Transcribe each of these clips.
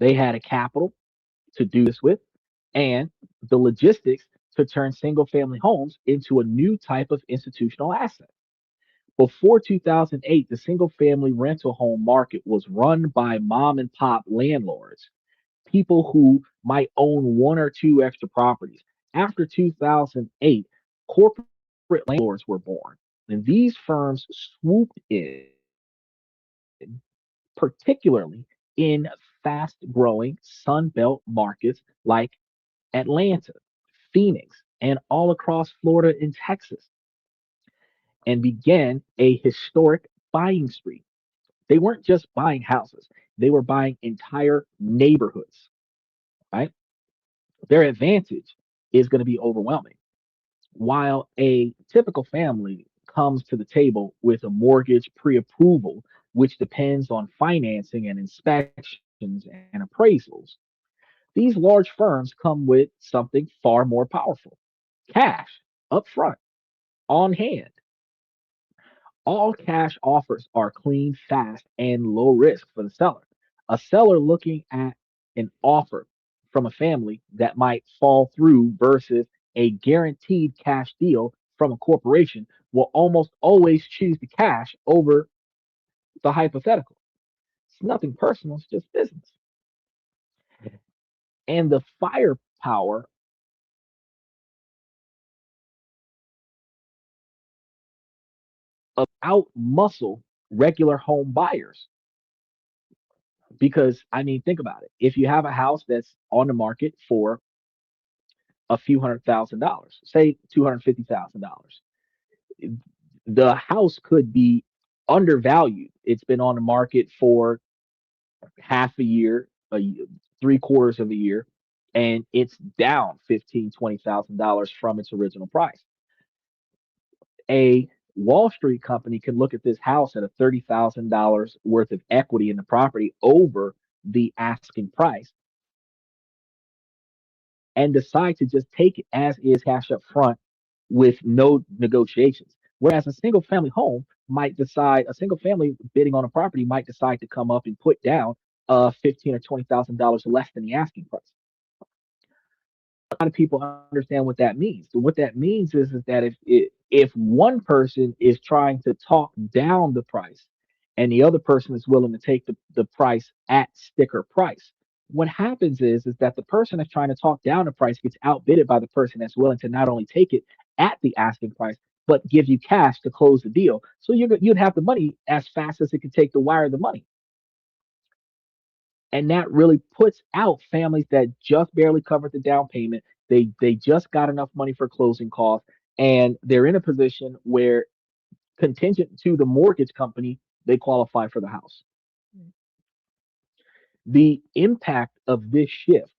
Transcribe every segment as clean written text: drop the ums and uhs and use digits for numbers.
They had a capital to do this with and the logistics to turn single family homes into a new type of institutional asset. Before 2008, the single family rental home market was run by mom and pop landlords, people who might own one or two extra properties. After 2008, corporate landlords were born, and these firms swooped in, particularly in fast growing Sun Belt markets like Atlanta, Phoenix, and all across Florida and Texas, and began a historic buying spree. They weren't just buying houses, they were buying entire neighborhoods, right? Their advantage is going to be overwhelming. While a typical family comes to the table with a mortgage pre approval, which depends on financing and inspections and appraisals, these large firms come with something far more powerful: cash up front, on hand. All cash offers are clean, fast, and low risk for the seller. A seller looking at an offer from a family that might fall through versus a guaranteed cash deal from a corporation will almost always choose the cash over the hypothetical. It's nothing personal, it's just business. And the firepower of out muscle regular home buyers. Because I mean, think about it. If you have a house that's on the market for a few $100,000, say $250,000, the house could be undervalued. It's been on the market for half a year, 3/4 of a year, and it's down 15, $20,000 from its original price. A Wall Street company can look at this house at a $30,000 worth of equity in the property over the asking price and decide to just take it as is cash up front with no negotiations. Whereas a single family bidding on a property might decide to come up and put down 15 or $20,000 less than the asking price. A lot of people understand what that means. So what that means is that if one person is trying to talk down the price and the other person is willing to take the price at sticker price, what happens is that the person that's trying to talk down the price gets outbidded by the person that's willing to not only take it at the asking price, but give you cash to close the deal. So you'd have the money as fast as it could take to wire the money. And that really puts out families that just barely covered the down payment. They just got enough money for closing costs, and they're in a position where, contingent to the mortgage company, they qualify for the house. The impact of this shift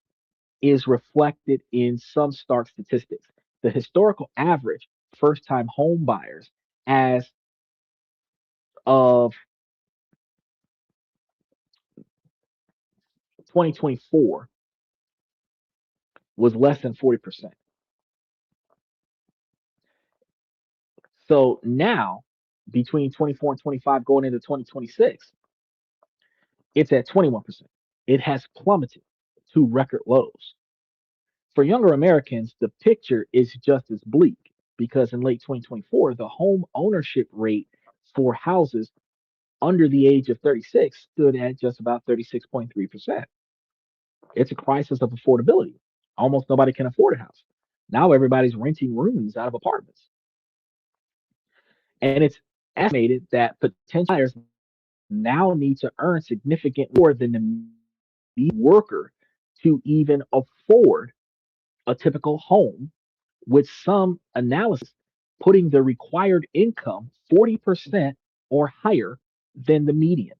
is reflected in some stark statistics. The historical average first time home buyers as of 2024 was less than 40%. So now, between 24 and 25 going into 2026, it's at 21%. It has plummeted to record lows. For younger Americans, the picture is just as bleak because in late 2024, the home ownership rate for houses under the age of 36 stood at just about 36.3%. It's a crisis of affordability. Almost nobody can afford a house. Now everybody's renting rooms out of apartments. And it's estimated that potential buyers now need to earn significant more than the worker to even afford a typical home, with some analysis putting the required income 40% or higher than the median.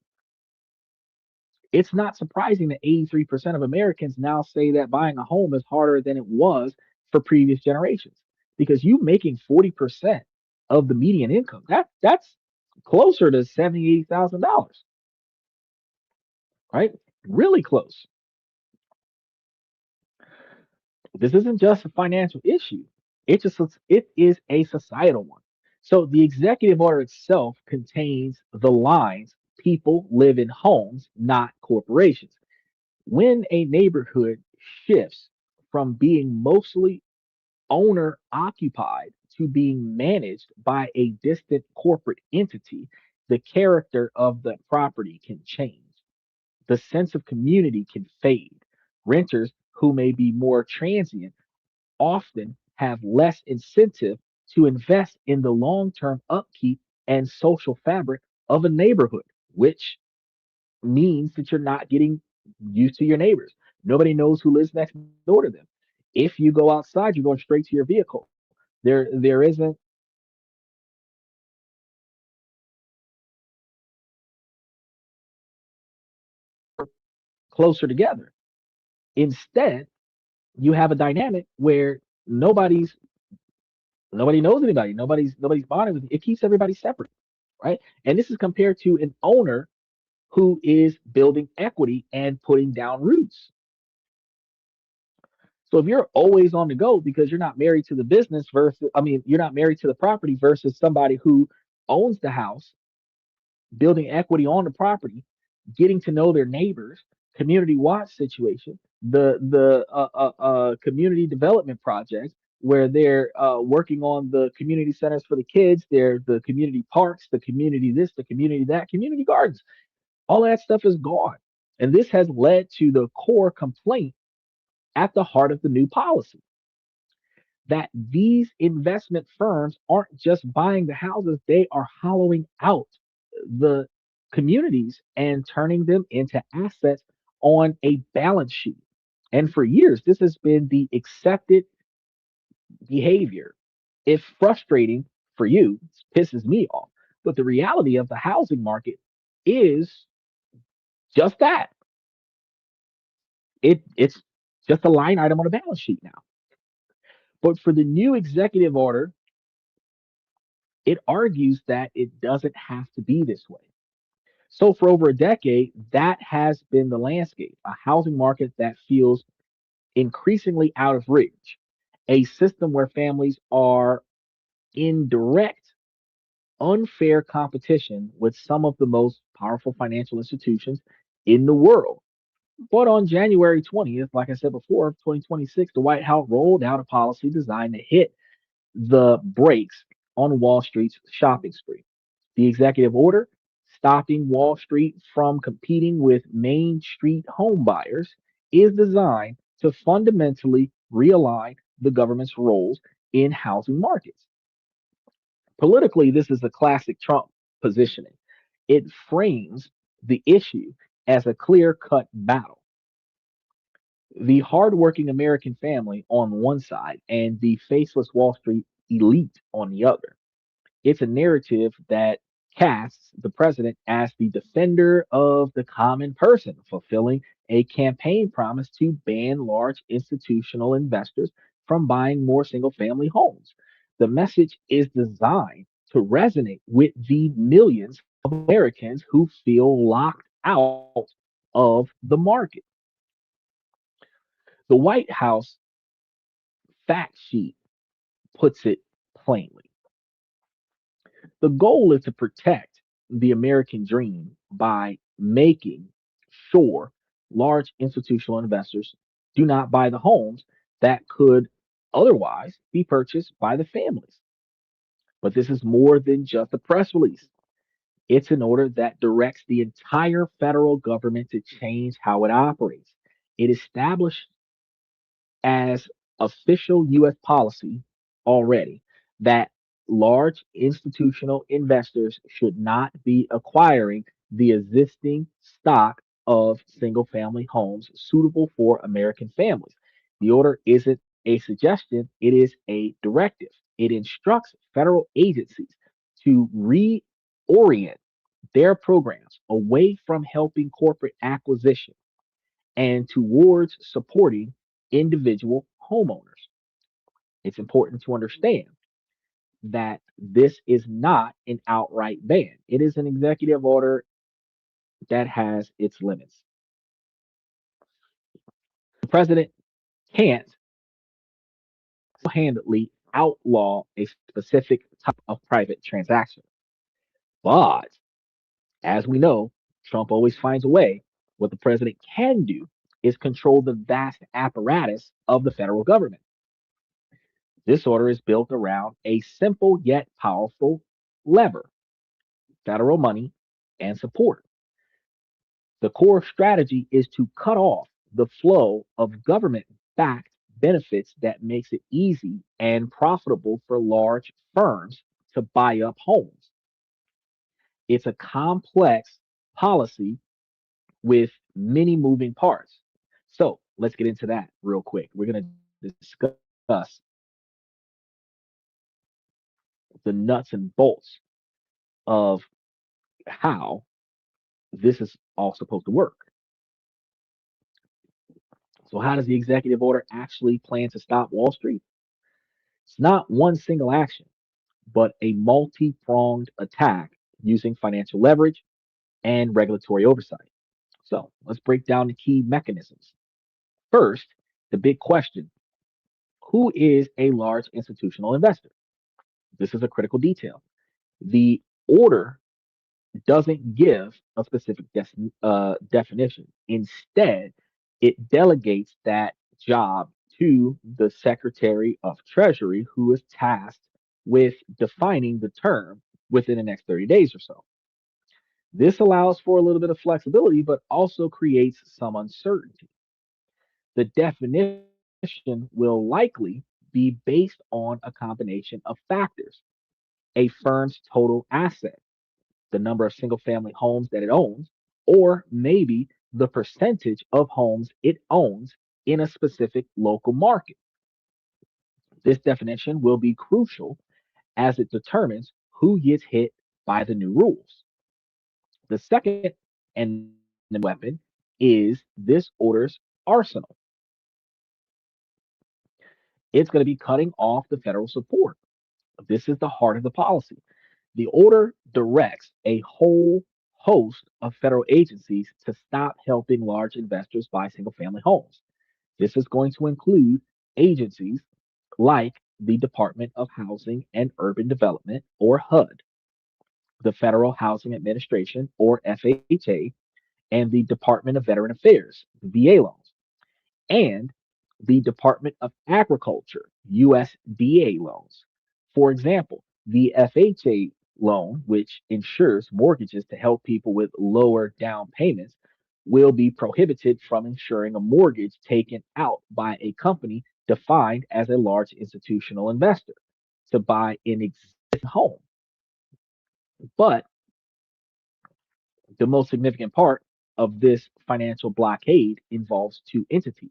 It's not surprising that 83% of Americans now say that buying a home is harder than it was for previous generations because you making 40% of the median income. That's closer to 70, $80,000, right? Really close. This isn't just a financial issue. It is a societal one. So the executive order itself contains the lines: people live in homes, not corporations. When a neighborhood shifts from being mostly owner occupied to being managed by a distant corporate entity, the character of the property can change. The sense of community can fade. Renters who may be more transient often have less incentive to invest in the long term upkeep and social fabric of a neighborhood, which means that you're not getting used to your neighbors. Nobody knows who lives next door to them. If you go outside, you're going straight to your vehicle. There isn't closer together. Instead, you have a dynamic where nobody's nobody knows anybody. Nobody's bonding with you. It keeps everybody separate, right? And this is compared to an owner who is building equity and putting down roots. So if you're always on the go because you're not married to the business versus, I mean, you're not married to the property versus somebody who owns the house, building equity on the property, getting to know their neighbors, community watch situation, the community development projects where they're working on the community centers for the kids, they're the community parks, the community this, the community that, community gardens. All that stuff is gone. And this has led to the core complaint at the heart of the new policy that these investment firms aren't just buying the houses, they are hollowing out the communities and turning them into assets on a balance sheet. And for years, this has been the accepted behavior. If frustrating for you, pisses me off. But the reality of the housing market is just that. It's just a line item on a balance sheet now. But for the new executive order, it argues that it doesn't have to be this way. So, for over a decade, that has been the landscape, a housing market that feels increasingly out of reach, a system where families are in direct, unfair competition with some of the most powerful financial institutions in the world. But on January 20th, like I said before, 2026, the White House rolled out a policy designed to hit the brakes on Wall Street's shopping spree. The executive order stopping Wall Street from competing with Main Street home buyers is designed to fundamentally realign the government's roles in housing markets. Politically, this is a classic Trump positioning. It frames the issue as a clear cut battle. The hardworking American family on one side and the faceless Wall Street elite on the other. It's a narrative that casts the president as the defender of the common person, fulfilling a campaign promise to ban large institutional investors from buying more single family homes. The message is designed to resonate with the millions of Americans who feel locked out of the market. The White House fact sheet puts it plainly. The goal is to protect the American dream by making sure large institutional investors do not buy the homes that could otherwise be purchased by the families. But this is more than just a press release. It's an order that directs the entire federal government to change how it operates. It established as official US policy already that large institutional investors should not be acquiring the existing stock of single family homes suitable for American families. The order isn't a suggestion, it is a directive. It instructs federal agencies to reorient their programs away from helping corporate acquisition and towards supporting individual homeowners. It's important to understand that this is not an outright ban. It is an executive order that has its limits. The president can't handedly outlaw a specific type of private transaction. But as we know, Trump always finds a way. What the president can do is control the vast apparatus of the federal government. This order is built around a simple yet powerful lever: federal money and support. The core strategy is to cut off the flow of government backed benefits that makes it easy and profitable for large firms to buy up homes. It's a complex policy with many moving parts. So let's get into that real quick. We're going to discuss the nuts and bolts of how this is all supposed to work. So, how does the executive order actually plan to stop Wall Street? It's not one single action, but a multi pronged attack using financial leverage and regulatory oversight. So, let's break down the key mechanisms. First, the big question: who is a large institutional investor? This is a critical detail. The order doesn't give a specific definition. Instead, it delegates that job to the Secretary of Treasury, who is tasked with defining the term within the next 30 days or so. This allows for a little bit of flexibility, but also creates some uncertainty. The definition will likely be based on a combination of factors: a firm's total asset, the number of single family homes that it owns, or maybe the percentage of homes it owns in a specific local market. This definition will be crucial as it determines who gets hit by the new rules. The second and weapon is this order's arsenal. It's going to be cutting off the federal support. This is the heart of the policy. The order directs a whole host of federal agencies to stop helping large investors buy single family homes. This is going to include agencies like the Department of Housing and Urban Development, or HUD, the Federal Housing Administration, or FHA, and the Department of Veteran Affairs, VA loans, and the Department of Agriculture, USDA loans. For example, the FHA loan, which insures mortgages to help people with lower down payments, will be prohibited from insuring a mortgage taken out by a company defined as a large institutional investor to buy an existing home. But the most significant part of this financial blockade involves two entities.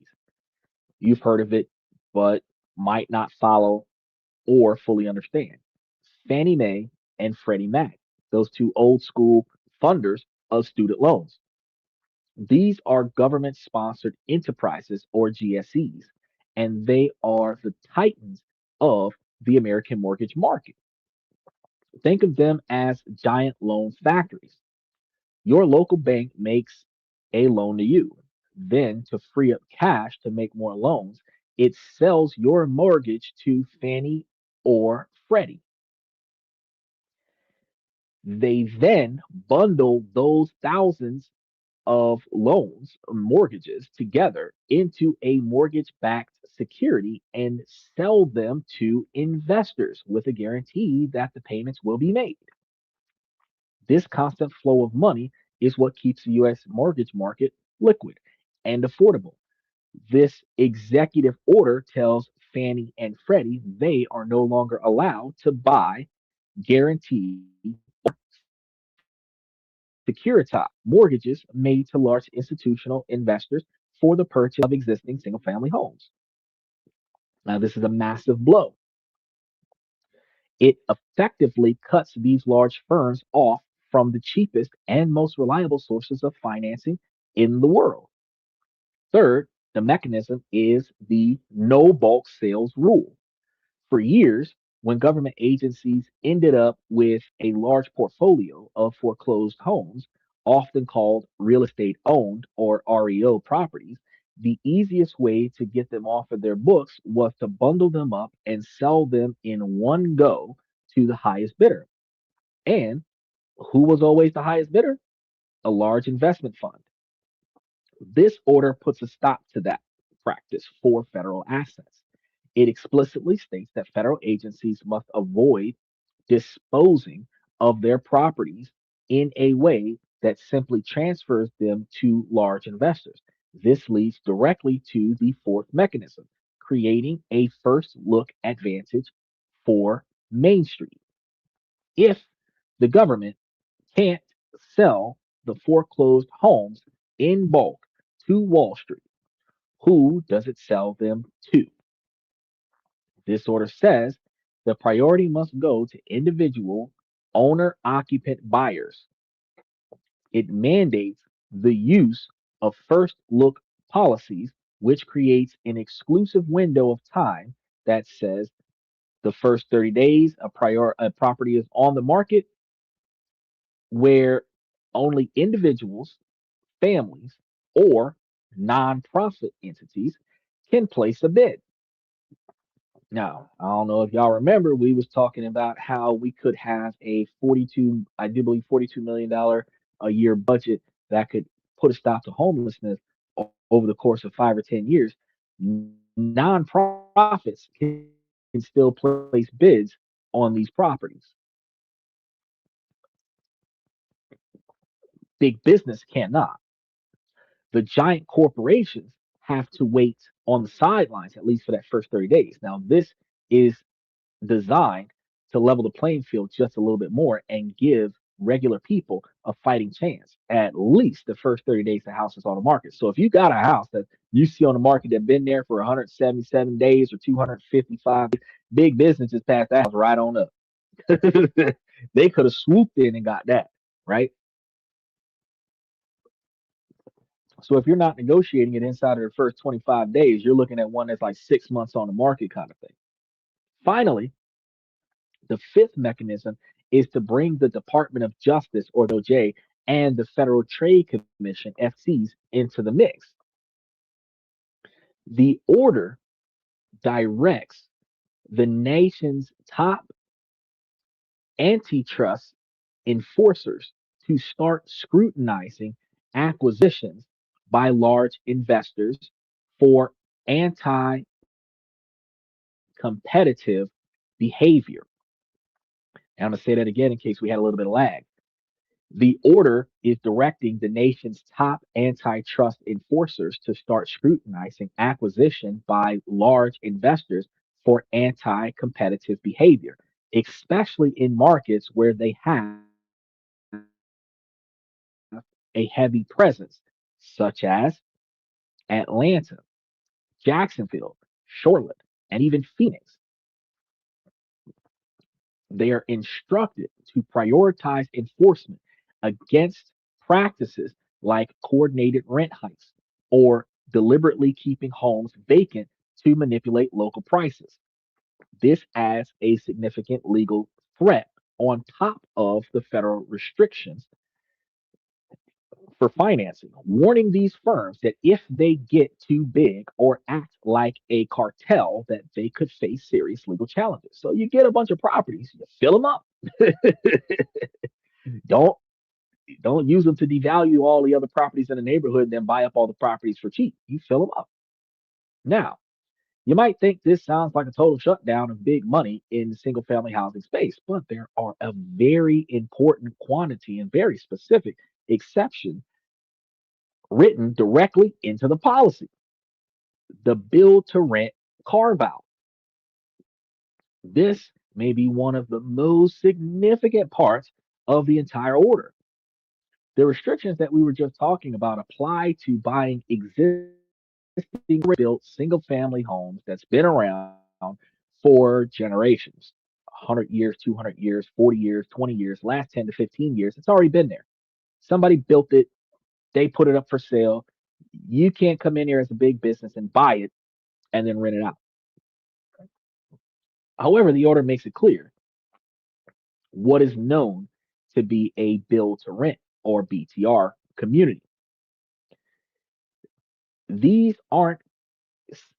You've heard of it, but might not follow or fully understand: Fannie Mae and Freddie Mac, those two old school funders of student loans. These are government sponsored enterprises, or GSEs, and they are the titans of the American mortgage market. Think of them as giant loan factories. Your local bank makes a loan to you. Then, to free up cash to make more loans, it sells your mortgage to Fannie or Freddie. They then bundle those thousands of loans, mortgages together into a mortgage backed security and sell them to investors with a guarantee that the payments will be made. This constant flow of money is what keeps the US mortgage market liquid and affordable. This executive order tells Fannie and Freddie they are no longer allowed to buy, guarantee, securitize mortgages made to large institutional investors for the purchase of existing single family homes. Now, this is a massive blow. It effectively cuts these large firms off from the cheapest and most reliable sources of financing in the world. Third, the mechanism is the no bulk sales rule. For years, when government agencies ended up with a large portfolio of foreclosed homes, often called real estate owned or REO properties, the easiest way to get them off of their books was to bundle them up and sell them in one go to the highest bidder. And who was always the highest bidder? A large investment fund. This order puts a stop to that practice for federal assets. It explicitly states that federal agencies must avoid disposing of their properties in a way that simply transfers them to large investors. This leads directly to the fourth mechanism, creating a first look advantage for Main Street. If the government can't sell the foreclosed homes in bulk to Wall Street, who does it sell them to? This order says the priority must go to individual owner occupant buyers. It mandates the use of first look policies, which creates an exclusive window of time that says the first 30 days a property is on the market where only individuals, families, or nonprofit entities can place a bid. Now, I don't know if y'all remember, we was talking about how we could have a 42, I do believe $42 million a year budget that could put a stop to homelessness over the course of 5 or 10 years. Nonprofits can still place bids on these properties. Big business cannot. The giant corporations have to wait on the sidelines, at least for that first 30 days. Now, this is designed to level the playing field just a little bit more and give regular people a fighting chance at least the first 30 days the house is on the market. So if you got a house that you see on the market that been there for 177 days or 255 days, big business just passed that house right on up. They could have swooped in and got that, right? So if you're not negotiating it inside of the first 25 days, you're looking at one that's like 6 months on the market kind of thing. Finally, the fifth mechanism is to bring the Department of Justice, or DOJ, and the Federal Trade Commission, FCs, into the mix. The order directs the nation's top antitrust enforcers to start scrutinizing acquisitions by large investors for anti competitive behavior. And I'm going to say that again in case we had a little bit of lag. The order is directing the nation's top antitrust enforcers to start scrutinizing acquisition by large investors for anti competitive behavior, especially in markets where they have a heavy presence, such as Atlanta, Jacksonville, Charlotte, and even Phoenix. They are instructed to prioritize enforcement against practices like coordinated rent hikes or deliberately keeping homes vacant to manipulate local prices. This adds a significant legal threat on top of the federal restrictions for financing, warning these firms that if they get too big or act like a cartel, that they could face serious legal challenges. So you get a bunch of properties, you fill them up. don't don't use them to devalue all the other properties in the neighborhood and then buy up all the properties for cheap. You fill them up. Now, you might think this sounds like a total shutdown of big money in the single family housing space, but there are a very important quantity and very specific exception written directly into the policy. The build to rent carve out. This may be one of the most significant parts of the entire order. The restrictions that we were just talking about apply to buying existing built single family homes that's been around for generations, 100 years, 200 years, 40 years, 20 years, last 10 to 15 years. It's already been there. Somebody built it, they put it up for sale. You can't come in here as a big business and buy it and then rent it out. However, the order makes it clear what is known to be a build to rent or BTR community. These aren't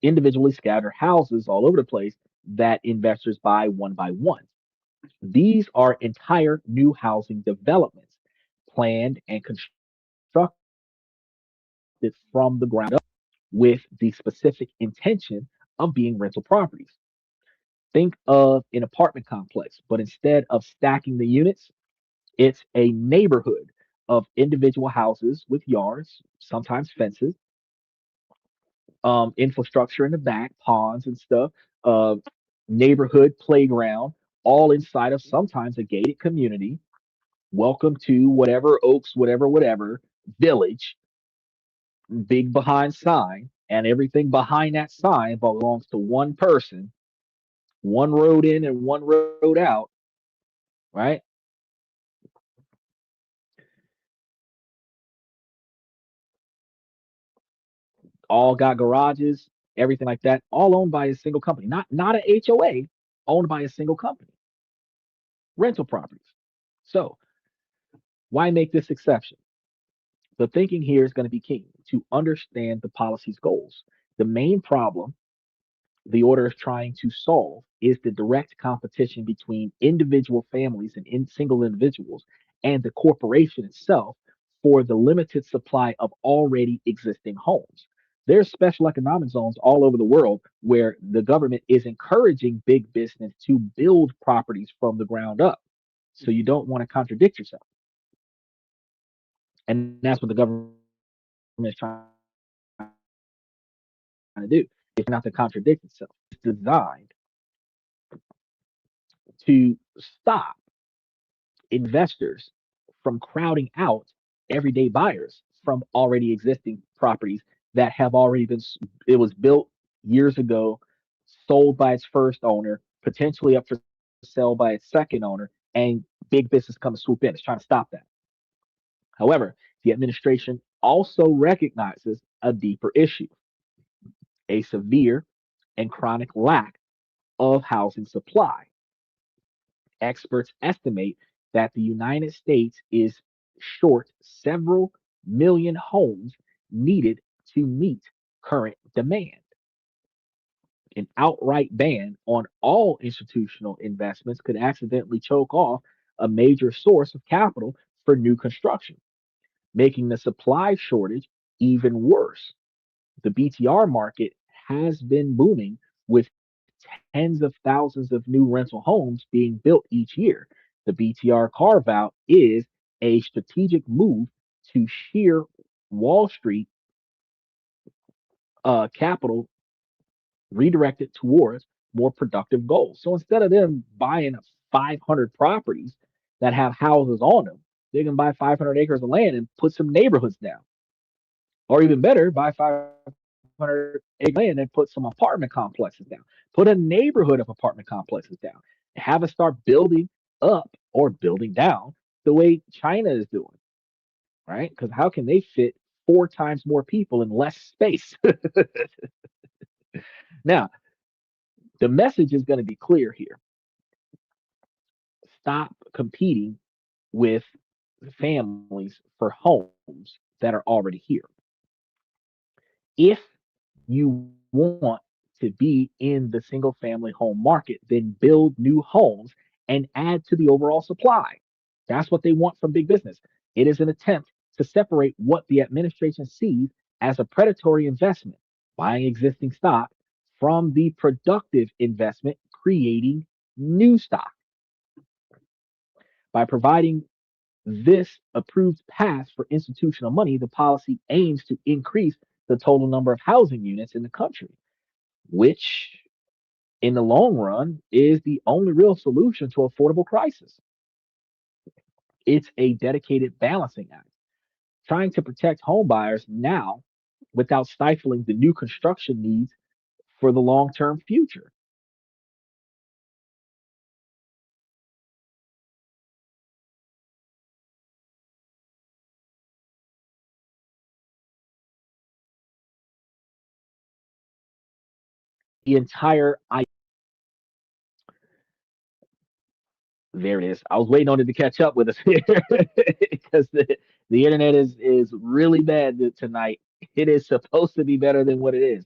individually scattered houses all over the place that investors buy one by one. These are entire new housing developments planned and constructed by the federal government. constructed from the ground up with the specific intention of being rental properties. Think of an apartment complex, but instead of stacking the units, it's a neighborhood of individual houses with yards, sometimes fences, infrastructure in the back, ponds and stuff, uh, neighborhood playground, all inside of sometimes a gated community. Welcome to whatever Oaks, whatever village, big behind sign, and everything behind that sign belongs to one person, one road in and one road out, right? All got garages, everything like that, all owned by a single company, not an HOA, owned by a single company, rental properties. So why make this exception? The thinking here is going to be key to understand the policy's goals. The main problem the order is trying to solve is the direct competition between individual families and single individuals and the corporation itself for the limited supply of already existing homes. There's special economic zones all over the world where the government is encouraging big business to build properties from the ground up. So you don't want to contradict yourself. And that's what the government is trying to do. It's not to contradict itself. It's designed to stop investors from crowding out everyday buyers from already existing properties that have already been, it was built years ago, sold by its first owner, potentially up for sale by its second owner, and big business come to swoop in. It's trying to stop that. However, the administration also recognizes a deeper issue, a severe and chronic lack of housing supply. Experts estimate that the United States is short several million homes needed to meet current demand. An outright ban on all institutional investments could accidentally choke off a major source of capital for new construction, making the supply shortage even worse. The BTR market has been booming with tens of thousands of new rental homes being built each year. The BTR carve out is a strategic move to sheer Wall Street capital redirected towards more productive goals. So instead of them buying 500 properties that have houses on them, they can buy 500 acres of land and put some neighborhoods down. Or even better, buy 500 acre land and put some apartment complexes down. Put a neighborhood of apartment complexes down. Have it start building up or building down the way China is doing, right? Because how can they fit 4 times more people in less space? Now, the message is going to be clear here. Stop competing with families for homes that are already here. If you want to be in the single family home market, then build new homes and add to the overall supply. That's what they want from big business. It is an attempt to separate what the administration sees as a predatory investment, buying existing stock, from the productive investment, creating new stock. By providing this approved path for institutional money, the policy aims to increase the total number of housing units in the country, which in the long run is the only real solution to affordable crisis. It's a dedicated balancing act, trying to protect home buyers now without stifling the new construction needs for the long-term future. The entire there it is. I was waiting on it to catch up with us here because the internet is really bad tonight. It is supposed to be better than what it is.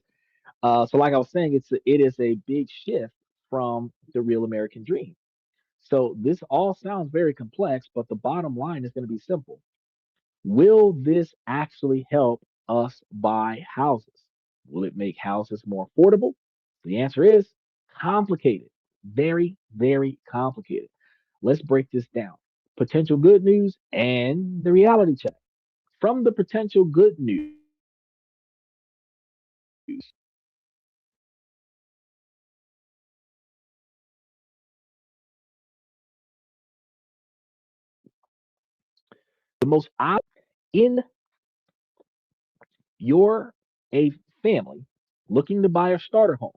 So like I was saying, it is a big shift from the real American dream. So this all sounds very complex, but the bottom line is going to be simple. Will this actually help us buy houses. Will it make houses more affordable? The answer is complicated. Very, very complicated. Let's break this down. Potential good news and the reality check. From the potential good news, the most in you're a family looking to buy a starter home,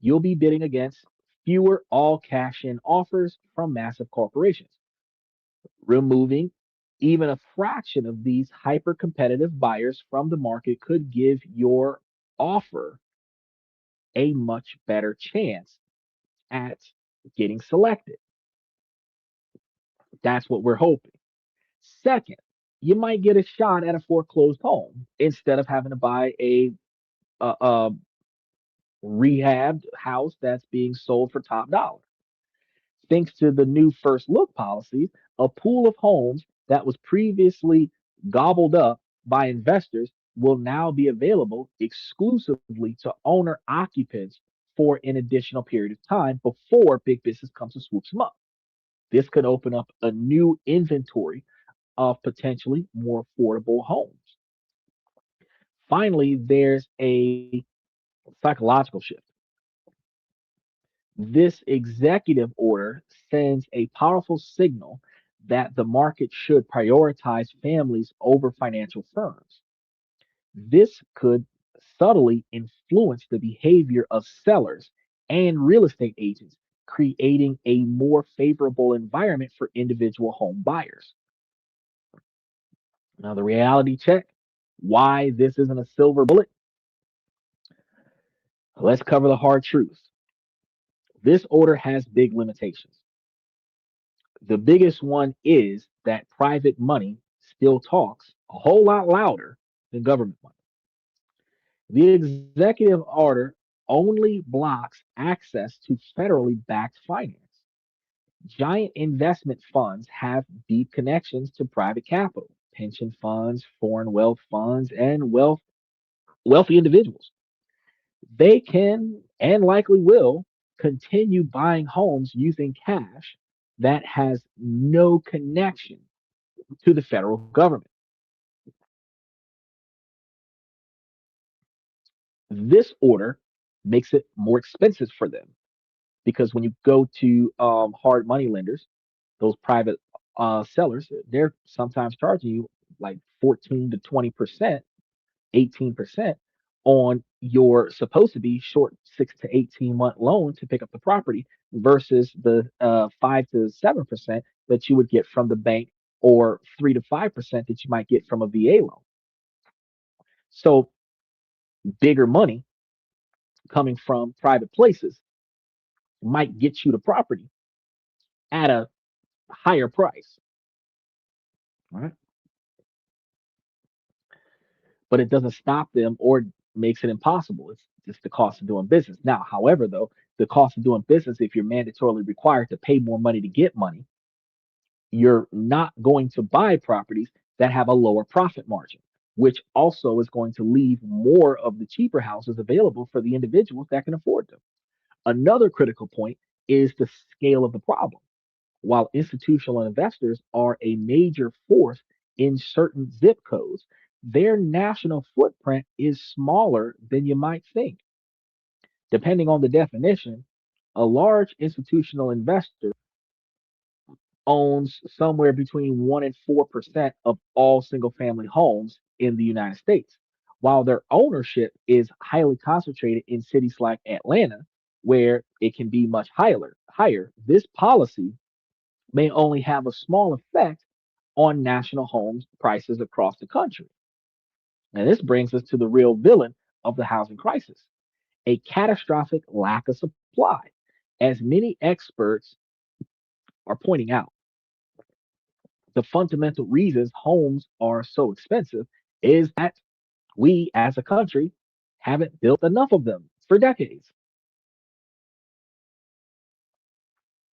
you'll be bidding against fewer all cash in offers from massive corporations. Removing even a fraction of these hyper competitive buyers from the market could give your offer a much better chance at getting selected. That's what we're hoping. Second, you might get a shot at a foreclosed home instead of having to buy a rehabbed house that's being sold for top dollar. Thanks to the new first look policies, a pool of homes that was previously gobbled up by investors will now be available exclusively to owner occupants for an additional period of time before big business comes and swoops them up. This could open up a new inventory of potentially more affordable homes. Finally, there's a psychological shift. This executive order sends a powerful signal that the market should prioritize families over financial firms. This could subtly influence the behavior of sellers and real estate agents, creating a more favorable environment for individual home buyers. Now, the reality check, why this isn't a silver bullet, let's cover the hard truths. This order has big limitations. The biggest one is that private money still talks a whole lot louder than government money. The executive order only blocks access to federally backed finance. Giant investment funds have deep connections to private capital, pension funds, foreign wealth funds, and wealthy individuals. They can and likely will continue buying homes using cash that has no connection to the federal government. This order makes it more expensive for them because when you go to hard money lenders, those private sellers, they're sometimes charging you like 14 to 20%, 18% on your supposed to be short 6 to 18 month loan to pick up the property versus the 5 to 7% that you would get from the bank or 3 to 5% that you might get from a VA loan. So bigger money coming from private places might get you the property at a higher price, right? But it doesn't stop them or makes it impossible. It's just the cost of doing business. Now, however, though, the cost of doing business, if you're mandatorily required to pay more money to get money, you're not going to buy properties that have a lower profit margin, which also is going to leave more of the cheaper houses available for the individuals that can afford them. Another critical point is the scale of the problem. While institutional investors are a major force in certain zip codes, their national footprint is smaller than you might think. Depending on the definition, a large institutional investor owns somewhere between 1 and 4% of all single family homes in the United States, while their ownership is highly concentrated in cities like Atlanta, where it can be much higher. This policy may only have a small effect on national homes prices across the country. And this brings us to the real villain of the housing crisis, a catastrophic lack of supply. As many experts are pointing out, the fundamental reasons homes are so expensive is that we as a country haven't built enough of them for decades.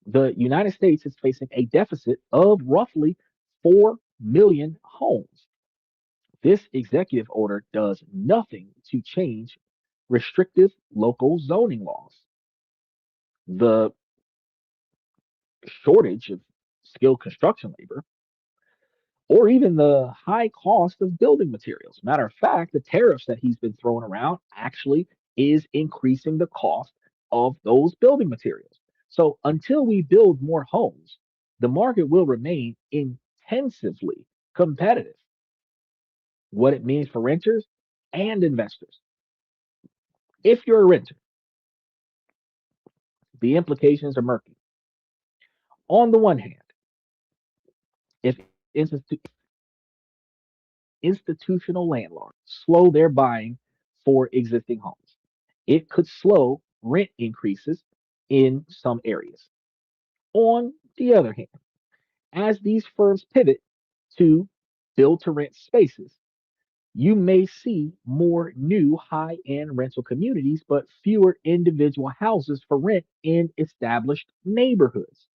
The United States is facing a deficit of roughly 4 million homes. This executive order does nothing to change restrictive local zoning laws, the shortage of skilled construction labor, or even the high cost of building materials. Matter of fact, the tariffs that he's been throwing around actually is increasing the cost of those building materials. So until we build more homes, the market will remain intensively competitive. What it means for renters and investors. If you're a renter, the implications are murky. On the one hand, if institutional landlords slow their buying for existing homes, it could slow rent increases in some areas. On the other hand, as these firms pivot to build to rent spaces, you may see more new high end rental communities, but fewer individual houses for rent in established neighborhoods.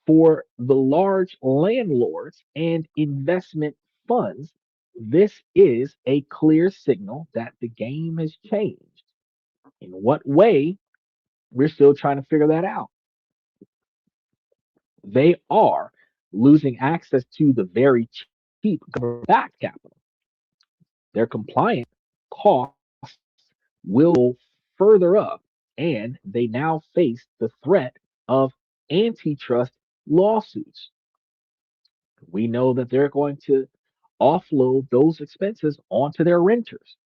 For the large landlords and investment funds, this is a clear signal that the game has changed. In what way? We're still trying to figure that out. They are losing access to the very cheap government backed capital. Their compliance costs will further up, and they now face the threat of antitrust lawsuits. We know that they're going to offload those expenses onto their renters.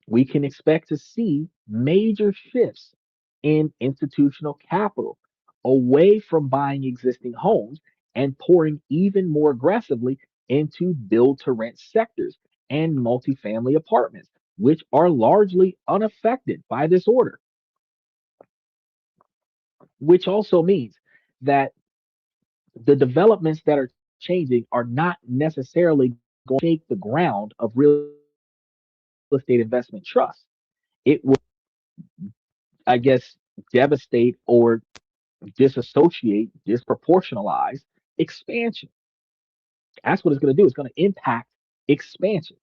We can expect to see major shifts in institutional capital away from buying existing homes and pouring even more aggressively into build to rent sectors and multifamily apartments, which are largely unaffected by this order, which also means that the developments that are changing are not necessarily going to shake the ground of real estate investment trusts. It will, I guess, devastate or disassociate, disproportionalize expansion. That's what it's going to do. It's going to impact expansion.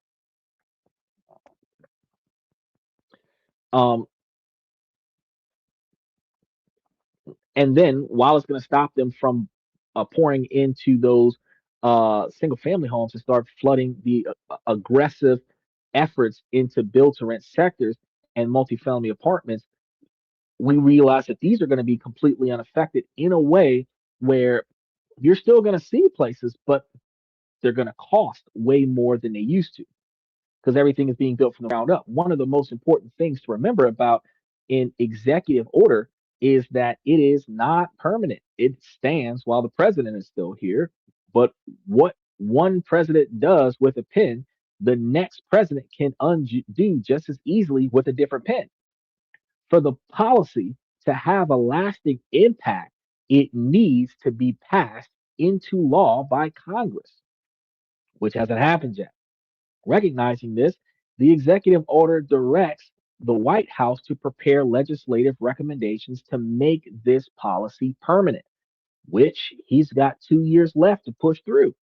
Um, and then while it's going to stop them from pouring into those single family homes and start flooding the aggressive efforts into build to rent sectors and multifamily apartments, we realize that these are going to be completely unaffected in a way where you're still going to see places, but they're going to cost way more than they used to because everything is being built from the ground up. One of the most important things to remember about an executive order is that it is not permanent. It stands while the president is still here. But what one president does with a pen, the next president can undo just as easily with a different pen. For the policy to have a lasting impact, it needs to be passed into law by Congress, which hasn't happened yet. Recognizing this, the executive order directs the White House to prepare legislative recommendations to make this policy permanent, which he's got 2 years left to push through.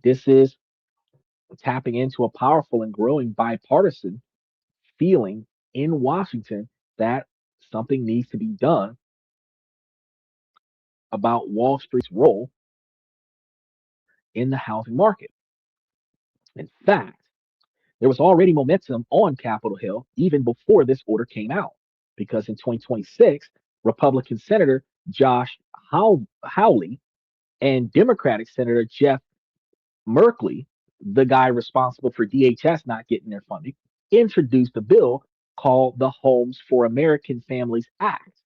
This is tapping into a powerful and growing bipartisan feeling in Washington that something needs to be done about Wall Street's role in the housing market. In fact, there was already momentum on Capitol Hill even before this order came out, because in 2026, Republican Senator Josh Hawley and Democratic Senator Jeff Merkley, the guy responsible for DHS not getting their funding, introduced a bill called the Homes for American Families Act.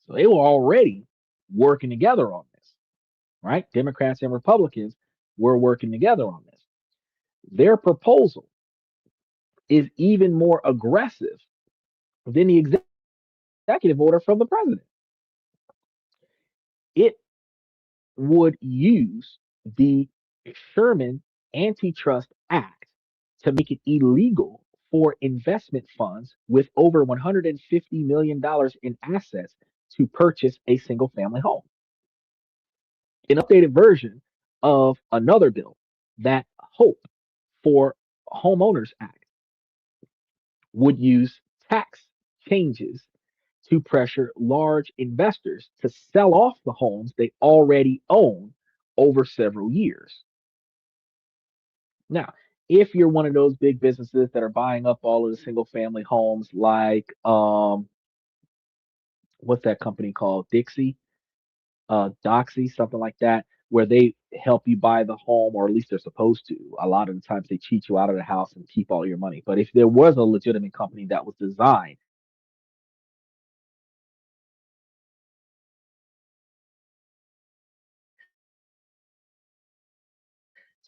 So they were already working together on this, right? Democrats and Republicans were working together on this. Their proposal is even more aggressive than the executive order from the president. It would use the Sherman Antitrust Act to make it illegal for investment funds with over $150 million in assets to purchase a single family home. An updated version of another bill, that Hope for Homeowners Act, would use tax changes to pressure large investors to sell off the homes they already own over several years. Now, if you're one of those big businesses that are buying up all of the single family homes, like what's that company called? Dixie, Doxy, something like that, where they help you buy the home, or at least they're supposed to. A lot of the times they cheat you out of the house and keep all your money. But if there was a legitimate company that was designed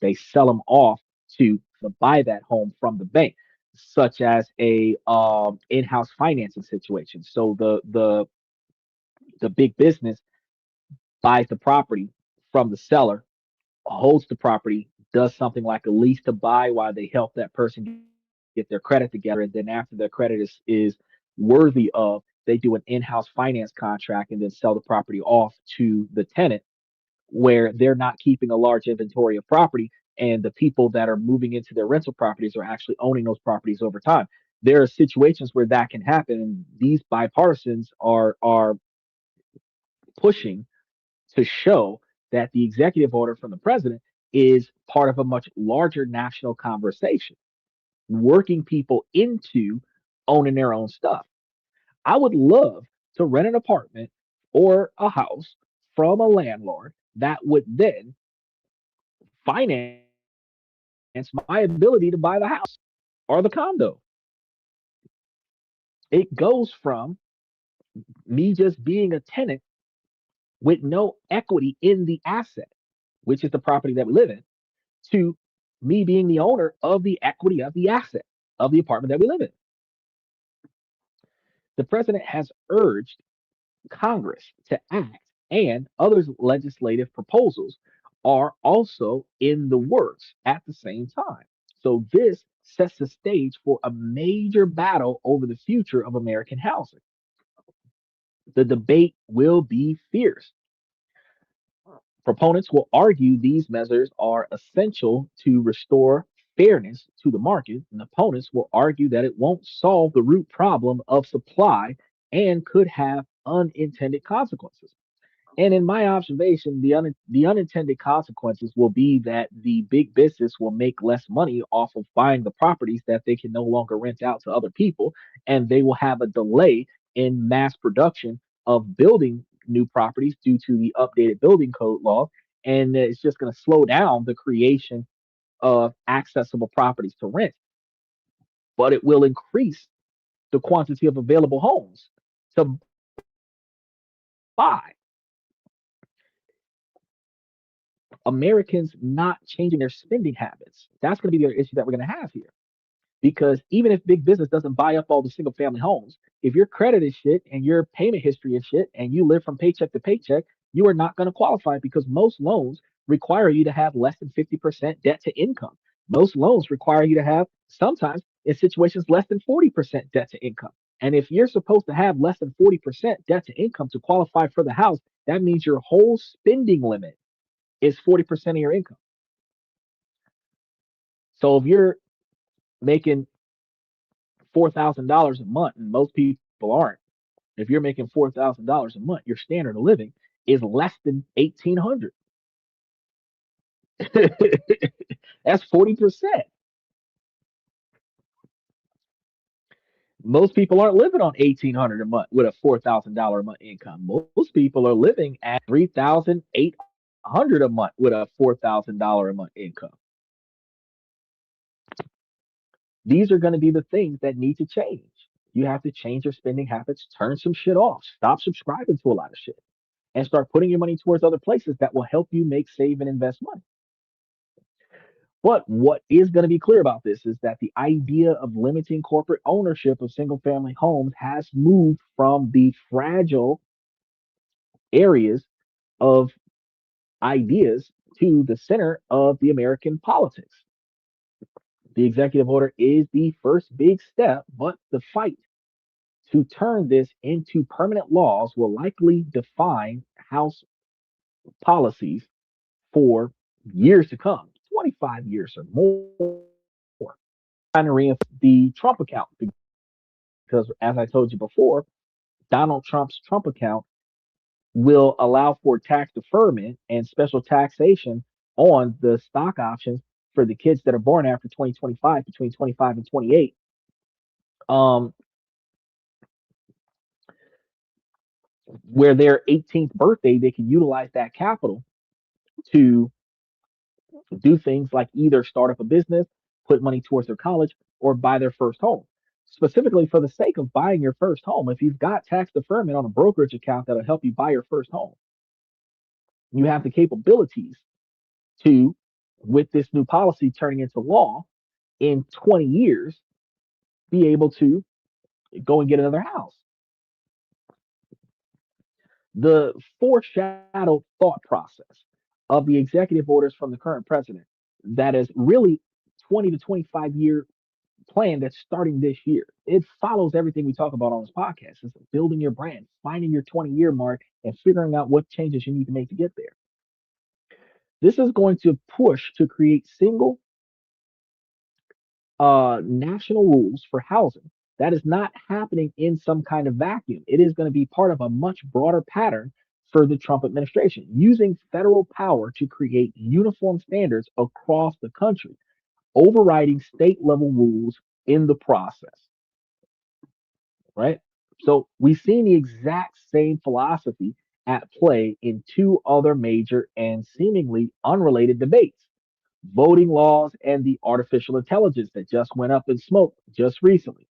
they sell them off to buy that home from the bank, such as a in-house financing situation. So the big business buys the property from the seller, holds the property, does something like a lease to buy while they help that person get their credit together, and then after their credit is worthy of, they do an in-house finance contract and then sell the property off to the tenant where they're not keeping a large inventory of property, and the people that are moving into their rental properties are actually owning those properties over time. There are situations where that can happen, and these bipartisans are pushing to show that the executive order from the president is part of a much larger national conversation, working people into owning their own stuff. I would love to rent an apartment or a house from a landlord that would then finance my ability to buy the house or the condo. It goes from me just being a tenant with no equity in the asset, which is the property that we live in, to me being the owner of the equity of the asset of the apartment that we live in. The president has urged Congress to act, and other legislative proposals are also in the works at the same time. So, this sets the stage for a major battle over the future of American housing. The debate will be fierce. Proponents will argue these measures are essential to restore fairness to the market, and opponents will argue that it won't solve the root problem of supply and could have unintended consequences. And in my observation, the unintended consequences will be that the big business will make less money off of buying the properties that they can no longer rent out to other people, and they will have a delay in mass production of building new properties due to the updated building code law, and it's just going to slow down the creation of accessible properties to rent, but it will increase the quantity of available homes to buy. Americans not changing their spending habits. That's going to be the issue that we're going to have here. Because even if big business doesn't buy up all the single family homes, if your credit is shit and your payment history is shit and you live from paycheck to paycheck, you are not going to qualify because most loans require you to have less than 50% debt to income. Most loans require you to have, sometimes in situations, less than 40% debt to income. And if you're supposed to have less than 40% debt to income to qualify for the house, that means your whole spending limit is 40% of your income. So if you're making $4,000 a month, and most people aren't, if you're making $4,000 a month, your standard of living is less than 1,800. That's 40%. Most people aren't living on 1,800 a month with a $4,000 a month income. Most people are living at 3,800 a month with a $4,000 a month income. These are going to be the things that need to change. You have to change your spending habits, turn some shit off, stop subscribing to a lot of shit, and start putting your money towards other places that will help you make, save, and invest money. But what is going to be clear about this is that the idea of limiting corporate ownership of single family homes has moved from the fragile areas of ideas to the center of the American politics. The executive order is the first big step, but the fight to turn this into permanent laws will likely define House policies for years to come, 25 years or more. Trying to reinforce the Trump account because, as I told you before, Donald Trump's Trump account will allow for tax deferment and special taxation on the stock options for the kids that are born after 2025, between 25 and 28. Um, where their 18th birthday, they can utilize that capital to do things like either start up a business, put money towards their college, or buy their first home. Specifically for the sake of buying your first home, if you've got tax deferment on a brokerage account that'll help you buy your first home, you have the capabilities to, with this new policy turning into law in 20 years, be able to go and get another house. The foreshadowed thought process of the executive orders from the current president that is really 20 to 25-year plan that's starting this year. It follows everything we talk about on this podcast. It's building your brand, finding your 20-year mark, and figuring out what changes you need to make to get there. This is going to push to create single national rules for housing. That is not happening in some kind of vacuum. It is going to be part of a much broader pattern for the Trump administration, using federal power to create uniform standards across the country, overriding state level rules in the process, right? So we've seen the exact same philosophy at play in two other major and seemingly unrelated debates: voting laws and the artificial intelligence that just went up in smoke just recently.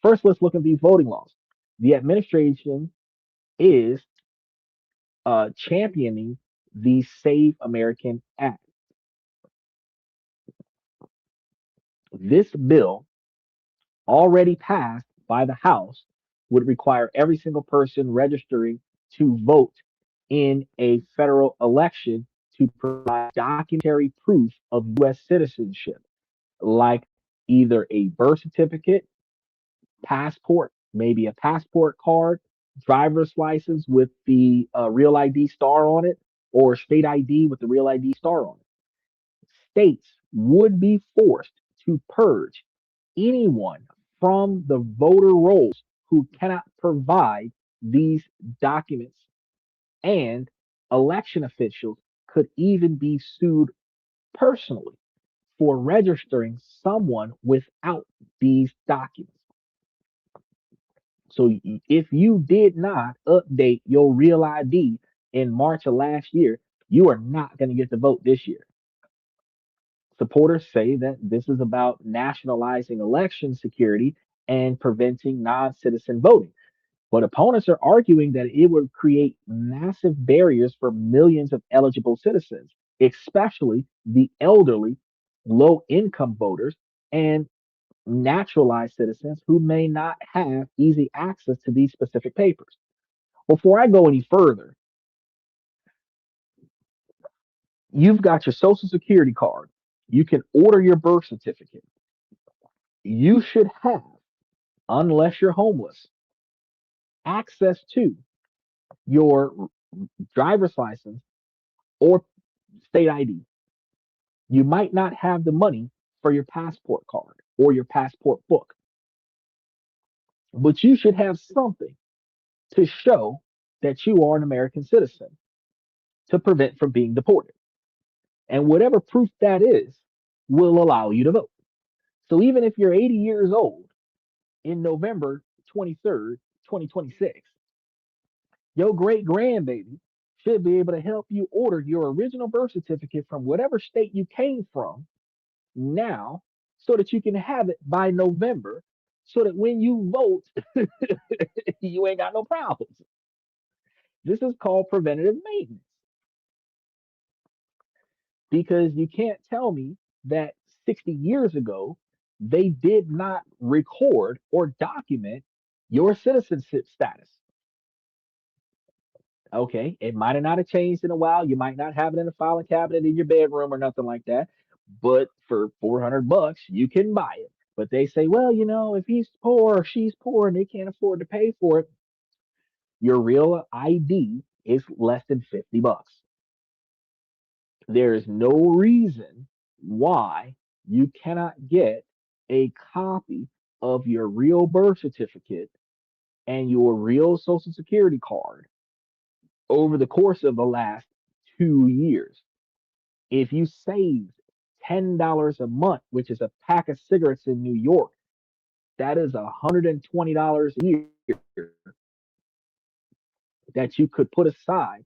First, let's look at these voting laws. The administration is championing the Save American Act. This bill, already passed by the House, would require every single person registering to vote in a federal election to provide documentary proof of U.S. citizenship, like either a birth certificate, passport, maybe a passport card, driver's license with the real ID star on it, or state ID with the real ID star on it. States would be forced to purge anyone from the voter rolls who cannot provide these documents, and election officials could even be sued personally for registering someone without these documents. So if you did not update your real ID in March of last year, you are not going to get to vote this year. Supporters say that this is about nationalizing election security and preventing non citizen voting. But opponents are arguing that it would create massive barriers for millions of eligible citizens, especially the elderly, low income voters, and naturalized citizens who may not have easy access to these specific papers. Before I go any further, you've got your social security card. You can order your birth certificate. You should have, unless you're homeless, access to your driver's license or state ID. You might not have the money for your passport card or your passport book, but you should have something to show that you are an American citizen to prevent from being deported. And whatever proof that is will allow you to vote. So even if you're 80 years old in November 23rd, 2026, your great grandbaby should be able to help you order your original birth certificate from whatever state you came from now, so that you can have it by November, so that when you vote, you ain't got no problems. This is called preventative maintenance, because you can't tell me that 60 years ago they did not record or document your citizenship status. Okay, it might have not have changed in a while. You might not have it in a filing cabinet in your bedroom or nothing like that. But for $400, you can buy it. But they say, well, if he's poor or she's poor and they can't afford to pay for it, your real ID is less than $50. There is no reason why you cannot get a copy of your real birth certificate and your real social security card over the course of the last 2 years. If you saved $10 a month, which is a pack of cigarettes in New York, that is $120 a year that you could put aside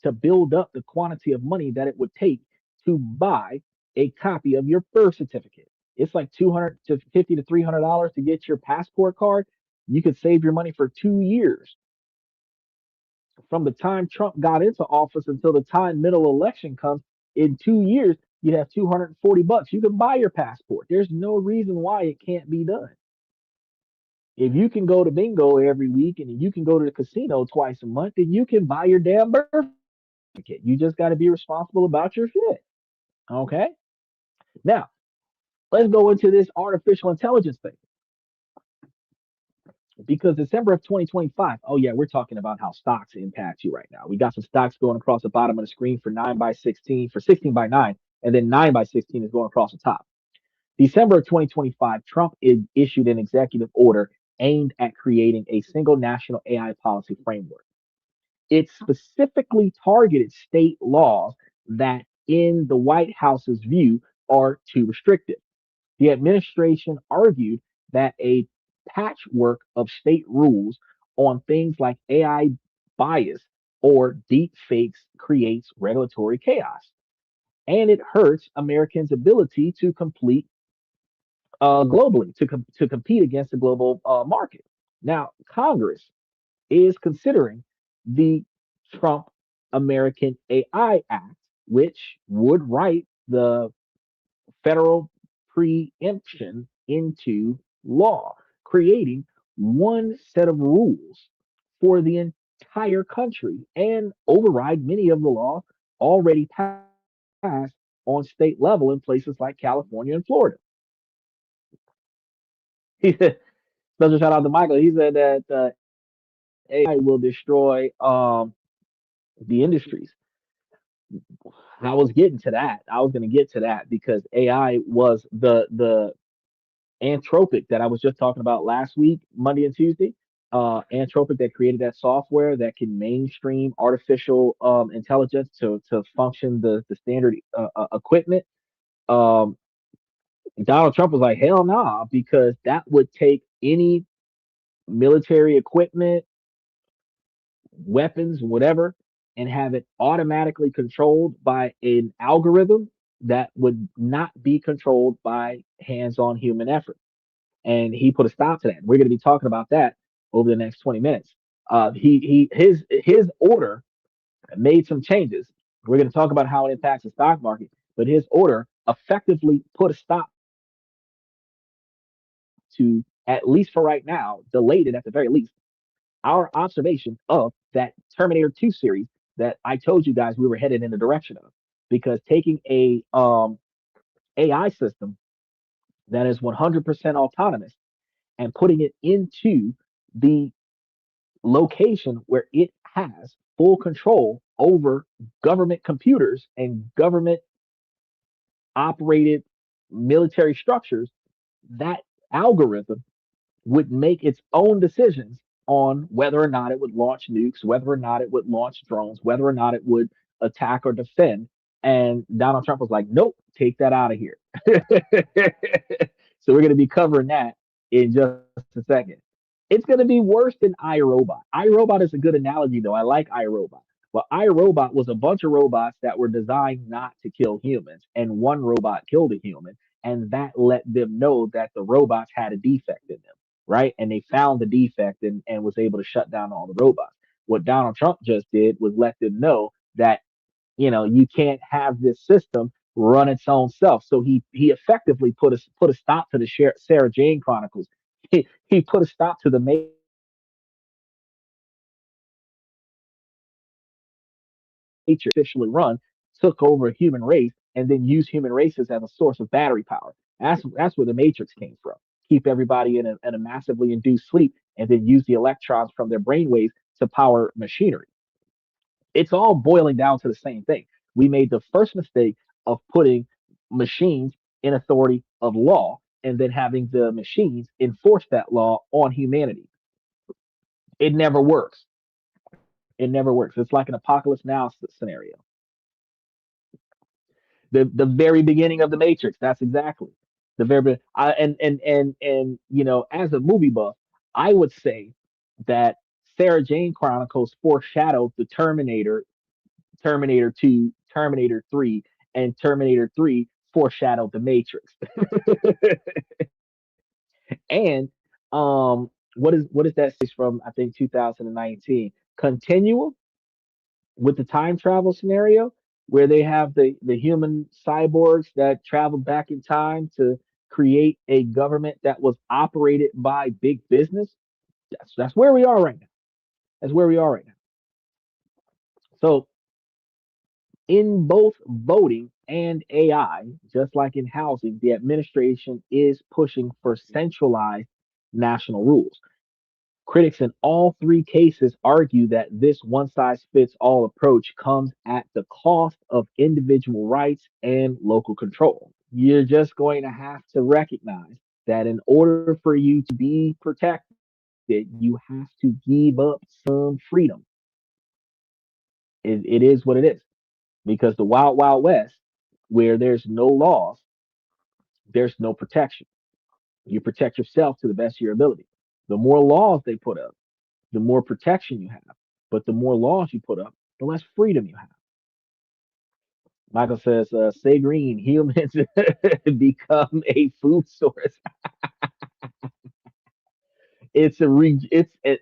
to build up the quantity of money that it would take to buy a copy of your birth certificate. It's like 250 to $300 to get your passport card. You could save your money for 2 years. From the time Trump got into office until the time middle election comes, in 2 years, you'd have 240 bucks. You can buy your passport. There's no reason why it can't be done. If you can go to bingo every week and you can go to the casino twice a month, then you can buy your damn birth certificate. You just got to be responsible about your shit. Okay. Now, let's go into this artificial intelligence thing because December of 2025. Oh, yeah, we're talking about how stocks impact you right now. We got some stocks going across the bottom of the screen for 9 by 16, for 16 by 9, and then 9 by 16 is going across the top. December of 2025, Trump issued an executive order aimed at creating a single national AI policy framework. It specifically targeted state laws that, in the White House's view, are too restrictive. The administration argued that a patchwork of state rules on things like AI bias or deep fakes creates regulatory chaos, and it hurts Americans' ability to complete globally to compete against the global market. Now, Congress is considering the Trump American AI Act, which would write the federal preemption into law, creating one set of rules for the entire country and override many of the laws already passed on state level in places like California and Florida. He said, special shout out to Michael. He said that AI will destroy the industries. I was getting to that. I was going to get to that because AI was the Anthropic that I was just talking about last week, Monday and Tuesday. Anthropic that created that software that can mainstream artificial intelligence to function the standard equipment. Um, Donald Trump was like, hell nah, because that would take any military equipment, weapons, whatever, and have it automatically controlled by an algorithm that would not be controlled by hands-on human effort. And he put a stop to that. We're going to be talking about that over the next 20 minutes. His order made some changes. We're going to talk about how it impacts the stock market, but his order effectively put a stop to, at least for right now, delayed it at the very least, our observation of that Terminator 2 series that I told you guys we were headed in the direction of. Because taking a AI system that is 100% autonomous and putting it into the location where it has full control over government computers and government operated military structures, that algorithm would make its own decisions on whether or not it would launch nukes, whether or not it would launch drones, whether or not it would attack or defend. And Donald Trump was like, nope, take that out of here. So we're going to be covering that in just a second. It's going to be worse than iRobot. iRobot is a good analogy, though. I like iRobot. Well, iRobot was a bunch of robots that were designed not to kill humans, and one robot killed a human, and that let them know that the robots had a defect in them, right? And they found the defect and was able to shut down all the robots. What Donald Trump just did was let them know that you can't have this system run its own self. So he effectively put a stop to the Sarah Jane Chronicles. He put a stop to the Matrix officially run, took over a human race, and then used human races as a source of battery power. That's where the Matrix came from. Keep everybody in a massively induced sleep, and then use the electrons from their brainwaves to power machinery. It's all boiling down to the same thing. We made the first mistake of putting machines in authority of law and then having the machines enforce that law on humanity. It never works. It never works. It's like an apocalypse now scenario. The very beginning of the Matrix. That's exactly the and as a movie buff, I would say that Sarah Jane Chronicles foreshadowed the Terminator, Terminator 2, Terminator 3, and Terminator 3 foreshadowed the Matrix. And what is that series from I think 2019? Continuum with the time travel scenario where they have the human cyborgs that travel back in time to create a government that was operated by big business. That's where we are right now. That's where we are right now. So in both voting and AI, just like in housing, the administration is pushing for centralized national rules. Critics in all three cases argue that this one size fits all approach comes at the cost of individual rights and local control. You're just going to have to recognize that in order for you to be protected, you have to give up some freedom. It is what it is because the wild, wild west, where there's no laws, there's no protection. You protect yourself to the best of your ability. The more laws they put up, the more protection you have. But the more laws you put up, the less freedom you have. Michael says, "Say green, humans become a food source."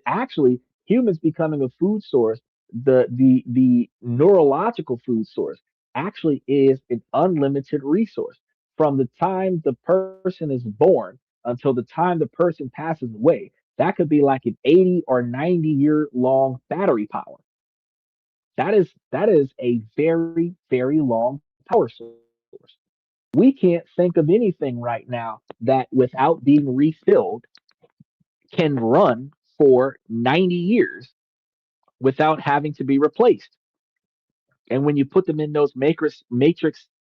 Actually humans becoming a food source. The neurological food source actually is an unlimited resource. From the time the person is born until the time the person passes away, that could be like an 80 or 90-year long battery power. That is a very, very long power source. We can't think of anything right now that without being refilled can run for 90 years without having to be replaced. And when you put them in those matrix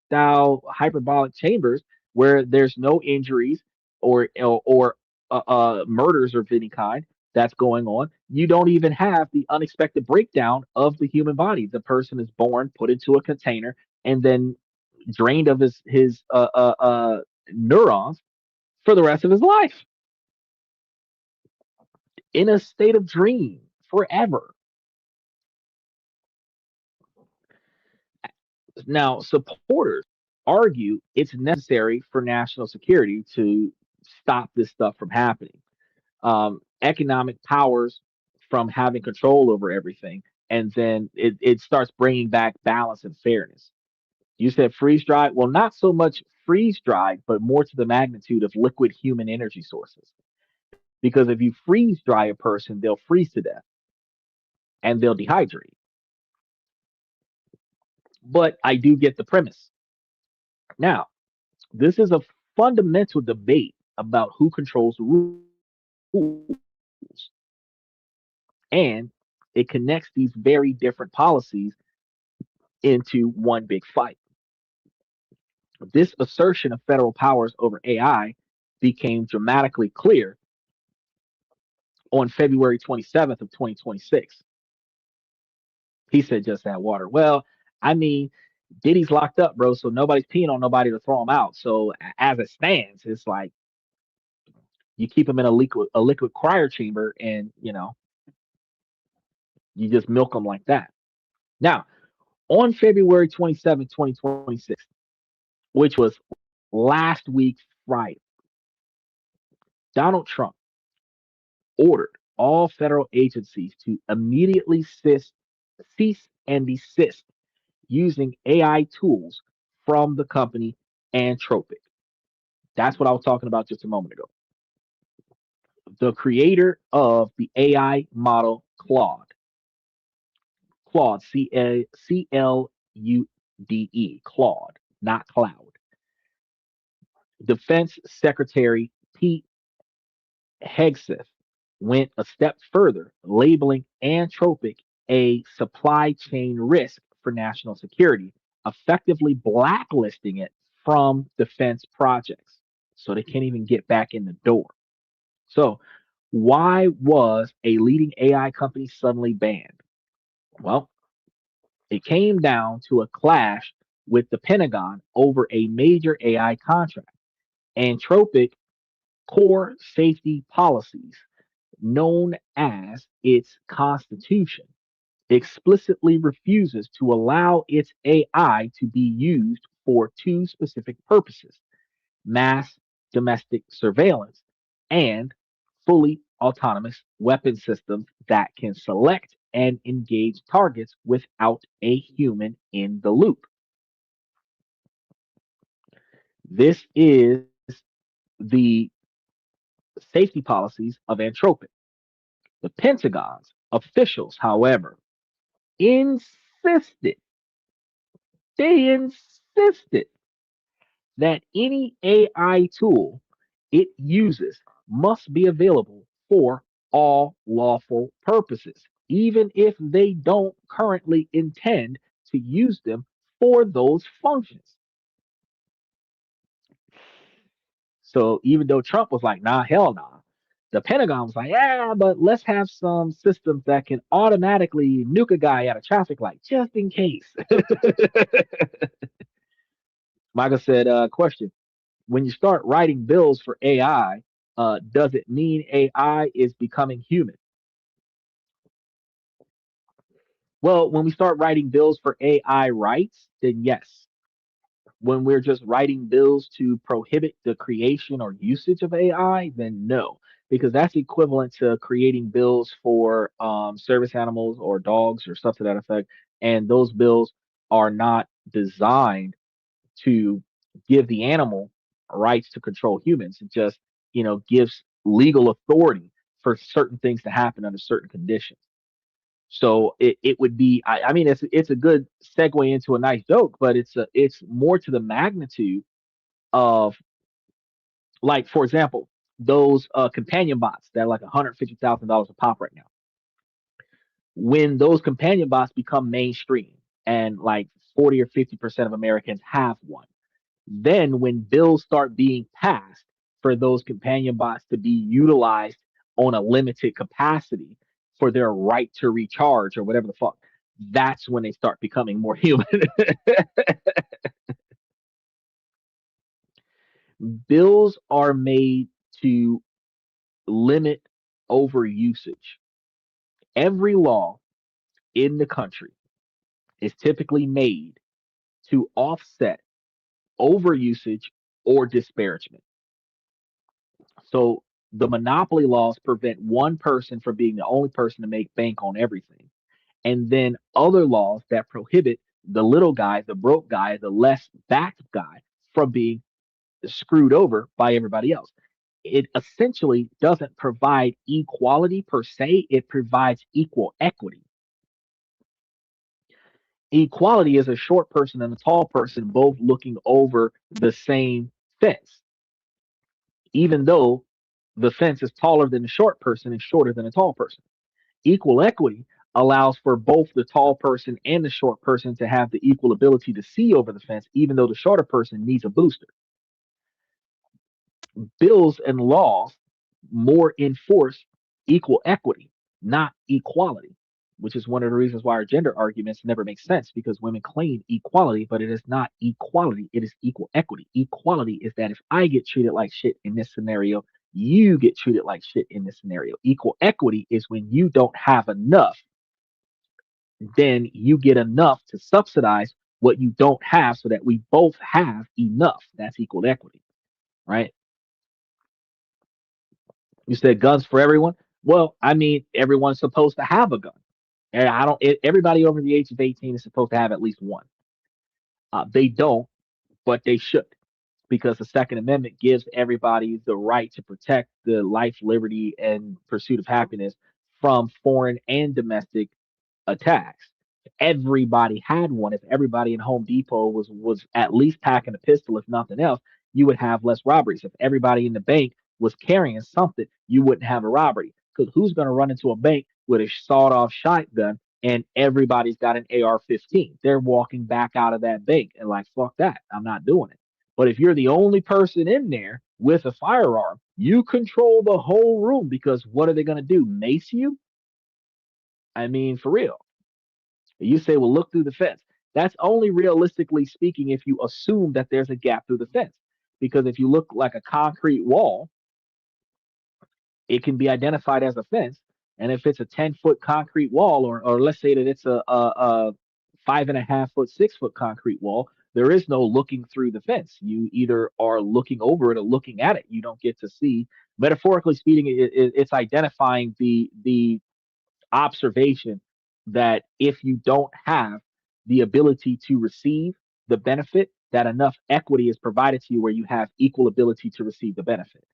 style hyperbolic chambers where there's no injuries or murders of any kind that's going on, you don't even have the unexpected breakdown of the human body. The person is born, put into a container, and then drained of his neurons for the rest of his life in a state of dream forever. Now, supporters argue it's necessary for national security to stop this stuff from happening. Economic powers from having control over everything, and then it starts bringing back balance and fairness. You said freeze dry. Well, not so much freeze dried, but more to the magnitude of liquid human energy sources. Because if you freeze dry a person, they'll freeze to death and they'll dehydrate. But I do get the premise. Now, this is a fundamental debate about who controls the rules, and it connects these very different policies into one big fight. This assertion of federal powers over AI became dramatically clear on February 27th of 2026. He said just that water. Well, I mean, Diddy's locked up, bro, so nobody's peeing on nobody to throw him out. So as it stands, it's like you keep him in a liquid cryo chamber, and you just milk them like that. Now, on February 27th, 2026, which was last week Friday, Donald Trump ordered all federal agencies to immediately cease and desist using AI tools from the company Anthropic. That's what I was talking about just a moment ago. The creator of the AI model Claude, Claude, not Cloud. Defense Secretary Pete Hegseth went a step further, labeling Anthropic a supply chain risk for national security effectively blacklisting it from defense projects. So they can't even get back in the door. So, why was a leading AI company suddenly banned? Well, it came down to a clash with the Pentagon over a major AI contract. Anthropic core safety policies, known as its constitution, explicitly refuses to allow its AI to be used for two specific purposes: mass domestic surveillance and fully autonomous weapon systems that can select and engage targets without a human in the loop. This is the safety policies of Anthropic. The Pentagon's officials, however, insisted, they insisted that any AI tool it uses must be available for all lawful purposes, even if they don't currently intend to use them for those functions. So even though Trump was like, nah, hell nah, the Pentagon was like, yeah, but let's have some systems that can automatically nuke a guy at a traffic light just in case. Michael said, question: when you start writing bills for AI, does it mean AI is becoming human? Well, when we start writing bills for AI rights, then yes. When we're just writing bills to prohibit the creation or usage of AI, then no, because that's equivalent to creating bills for service animals or dogs or stuff to that effect. And those bills are not designed to give the animal rights to control humans. It just, gives legal authority for certain things to happen under certain conditions. So it would be, I mean, it's a good segue into a nice joke, but it's more to the magnitude of, like, for example, those companion bots that are like $150,000 a pop right now. When those companion bots become mainstream and like 40 or 50% of Americans have one, then when bills start being passed for those companion bots to be utilized on a limited capacity for their right to recharge or whatever the fuck, that's when they start becoming more human. Bills are made to limit over usage. Every law in the country is typically made to offset overusage or disparagement. So the monopoly laws prevent one person from being the only person to make bank on everything. And then other laws that prohibit the little guy, the broke guy, the less backed guy from being screwed over by everybody else. It essentially doesn't provide equality per se, it provides equal equity. Equality is a short person and a tall person both looking over the same fence, even though the fence is taller than the short person and shorter than a tall person. Equal equity allows for both the tall person and the short person to have the equal ability to see over the fence, even though the shorter person needs a booster. Bills and laws more enforce equal equity, not equality, which is one of the reasons why our gender arguments never make sense because women claim equality, but it is not equality, it is equal equity. Equality is that if I get treated like shit in this scenario, you get treated like shit in this scenario. Equal equity is when you don't have enough, then you get enough to subsidize what you don't have so that we both have enough. That's equal equity, right? You said guns for everyone. Well, I mean, everyone's supposed to have a gun. And I don't. Everybody over the age of 18 is supposed to have at least one. They don't, but they should, because the Second Amendment gives everybody the right to protect the life, liberty, and pursuit of happiness from foreign and domestic attacks. If everybody had one, if everybody in Home Depot was at least packing a pistol, if nothing else, you would have less robberies. If everybody in the bank was carrying something, you wouldn't have a robbery. Because who's going to run into a bank with a sawed-off shotgun and everybody's got an AR-15. They're walking back out of that bank and like, fuck that, I'm not doing it. But if you're the only person in there with a firearm, you control the whole room because what are they going to do? Mace you? I mean, for real. You say, well, look through the fence. That's only realistically speaking if you assume that there's a gap through the fence. Because if you look like a concrete wall, it can be identified as a fence. And if it's a 10-foot concrete wall, or let's say that it's a 5.5 foot, 6 foot concrete wall, there is no looking through the fence. You either are looking over it or looking at it. You don't get to see. Metaphorically speaking, it's identifying the observation that if you don't have the ability to receive the benefit, that enough equity is provided to you where you have equal ability to receive the benefit.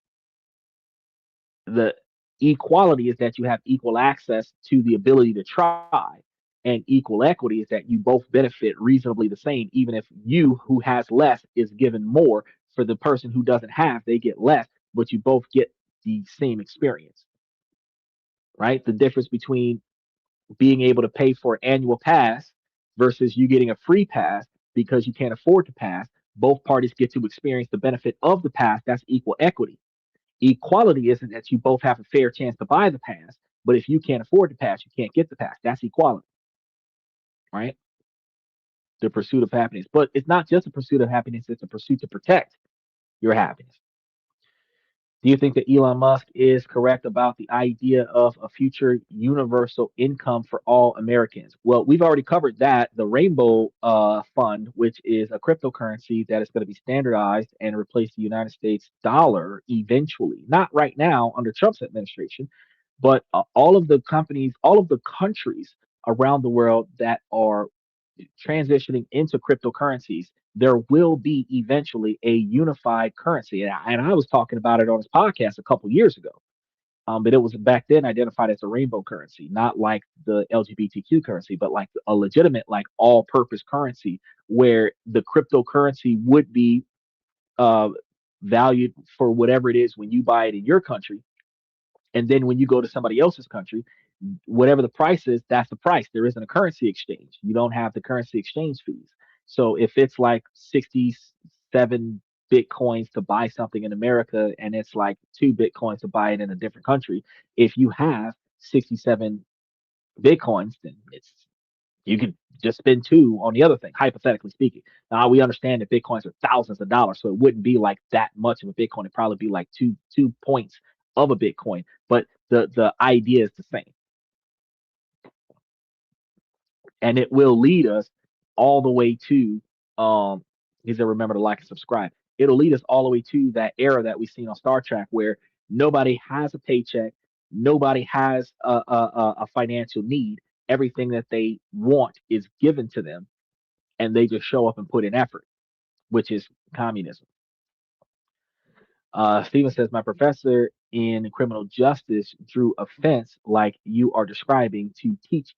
The equality is that you have equal access to the ability to try, and equal equity is that you both benefit reasonably the same, even if you who has less is given more. For the person who doesn't have, they get less, but you both get the same experience, right? The difference between being able to pay for an annual pass versus you getting a free pass because you can't afford to pass, both parties get to experience the benefit of the pass. That's equal equity. Equality isn't that you both have a fair chance to buy the pass, but if you can't afford to pass, you can't get the pass. That's equality, right? The pursuit of happiness. But it's not just a pursuit of happiness, it's a pursuit to protect your happiness. Do you think that Elon Musk is correct about the idea of a future universal income for all Americans? Well, we've already covered that. The Rainbow Fund, which is a cryptocurrency that is going to be standardized and replace the United States dollar eventually. Not right now under Trump's administration, but all of the companies, all of the countries around the world that are transitioning into cryptocurrencies, there will be eventually a unified currency. And I was talking about it on his podcast a couple years ago. But it was back then identified as a rainbow currency, not like the LGBTQ currency, but like a legitimate, like all purpose currency where the cryptocurrency would be uh, valued for whatever it is when you buy it in your country. And then when you go to somebody else's country, whatever the price is, that's the price. There isn't a currency exchange. You don't have the currency exchange fees. So if it's like 67 Bitcoins to buy something in America and it's like 2 Bitcoins to buy it in a different country, if you have 67 Bitcoins, then it's you could just spend two on the other thing, hypothetically speaking. Now we understand that Bitcoins are thousands of dollars, so it wouldn't be like that much of a Bitcoin. It'd probably be like two points of a Bitcoin, but the idea is the same. And it will lead us all the way to please remember to like and subscribe. It'll lead us all the way to that era that we've seen on Star Trek where nobody has a paycheck, nobody has a financial need. Everything that they want is given to them, and they just show up and put in effort, which is communism. Stephen says, my professor in criminal justice drew a fence like you are describing to teach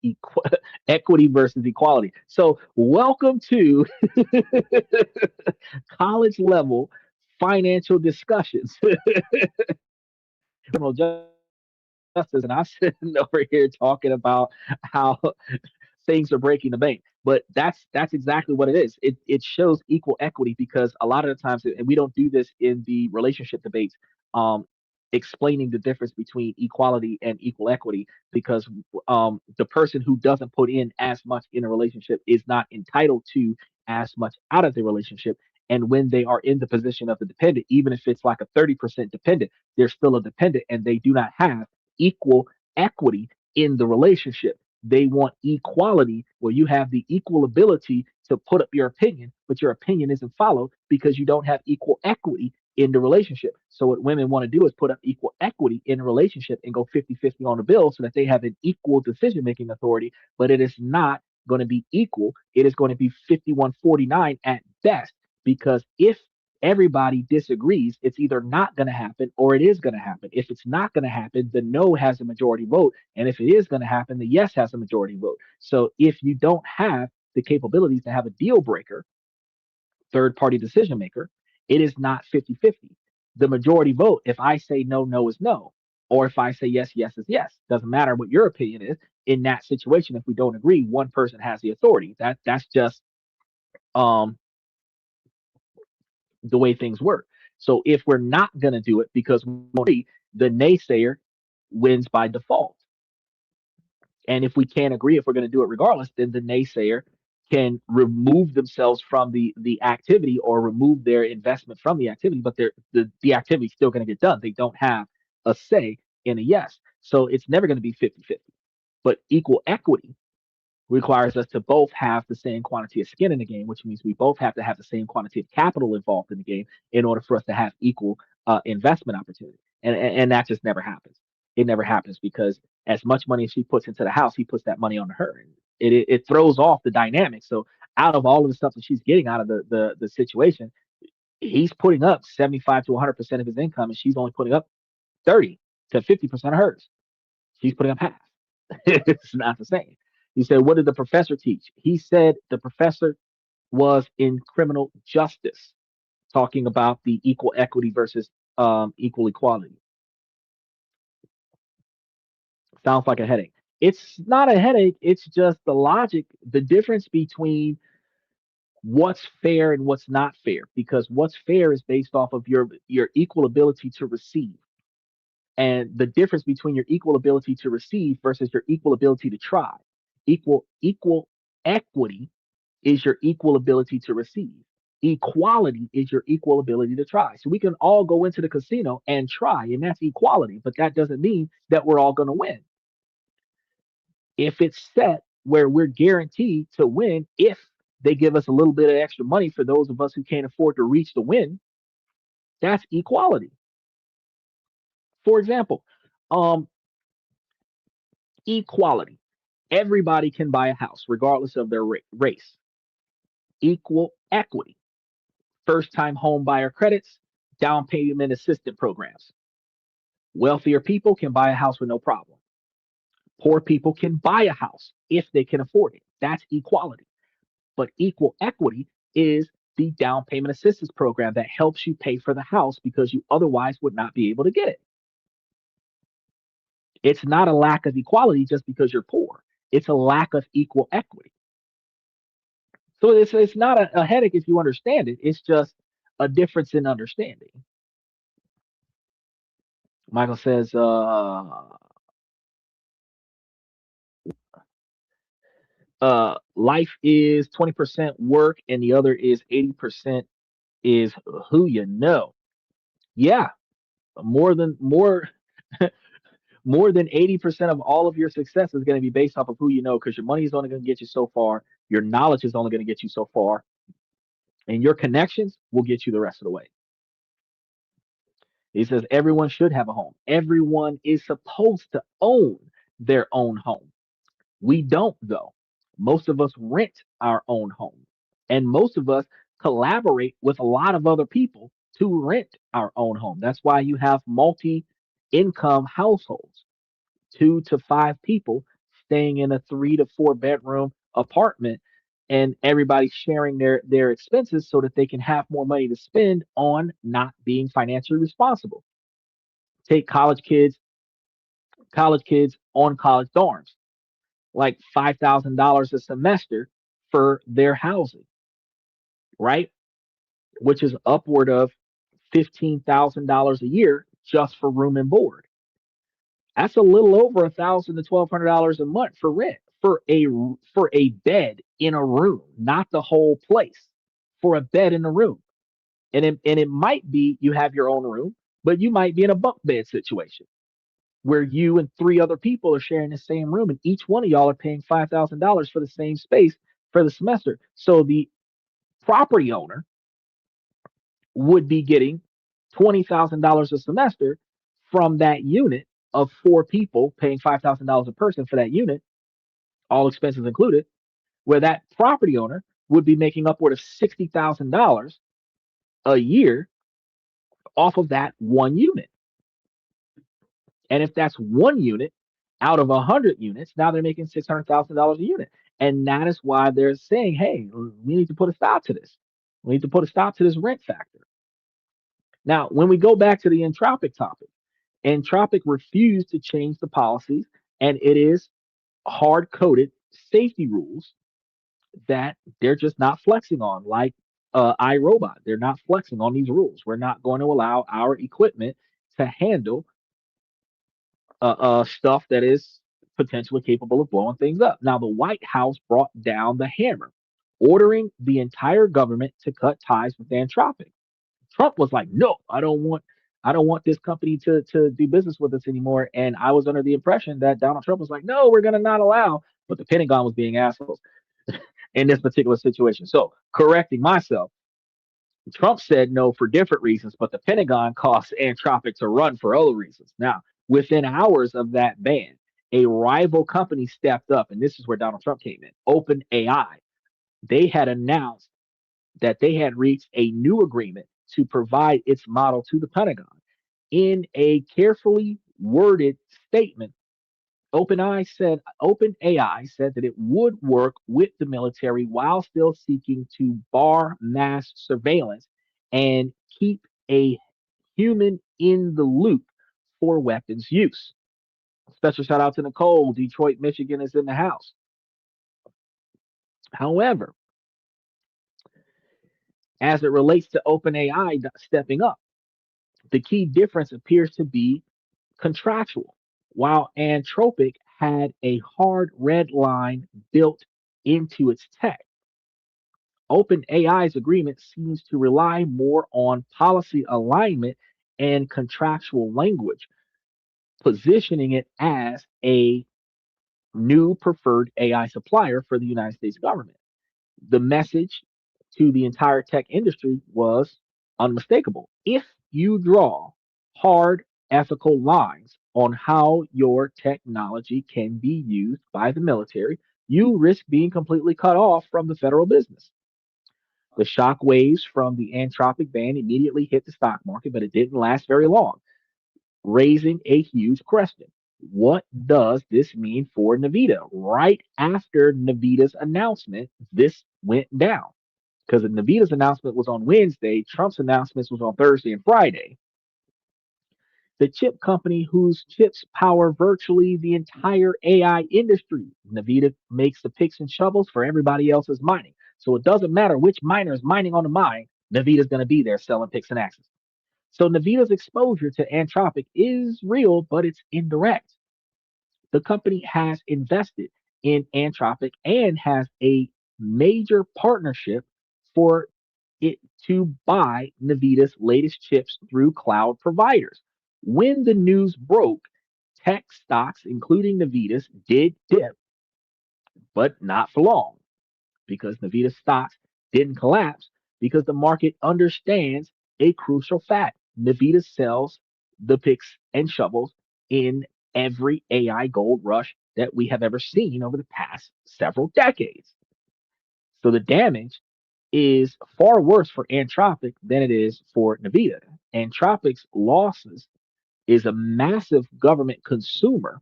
equity versus equality. So, welcome to college level financial discussions. Criminal justice, and I'm sitting over here talking about how things are breaking the bank. But that's exactly what it is. It shows equal equity because a lot of the times, and we don't do this in the relationship debates, um, explaining the difference between equality and equal equity because the person who doesn't put in as much in a relationship is not entitled to as much out of the relationship. And when they are in the position of the dependent, even if it's like a 30% dependent, they're still a dependent and they do not have equal equity in the relationship. They want equality where you have the equal ability to put up your opinion, but your opinion isn't followed because you don't have equal equity in the relationship. So what women want to do is put up equal equity in a relationship and go 50-50 on the bill so that they have an equal decision making authority, but it is not going to be equal. It is going to be 51-49 at best because if everybody disagrees, it's either not going to happen or it is going to happen. If it's not going to happen, the no has a majority vote. And if it is going to happen, the yes has a majority vote. So if you don't have the capabilities to have a deal breaker, third party decision maker, it is not 50-50. The majority vote, if I say no, no is no. Or if I say yes, yes is yes. Doesn't matter what your opinion is. in that situation, if we don't agree, one person has the authority. That's just um the way things work. So if we're not going to do it because we agree, the naysayer wins by default. And if we can't agree, if we're going to do it regardless, then the naysayer can remove themselves from the activity or remove their investment from the activity, but the activity is still going to get done. They don't have a say in a yes. So it's never going to be 50-50. But equal equity requires us to both have the same quantity of skin in the game, which means we both have to have the same quantity of capital involved in the game in order for us to have equal investment opportunity. And that just never happens. It never happens because as much money as she puts into the house, he puts that money on her. And it throws off the dynamic. So out of all of the stuff that she's getting out of the situation, he's putting up 75 to 100% of his income, and she's only putting up 30 to 50% of hers. She's putting up half. It's not the same. He said, what did the professor teach? He said the professor was in criminal justice, talking about the equal equity versus equal equality. Sounds like a headache. It's not a headache. It's just the logic, the difference between what's fair and what's not fair. Because what's fair is based off of your equal ability to receive, and the difference between your equal ability to receive versus your equal ability to try. Equal equity is your equal ability to receive. Equality is your equal ability to try. So we can all go into the casino and try, and that's equality, but that doesn't mean that we're all going to win. If it's set where we're guaranteed to win, if they give us a little bit of extra money for those of us who can't afford to reach the win, that's equality. For example, um, equality. Everybody can buy a house regardless of their race. Equal equity. First time home buyer credits, down payment assistance programs. Wealthier people can buy a house with no problem. Poor people can buy a house if they can afford it. That's equality. But equal equity is the down payment assistance program that helps you pay for the house because you otherwise would not be able to get it. It's not a lack of equality just because you're poor. It's a lack of equal equity. So it's not a headache if you understand it. It's just a difference in understanding. Michael says, life is 20% work and the other is 80% is who you know. Yeah, more than more more than 80% of all of your success is going to be based off of who you know because your money is only going to get you so far, your knowledge is only going to get you so far, and your connections will get you the rest of the way. He says everyone should have a home. Everyone is supposed to own their own home. We don't, though. Most of us rent our own home, and most of us collaborate with a lot of other people to rent our own home. That's why you have multi income households, 2 to 5 people staying in a 3 to 4 bedroom apartment, and everybody sharing their expenses so that they can have more money to spend on not being financially responsible. Take college kids on college dorms, like $5,000 a semester for their housing, right? Which is upward of $15,000 a year just for room and board. That's a little over $1,000 to $1,200 a month for rent for a bed in a room, not the whole place. For a bed in a room, and it might be you have your own room, but you might be in a bunk bed situation where you and 3 other people are sharing the same room, and each one of y'all are paying $5,000 for the same space for the semester. So the property owner would be getting $20,000 a semester from that unit of 4 people paying $5,000 a person for that unit, all expenses included, where that property owner would be making upward of $60,000 a year off of that one unit. And if that's one unit out of 100 units, now they're making $600,000 a unit. And that is why they're saying, hey, we need to put a stop to this. We need to put a stop to this rent factor. Now, when we go back to the entropic topic, entropic refused to change the policies, and it is hard coded safety rules that they're just not flexing on, like iRobot. They're not flexing on these rules. We're not going to allow our equipment to handle stuff that is potentially capable of blowing things up. Now, the White House brought down the hammer, ordering the entire government to cut ties with Anthropic. Trump was like, "No, I don't want this company to do business with us anymore." And I was under the impression that Donald Trump was like, "No, we're going to not allow," but the Pentagon was being assholes in this particular situation. So, correcting myself, Trump said no for different reasons, but the Pentagon caused Anthropic to run for other reasons. Now, within hours of that ban, a rival company stepped up, and this is where Donald Trump came in. OpenAI. They had announced that they had reached a new agreement to provide its model to the Pentagon. In a carefully worded statement, OpenAI said that it would work with the military while still seeking to bar mass surveillance and keep a human in the loop for weapons use. Special shout out to Nicole. Detroit, Michigan is in the house. However, as it relates to OpenAI stepping up, the key difference appears to be contractual. While Anthropic had a hard red line built into its tech, OpenAI's agreement seems to rely more on policy alignment and contractual language, positioning it as a new preferred AI supplier for the United States government. The message to the entire tech industry was unmistakable. If you draw hard ethical lines on how your technology can be used by the military, you risk being completely cut off from the federal business. The shock waves from the Anthropic ban immediately hit the stock market, but it didn't last very long, raising a huge question. What does this mean for Nvidia? Right after Nvidia's announcement, this went down because Nvidia's announcement was on Wednesday, Trump's announcement was on Thursday and Friday. The chip company whose chips power virtually the entire AI industry. Nvidia makes the picks and shovels for everybody else's mining. So it doesn't matter which miner is mining on the mine, Nvidia's going to be there selling picks and axes. So Nvidia's exposure to Anthropic is real, but it's indirect. The company has invested in Anthropic and has a major partnership for it to buy Nvidia's latest chips through cloud providers. When the news broke, tech stocks, including Nvidia's, did dip, but not for long because Nvidia's stocks didn't collapse because the market understands a crucial fact. Nvidia sells the picks and shovels in every AI gold rush that we have ever seen over the past several decades. So the damage is far worse for Anthropic than it is for Nvidia. Anthropic's losses is a massive government consumer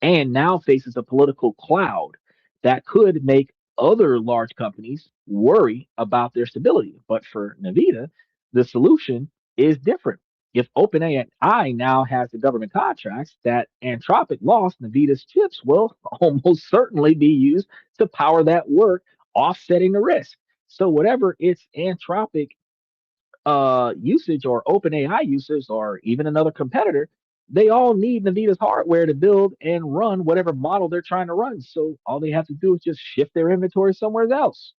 and now faces a political cloud that could make other large companies worry about their stability. But for Nvidia, the solution is different. If OpenAI now has the government contracts that Anthropic lost, Nvidia's chips will almost certainly be used to power that work, offsetting the risk. So whatever its Anthropic usage or OpenAI usage or even another competitor, they all need NVIDIA's hardware to build and run whatever model they're trying to run. So all they have to do is just shift their inventory somewhere else.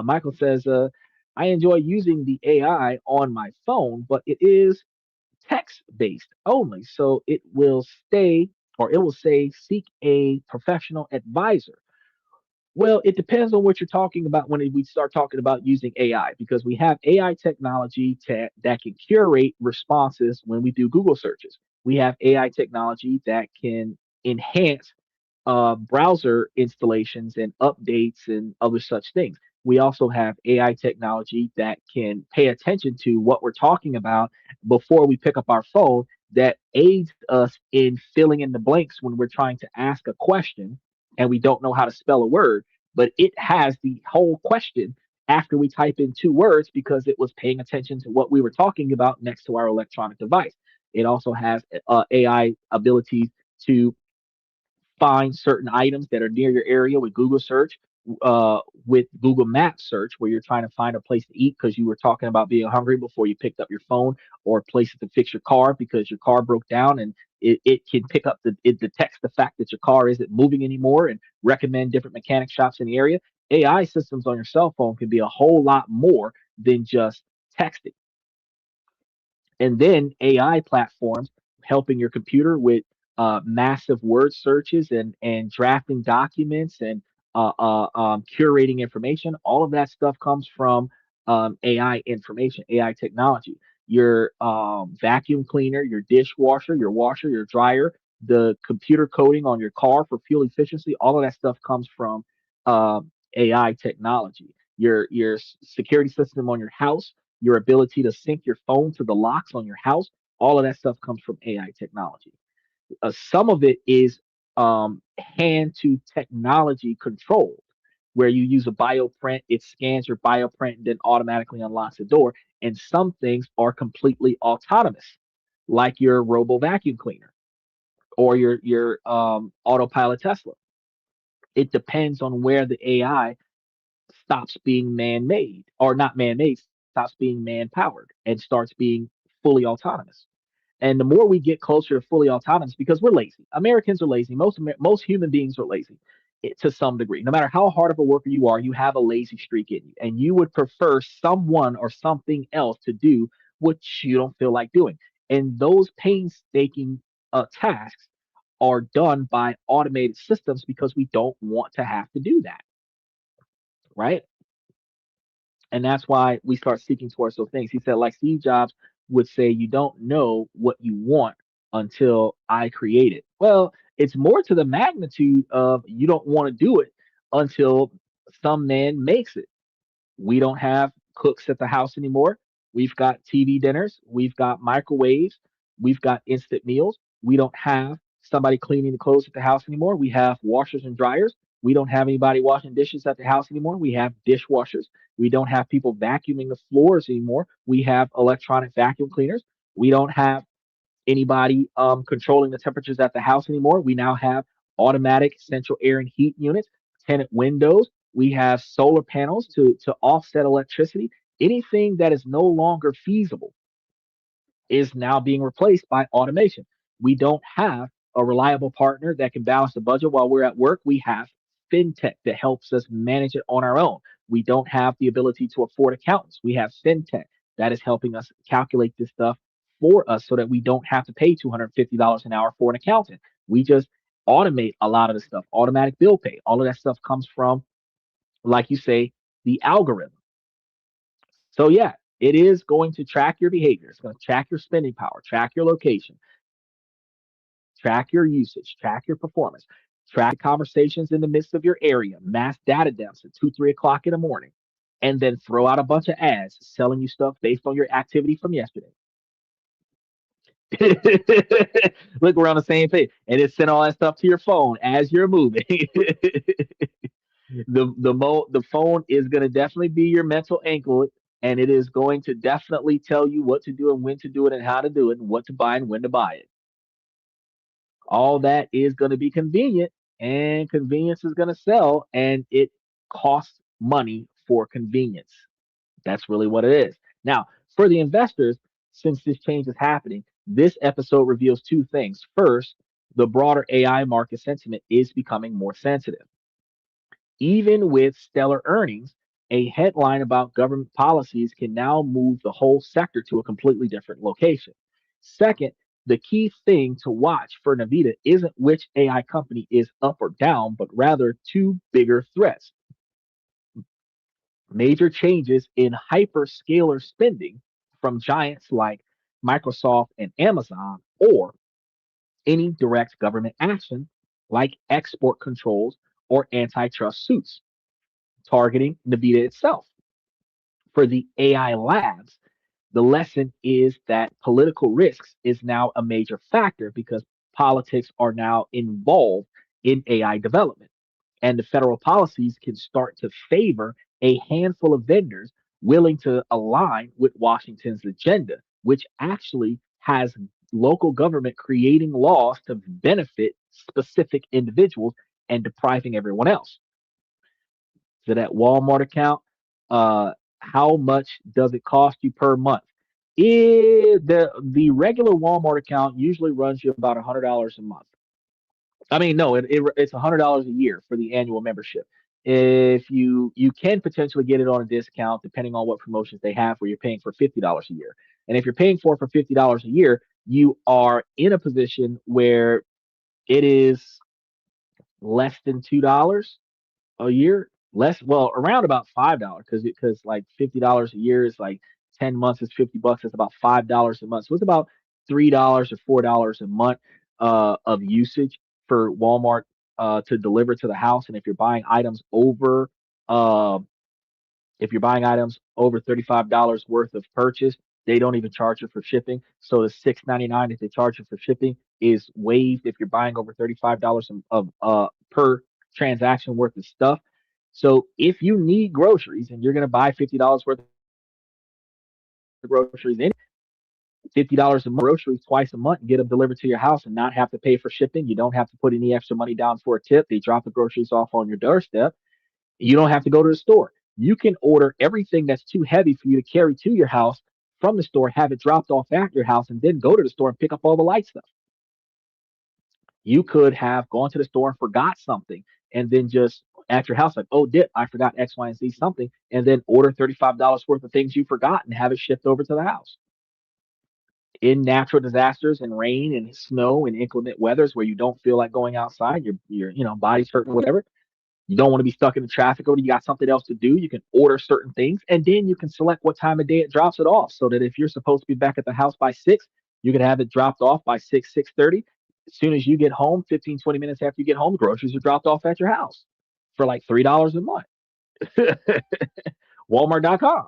Michael says, I enjoy using the AI on my phone, but it is text based only. So it will stay or it will say seek a professional advisor. Well, it depends on what you're talking about when we start talking about using AI, because we have AI technology that can curate responses when we do Google searches. We have AI technology that can enhance browser installations and updates and other such things. We also have AI technology that can pay attention to what we're talking about before we pick up our phone that aids us in filling in the blanks when we're trying to ask a question and we don't know how to spell a word, but it has the whole question after we type in two words because it was paying attention to what we were talking about next to our electronic device. It also has AI abilities to find certain items that are near your area with Google search, with Google Maps search, where you're trying to find a place to eat because you were talking about being hungry before you picked up your phone, or places to fix your car because your car broke down, and it can pick up it detects the fact that your car isn't moving anymore and recommend different mechanic shops in the area. AI systems on your cell phone can be a whole lot more than just texting. And then AI platforms helping your computer with massive word searches and drafting documents and curating information. All of that stuff comes from AI information, AI technology. Your vacuum cleaner, your dishwasher, your washer, your dryer, the computer coding on your car for fuel efficiency. All of that stuff comes from AI technology. Your security system on your house, your ability to sync your phone to the locks on your house, all of that stuff comes from AI technology. Some of it is hand to technology controlled, where you use a bioprint, it scans your bioprint and then automatically unlocks the door. And some things are completely autonomous, like your robo vacuum cleaner or your autopilot Tesla. It depends on where the AI stops being man-made, or not man-made, stops being man-powered and starts being fully autonomous. And the more we get closer to fully autonomous, because we're lazy, Americans are lazy. Most human beings are lazy, to some degree. No matter how hard of a worker you are, you have a lazy streak in you, and you would prefer someone or something else to do what you don't feel like doing. And those painstaking tasks are done by automated systems because we don't want to have to do that, right? And that's why we start seeking towards those things. He said, like Steve Jobs would say, you don't know what you want until I create it. Well, it's more to the magnitude of you don't want to do it until some man makes it. We don't have cooks at the house anymore. We've got TV dinners, we've got microwaves, we've got instant meals. We don't have somebody cleaning the clothes at the house anymore. We have washers and dryers. We don't have anybody washing dishes at the house anymore. We have dishwashers. We don't have people vacuuming the floors anymore. We have electronic vacuum cleaners. We don't have anybody controlling the temperatures at the house anymore. We now have automatic central air and heat units, tenant windows. We have solar panels to offset electricity. Anything that is no longer feasible is now being replaced by automation. We don't have a reliable partner that can balance the budget while we're at work. We have fintech that helps us manage it on our own. We don't have the ability to afford accountants. We have fintech that is helping us calculate this stuff for us so that we don't have to pay $250 an hour for an accountant. We just automate a lot of the stuff, automatic bill pay. All of that stuff comes from, like you say, the algorithm. So yeah, it is going to track your behavior. It's going to track your spending power, track your location, track your usage, track your performance, track conversations in the midst of your area, mass data dumps at 2, 3 o'clock in the morning, and then throw out a bunch of ads selling you stuff based on your activity from yesterday. Look, we're on the same page, and it sent all that stuff to your phone as you're moving. The phone is going to definitely be your mental ankle, and it is going to definitely tell you what to do and when to do it and how to do it and what to buy and when to buy it. All that is going to be convenient, and convenience is going to sell, and it costs money for convenience. That's really what it is. Now, for the investors, since this change is happening, this episode reveals two things. First, the broader AI market sentiment is becoming more sensitive. Even with stellar earnings, a headline about government policies can now move the whole sector to a completely different location. Second, the key thing to watch for Nvidia isn't which AI company is up or down, but rather two bigger threats: major changes in hyperscaler spending from giants like Microsoft and Amazon, or any direct government action like export controls or antitrust suits targeting Nvidia itself. For the AI labs, the lesson is that political risks is now a major factor because politics are now involved in AI development. And the federal policies can start to favor a handful of vendors willing to align with Washington's agenda, which actually has local government creating laws to benefit specific individuals and depriving everyone else. So that Walmart account, how much does it cost you per month? The regular Walmart account usually runs you about $100 a month. I mean, no, it's $100 a year for the annual membership. If you can potentially get it on a discount depending on what promotions they have, where you're paying for $50 a year. And if you're paying for $50 a year, you are in a position where it is less than $2 a year, less, well, around about $5, because like $50 a year is like 10 months is $50. It's about $5 a month, so it's about $3 or $4 a month of usage for Walmart to deliver to the house. And uh, if you're buying items over $35 worth of purchase, they don't even charge you for shipping. So the $6.99 that they charge you for shipping is waived if you're buying over $35 of per transaction worth of stuff. So if you need groceries and you're going to buy $50 worth of groceries in $50 a month groceries twice a month and get them delivered to your house and not have to pay for shipping. You don't have to put any extra money down for a tip. They drop the groceries off on your doorstep. You don't have to go to the store. You can order everything that's too heavy for you to carry to your house from the store, have it dropped off at your house, and then go to the store and pick up all the light stuff. You could have gone to the store and forgot something, and then just at your house, like, oh, dip, I forgot X, Y, and Z something, and then order $35 worth of things you forgot and have it shipped over to the house. In natural disasters and rain and snow and inclement weathers where you don't feel like going outside, your body's hurting, whatever, you don't want to be stuck in the traffic, or you got something else to do, you can order certain things, and then you can select what time of day it drops it off, so that if you're supposed to be back at the house by 6, you can have it dropped off by 6:30. As soon as you get home, 15, 20 minutes after you get home, groceries are dropped off at your house for like $3 a month. Walmart.com.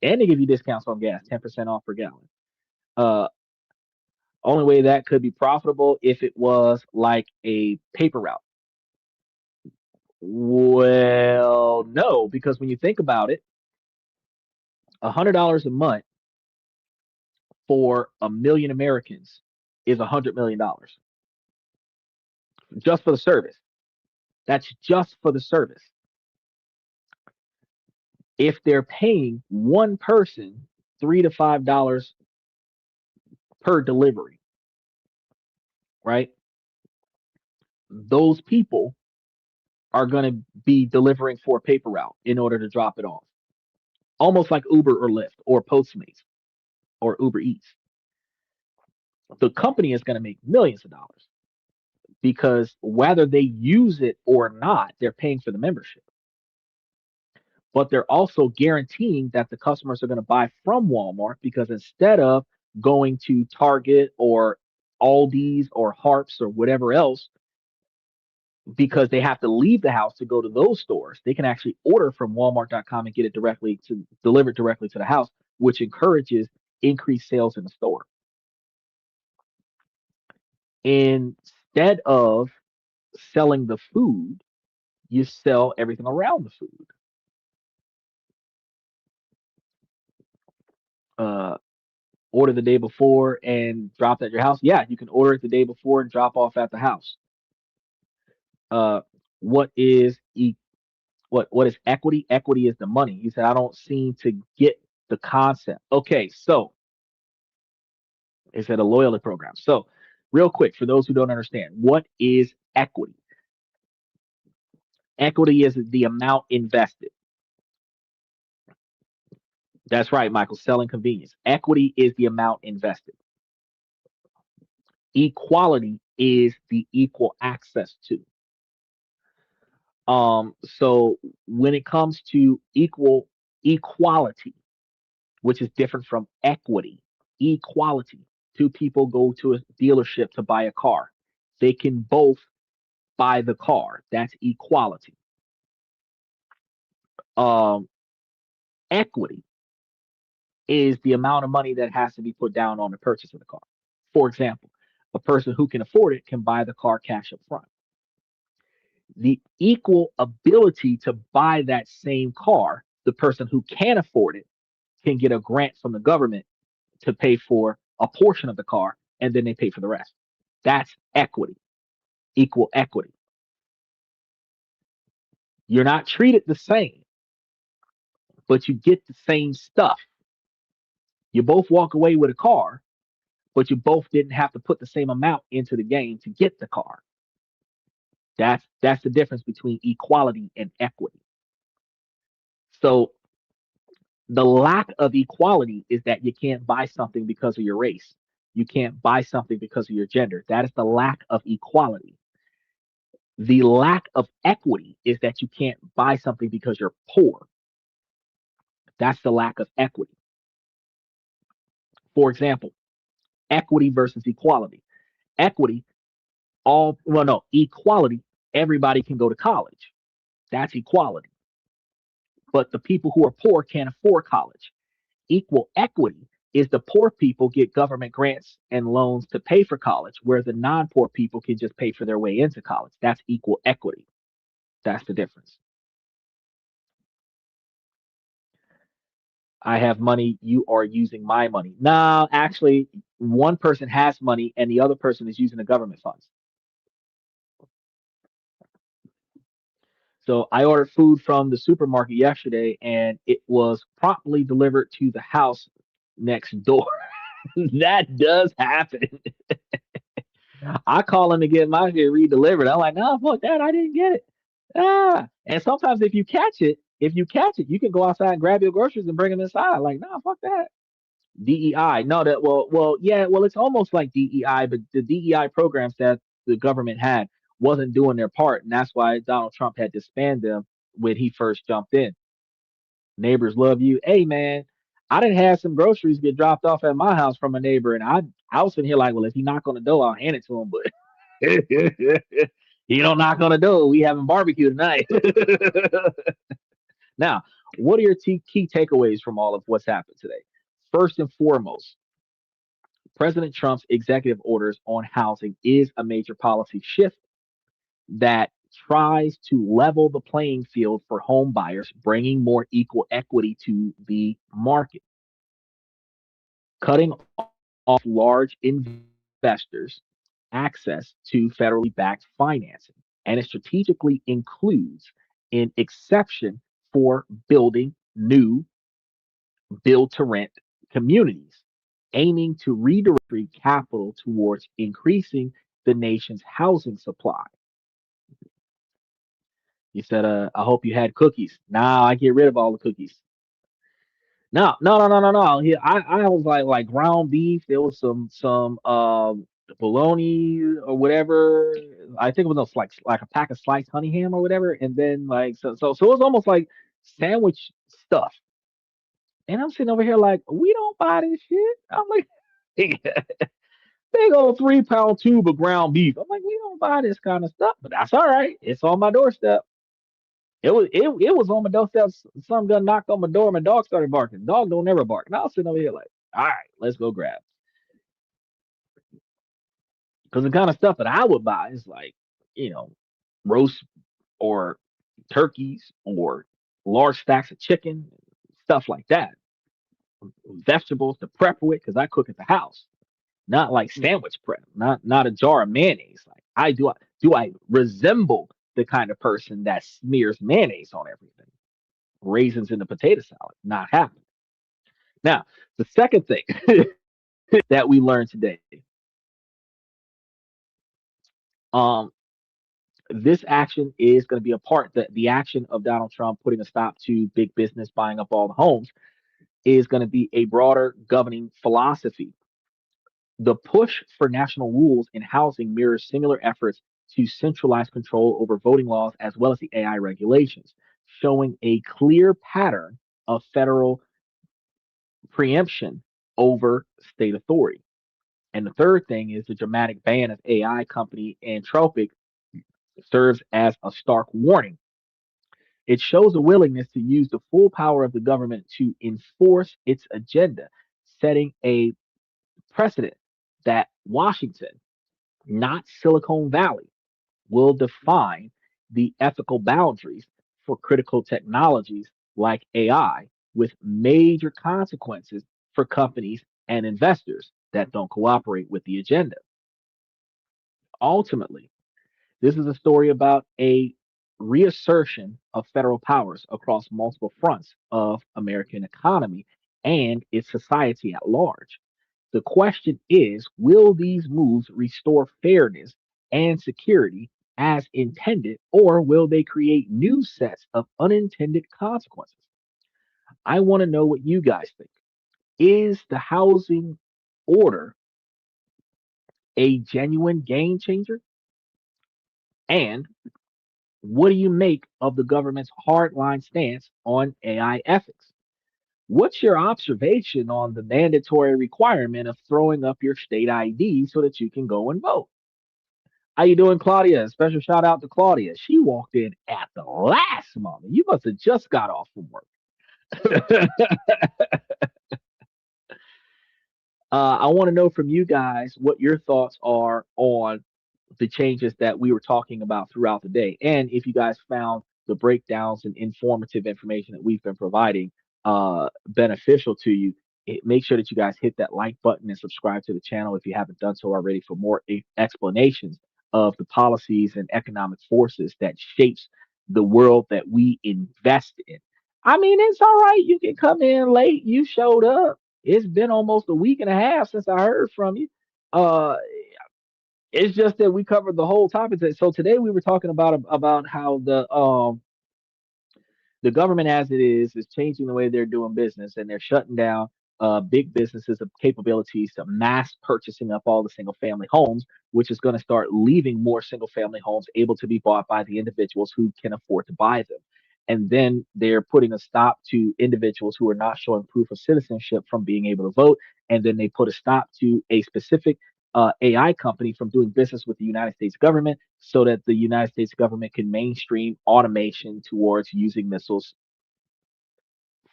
And they give you discounts on gas, 10% off per gallon. Uh, Only way that could be profitable if it was like a paper route. Well, no, because when you think about it, $100 a month for a million Americans is $100 million just for the service. That's just for the service. If they're paying one person $3 to $5 per delivery, right? Those people are going to be delivering for a paper route in order to drop it off, almost like Uber or Lyft or Postmates or Uber Eats. The company is going to make millions of dollars because whether they use it or not, they're paying for the membership. But they're also guaranteeing that the customers are going to buy from Walmart, because instead of going to Target or Aldi's or Harps or whatever else, because they have to leave the house to go to those stores, they can actually order from Walmart.com and get it directly to delivered directly to the house, which encourages increased sales in the store. Instead of selling the food, you sell everything around the food. Uh, Order the day before and drop at your house. Yeah, you can order it the day before and drop off at the house. Uh, what is what is equity? Equity is the money. You said I don't seem to get the concept. Okay, so it's at a loyalty program. So, real quick, for those who don't understand, what is equity? Equity is the amount invested. That's right, Michael. Selling convenience. Equity is the amount invested. Equality is the equal access to. So when it comes to equality, which is different from equity, equality, two people go to a dealership to buy a car. They can both buy the car. That's equality. Um, Equity is the amount of money that has to be put down on the purchase of the car. For example, a person who can afford it can buy the car cash up front. The equal ability to buy that same car, the person who can afford it can get a grant from the government to pay for a portion of the car, and then they pay for the rest. That's equity, equal equity. You're not treated the same, but you get the same stuff. You both walk away with a car, but you both didn't have to put the same amount into the game to get the car. That's the difference between equality and equity. So the lack of equality is that you can't buy something because of your race. You can't buy something because of your gender. That is the lack of equality. The lack of equity is that you can't buy something because you're poor. That's the lack of equity. For example, equity versus equality. Equity, all, well, no, equality, everybody can go to college. That's equality. But the people who are poor can't afford college. Equal equity is the poor people get government grants and loans to pay for college, where the non poor people can just pay for their way into college. That's equal equity. That's the difference. I have money, you are using my money. No, actually, one person has money and the other person is using the government funds. So I ordered food from the supermarket yesterday and it was promptly delivered to the house next door. That does happen. I call them to get my shit re-delivered. I'm like, no, fuck that. I didn't get it. And sometimes if you catch it, you can go outside and grab your groceries and bring them inside. Like, no, fuck that. DEI. No, that yeah, well, it's almost like DEI, but the DEI programs that the government had wasn't doing their part, and that's why Donald Trump had to disband them when he first jumped in. Neighbors love you. Hey, man, I didn't have some groceries get dropped off at my house from a neighbor, and I was in here like, well, if he knock on the door, I'll hand it to him, but he don't knock on the door. We having barbecue tonight. Now, what are your key takeaways from all of what's happened today? First and foremost, President Trump's executive orders on housing is a major policy shift that tries to level the playing field for home buyers, bringing more equal equity to the market, cutting off large investors access to federally backed financing. And it strategically includes an exception for building new build to rent communities, aiming to redirect capital towards increasing the nation's housing supply. You said, I hope you had cookies. Nah, I get rid of all the cookies. No, no, no, no, no, no. Yeah, I was like ground beef. There was some bologna or whatever. I think it was like a pack of sliced honey ham or whatever. And then like so it was almost like sandwich stuff. And I'm sitting over here like, we don't buy this shit. I'm like, big old 3 pound tube of ground beef. I'm like, we don't buy this kind of stuff, but that's all right. It's on my doorstep. It was on my doorstep. Some gun knocked on my door. My dog started barking. Dog don't ever bark. And I was sitting over here like, all right, let's go grab. Because the kind of stuff that I would buy is like, you know, roast or turkeys or large stacks of chicken, stuff like that. Vegetables to prep with because I cook at the house, not like sandwich prep, not a jar of mayonnaise. Like I resemble the kind of person that smears mayonnaise on everything? Raisins in the potato salad, not happening. Now, the second thing that we learned today, um, this action is going to be a part that the action of Donald Trump putting a stop to big business buying up all the homes is going to be a broader governing philosophy. The push for national rules in housing mirrors similar efforts to centralize control over voting laws as well as the AI regulations, showing a clear pattern of federal preemption over state authority. And the third thing is the dramatic ban of AI company Anthropic serves as a stark warning. It shows a willingness to use the full power of the government to enforce its agenda, setting a precedent that Washington, not Silicon Valley, will define the ethical boundaries for critical technologies like AI with major consequences for companies and investors. that don't cooperate with the agenda. Ultimately, this is a story about a reassertion of federal powers across multiple fronts of American economy and its society at large. The question is, will these moves restore fairness and security as intended, or will they create new sets of unintended consequences? I want to know what you guys think. Is the housing order a genuine game changer? And what do you make of the government's hardline stance on AI ethics? What's your observation on the mandatory requirement of throwing up your state ID so that you can go and vote? How you doing, Claudia? Special shout out to Claudia. She walked in at the last moment. You must have just got off from work. I want to know from you guys what your thoughts are on the changes that we were talking about throughout the day. And if you guys found the breakdowns and informative information that we've been providing beneficial to you, make sure that you guys hit that like button and subscribe to the channel if you haven't done so already for more explanations of the policies and economic forces that shapes the world that we invest in. I mean, it's all right. You can come in late. You showed up. It's been almost a week and a half since I heard from you. Uh, it's just that we covered the whole topic. So today we were talking about how the government as it is changing the way they're doing business, and they're shutting down big businesses of capabilities to mass purchasing up all the single family homes, which is going to start leaving more single family homes able to be bought by the individuals who can afford to buy them. And then they're putting a stop to individuals who are not showing proof of citizenship from being able to vote. And then they put a stop to a specific AI company from doing business with the United States government so that the United States government can mainstream automation towards using missiles,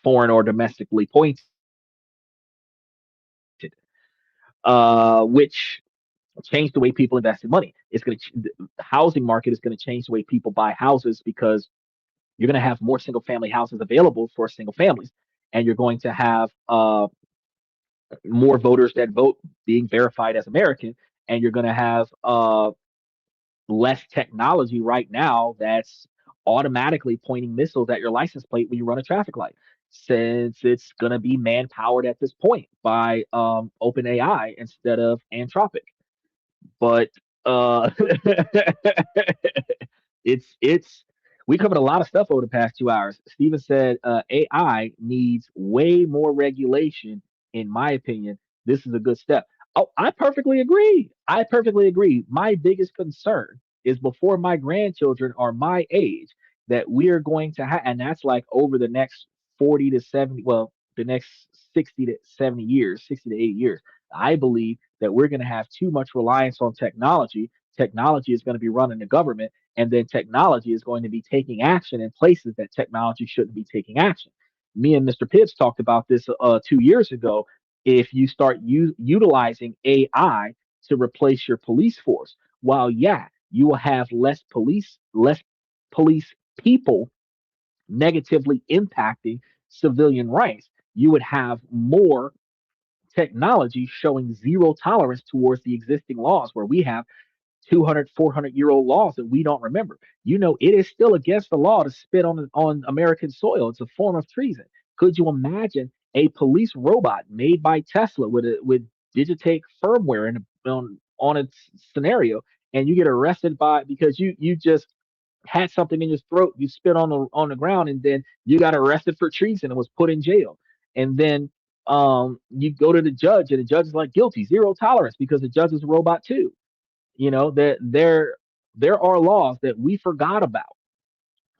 foreign or domestically pointed, which change the way people invest in money. It's going to the housing market is going to change the way people buy houses because you're going to have more single family houses available for single families, and you're going to have more voters that vote being verified as American, and you're going to have less technology right now that's automatically pointing missiles at your license plate when you run a traffic light, since it's going to be man powered at this point by open AI instead of anthropic. But uh it's we covered a lot of stuff over the past 2 hours. Steven said AI needs way more regulation. In my opinion, this is a good step. Oh, I perfectly agree. I perfectly agree. My biggest concern is before my grandchildren are my age that we are going to have, and that's like over the next 40 to 70, well, the next 60 to 70 years, 60 to 80 years. I believe that we're going to have too much reliance on technology. Technology is going to be running the government, and then technology is going to be taking action in places that technology shouldn't be taking action. Me and Mr. Pitts talked about this 2 years ago. If you start utilizing AI to replace your police force, while yeah, you will have less police people negatively impacting civilian rights. You would have more technology showing zero tolerance towards the existing laws where we have 200, 400-year-old laws that we don't remember. You know, it is still against the law to spit on American soil. It's a form of treason. Could you imagine a police robot made by Tesla with Digitake firmware on its scenario, and you get arrested by because you just had something in your throat, you spit on the ground, and then you got arrested for treason and was put in jail. And then you go to the judge, and the judge is like guilty, zero tolerance, because the judge is a robot too. You know that there are laws that we forgot about.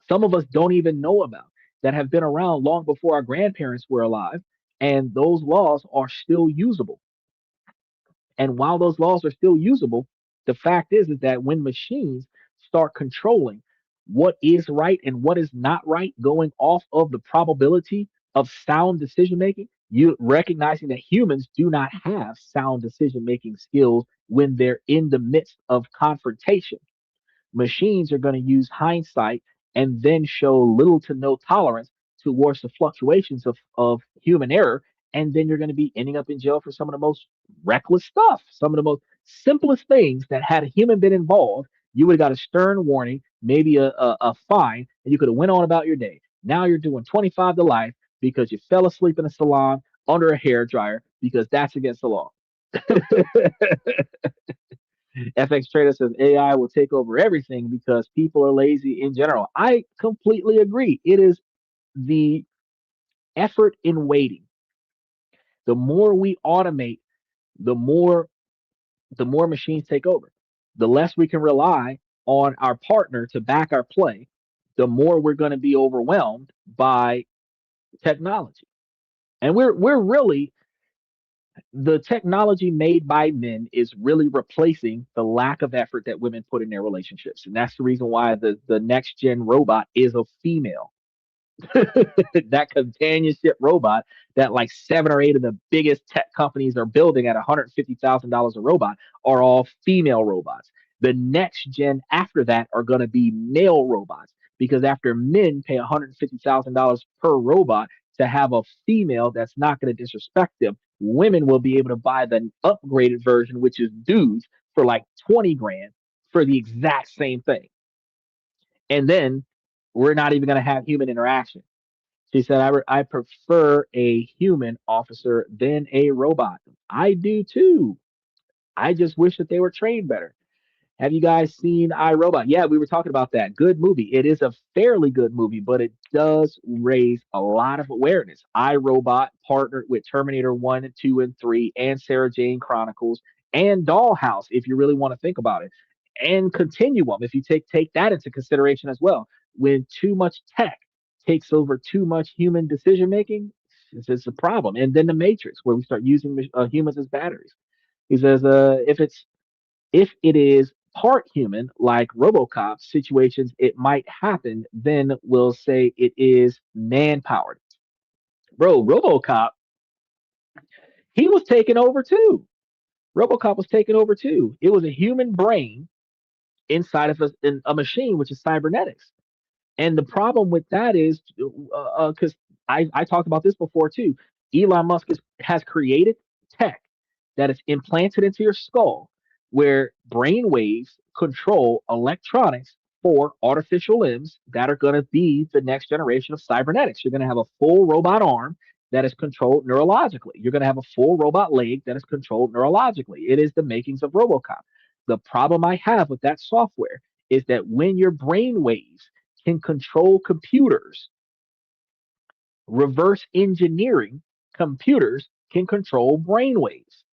Some of us don't even know about that have been around long before our grandparents were alive, and those laws are still usable. And while those laws are still usable, the fact is that when machines start controlling what is right and what is not right, going off of the probability of sound decision making, you recognizing that humans do not have sound decision making skills when they're in the midst of confrontation. Machines are going to use hindsight and then show little to no tolerance towards the fluctuations of human error. And then you're going to be ending up in jail for some of the most reckless stuff. Some of the most simplest things that had a human been involved, you would have got a stern warning, maybe a fine, and you could have went on about your day. Now you're doing 25 to life because you fell asleep in a salon under a hair dryer because that's against the law. FX Trader says AI will take over everything because people are lazy in general. I completely agree. It is the effort in waiting. The more we automate, the more the more machines take over. The less we can rely on our partner to back our play, the more we're going to be overwhelmed by technology. And we're really the technology made by men is really replacing the lack of effort that women put in their relationships. And that's the reason why the next gen robot is a female. That companionship robot that like seven or eight of the biggest tech companies are building at $150,000 a robot are all female robots. The next gen after that are going to be male robots because after men pay $150,000 per robot to have a female that's not going to disrespect them, women will be able to buy the upgraded version, which is dudes, for like 20 grand for the exact same thing. And then we're not even going to have human interaction. She said, I prefer a human officer than a robot. I do too. I just wish that they were trained better. Have you guys seen iRobot? Yeah, we were talking about that. Good movie. It is a fairly good movie, but it does raise a lot of awareness. iRobot partnered with Terminator 1 and 2 and 3 and Sarah Jane Chronicles and Dollhouse, if you really want to think about it. And Continuum, if you take that into consideration as well. When too much tech takes over too much human decision making, it's a problem. And then the Matrix, where we start using humans as batteries. He says, if it is part human, like RoboCop situations, it might happen. Then we'll say it is man powered. Bro, RoboCop, he was taken over too. RoboCop was taken over too. It was a human brain inside of a machine, which is cybernetics. And the problem with that is because I talked about this before too. Elon Musk has created tech that is implanted into your skull where brain waves control electronics for artificial limbs that are going to be the next generation of cybernetics. You're going to have a full robot arm that is controlled neurologically. You're going to have a full robot leg that is controlled neurologically. It is the makings of RoboCop. The problem I have with that software is that when your brain waves can control computers, reverse engineering computers can control brainwaves.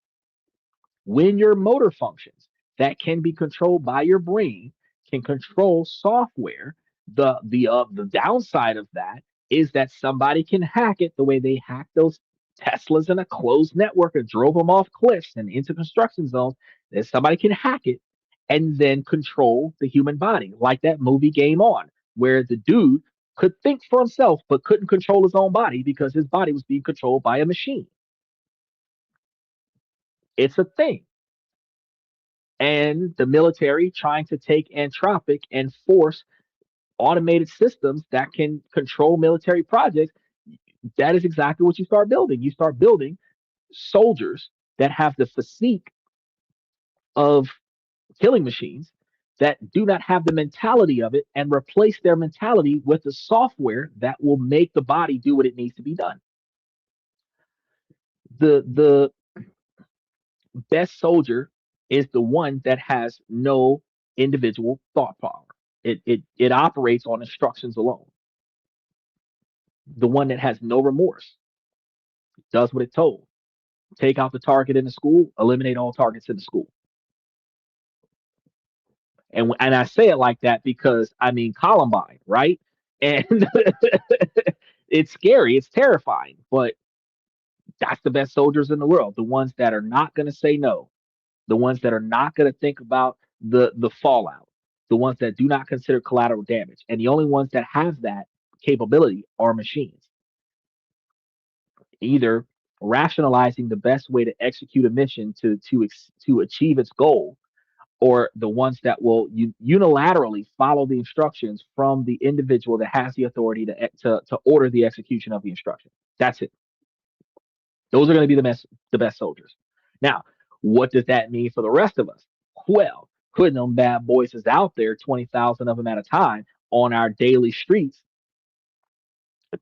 When your motor functions that can be controlled by your brain can control software, the downside of that is that somebody can hack it the way they hacked those Teslas in a closed network and drove them off cliffs and into construction zones. That somebody can hack it and then control the human body, like that movie Game On, where the dude could think for himself but couldn't control his own body because his body was being controlled by a machine. It's a thing. And the military trying to take Anthropic and force automated systems that can control military projects. That is exactly what you start building. You start building soldiers that have the physique of killing machines that do not have the mentality of it and replace their mentality with the software that will make the body do what it needs to be done. The best soldier is the one that has no individual thought power. It operates on instructions alone. The one that has no remorse does what it's told. Take out the target in the school, eliminate all targets in the school. And I say it like that because I mean Columbine, right? And it's scary, it's terrifying, but that's the best soldiers in the world. The ones that are not going to say no, the ones that are not going to think about the fallout, the ones that do not consider collateral damage, and the only ones that have that capability are machines. Either rationalizing the best way to execute a mission to achieve its goal, or the ones that will unilaterally follow the instructions from the individual that has the authority to order the execution of the instruction. That's it. Those are going to be the best soldiers. Now, what does that mean for the rest of us? Well, putting them bad boys is out there, 20,000 of them at a time on our daily streets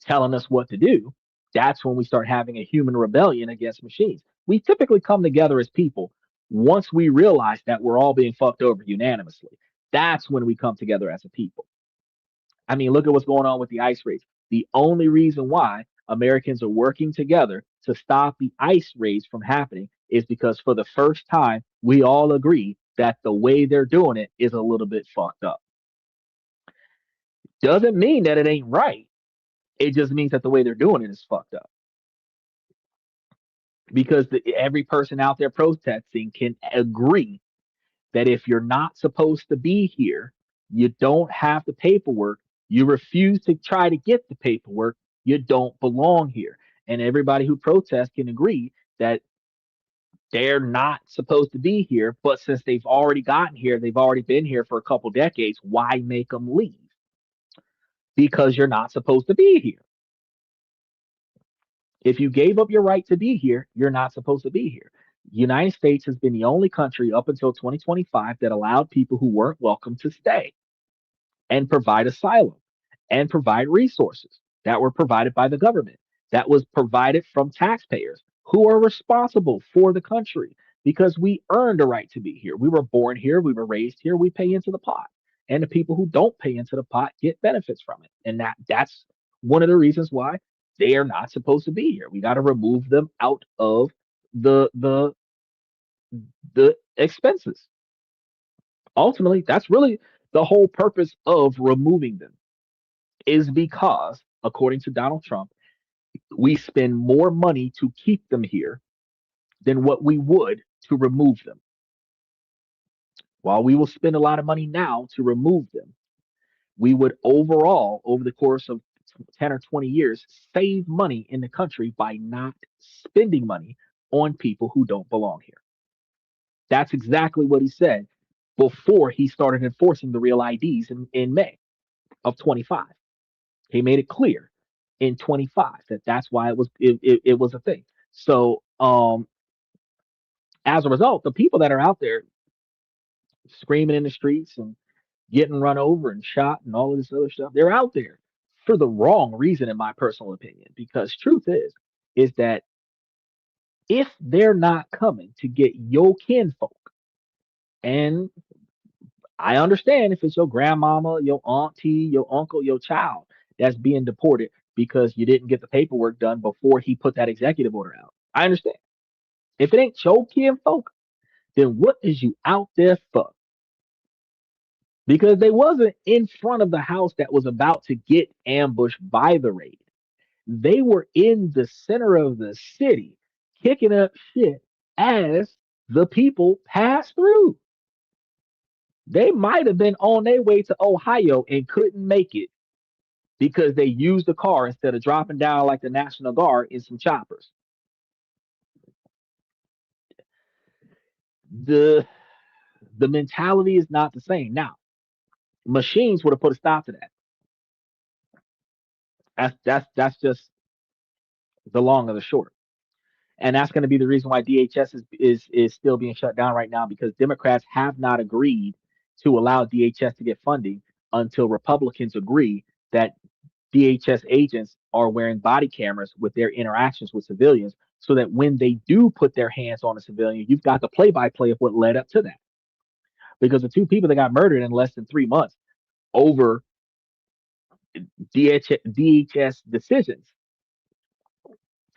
telling us what to do. That's when we start having a human rebellion against machines. We typically come together as people once we realize that we're all being fucked over unanimously. That's when we come together as a people. I mean, look at what's going on with the ice raids. The only reason why Americans are working together to stop the ice raids from happening is because for the first time, we all agree that the way they're doing it is a little bit fucked up. Doesn't mean that it ain't right. It just means that the way they're doing it is fucked up. Because every person out there protesting can agree that if you're not supposed to be here, you don't have the paperwork, you refuse to try to get the paperwork, you don't belong here. And everybody who protests can agree that they're not supposed to be here, but since they've already gotten here, they've already been here for a couple decades, why make them leave? Because you're not supposed to be here. If you gave up your right to be here, you're not supposed to be here. The United States has been the only country up until 2025 that allowed people who weren't welcome to stay and provide asylum and provide resources that were provided by the government, that was provided from taxpayers who are responsible for the country because we earned a right to be here. We were born here, we were raised here, we pay into the pot. And the people who don't pay into the pot get benefits from it. And that's one of the reasons why they are not supposed to be here. We got to remove them out of the the the expenses. Ultimately, that's really the whole purpose of removing them is because, according to Donald Trump, we spend more money to keep them here than what we would to remove them. While we will spend a lot of money now to remove them, we would overall, over the course of 10 or 20 years, save money in the country by not spending money on people who don't belong here. That's exactly what he said before he started enforcing the real IDs in May of 25. He made it clear in 25 that that's why it was a thing. So as a result, the people that are out there screaming in the streets and getting run over and shot and all of this other stuff, they're out there for the wrong reason, in my personal opinion. Because truth is that if they're not coming to get your kinfolk, and I understand if it's your grandmama, your auntie, your uncle, your child that's being deported because you didn't get the paperwork done before he put that executive order out. I understand. If it ain't your kinfolk, then what is you out there for? Because they wasn't in front of the house that was about to get ambushed by the raid. They were in the center of the city, kicking up shit as the people passed through. They might have been on their way to Ohio and couldn't make it because they used the car instead of dropping down like the National Guard in some choppers. The the mentality is not the same. Now, machines would have put a stop to that. That's just the long of the short. And that's going to be the reason why DHS is still being shut down right now because Democrats have not agreed to allow DHS to get funding until Republicans agree that DHS agents are wearing body cameras with their interactions with civilians so that when they do put their hands on a civilian, you've got the play by play of what led up to that. Because the two people that got murdered in less than 3 months over DHS decisions,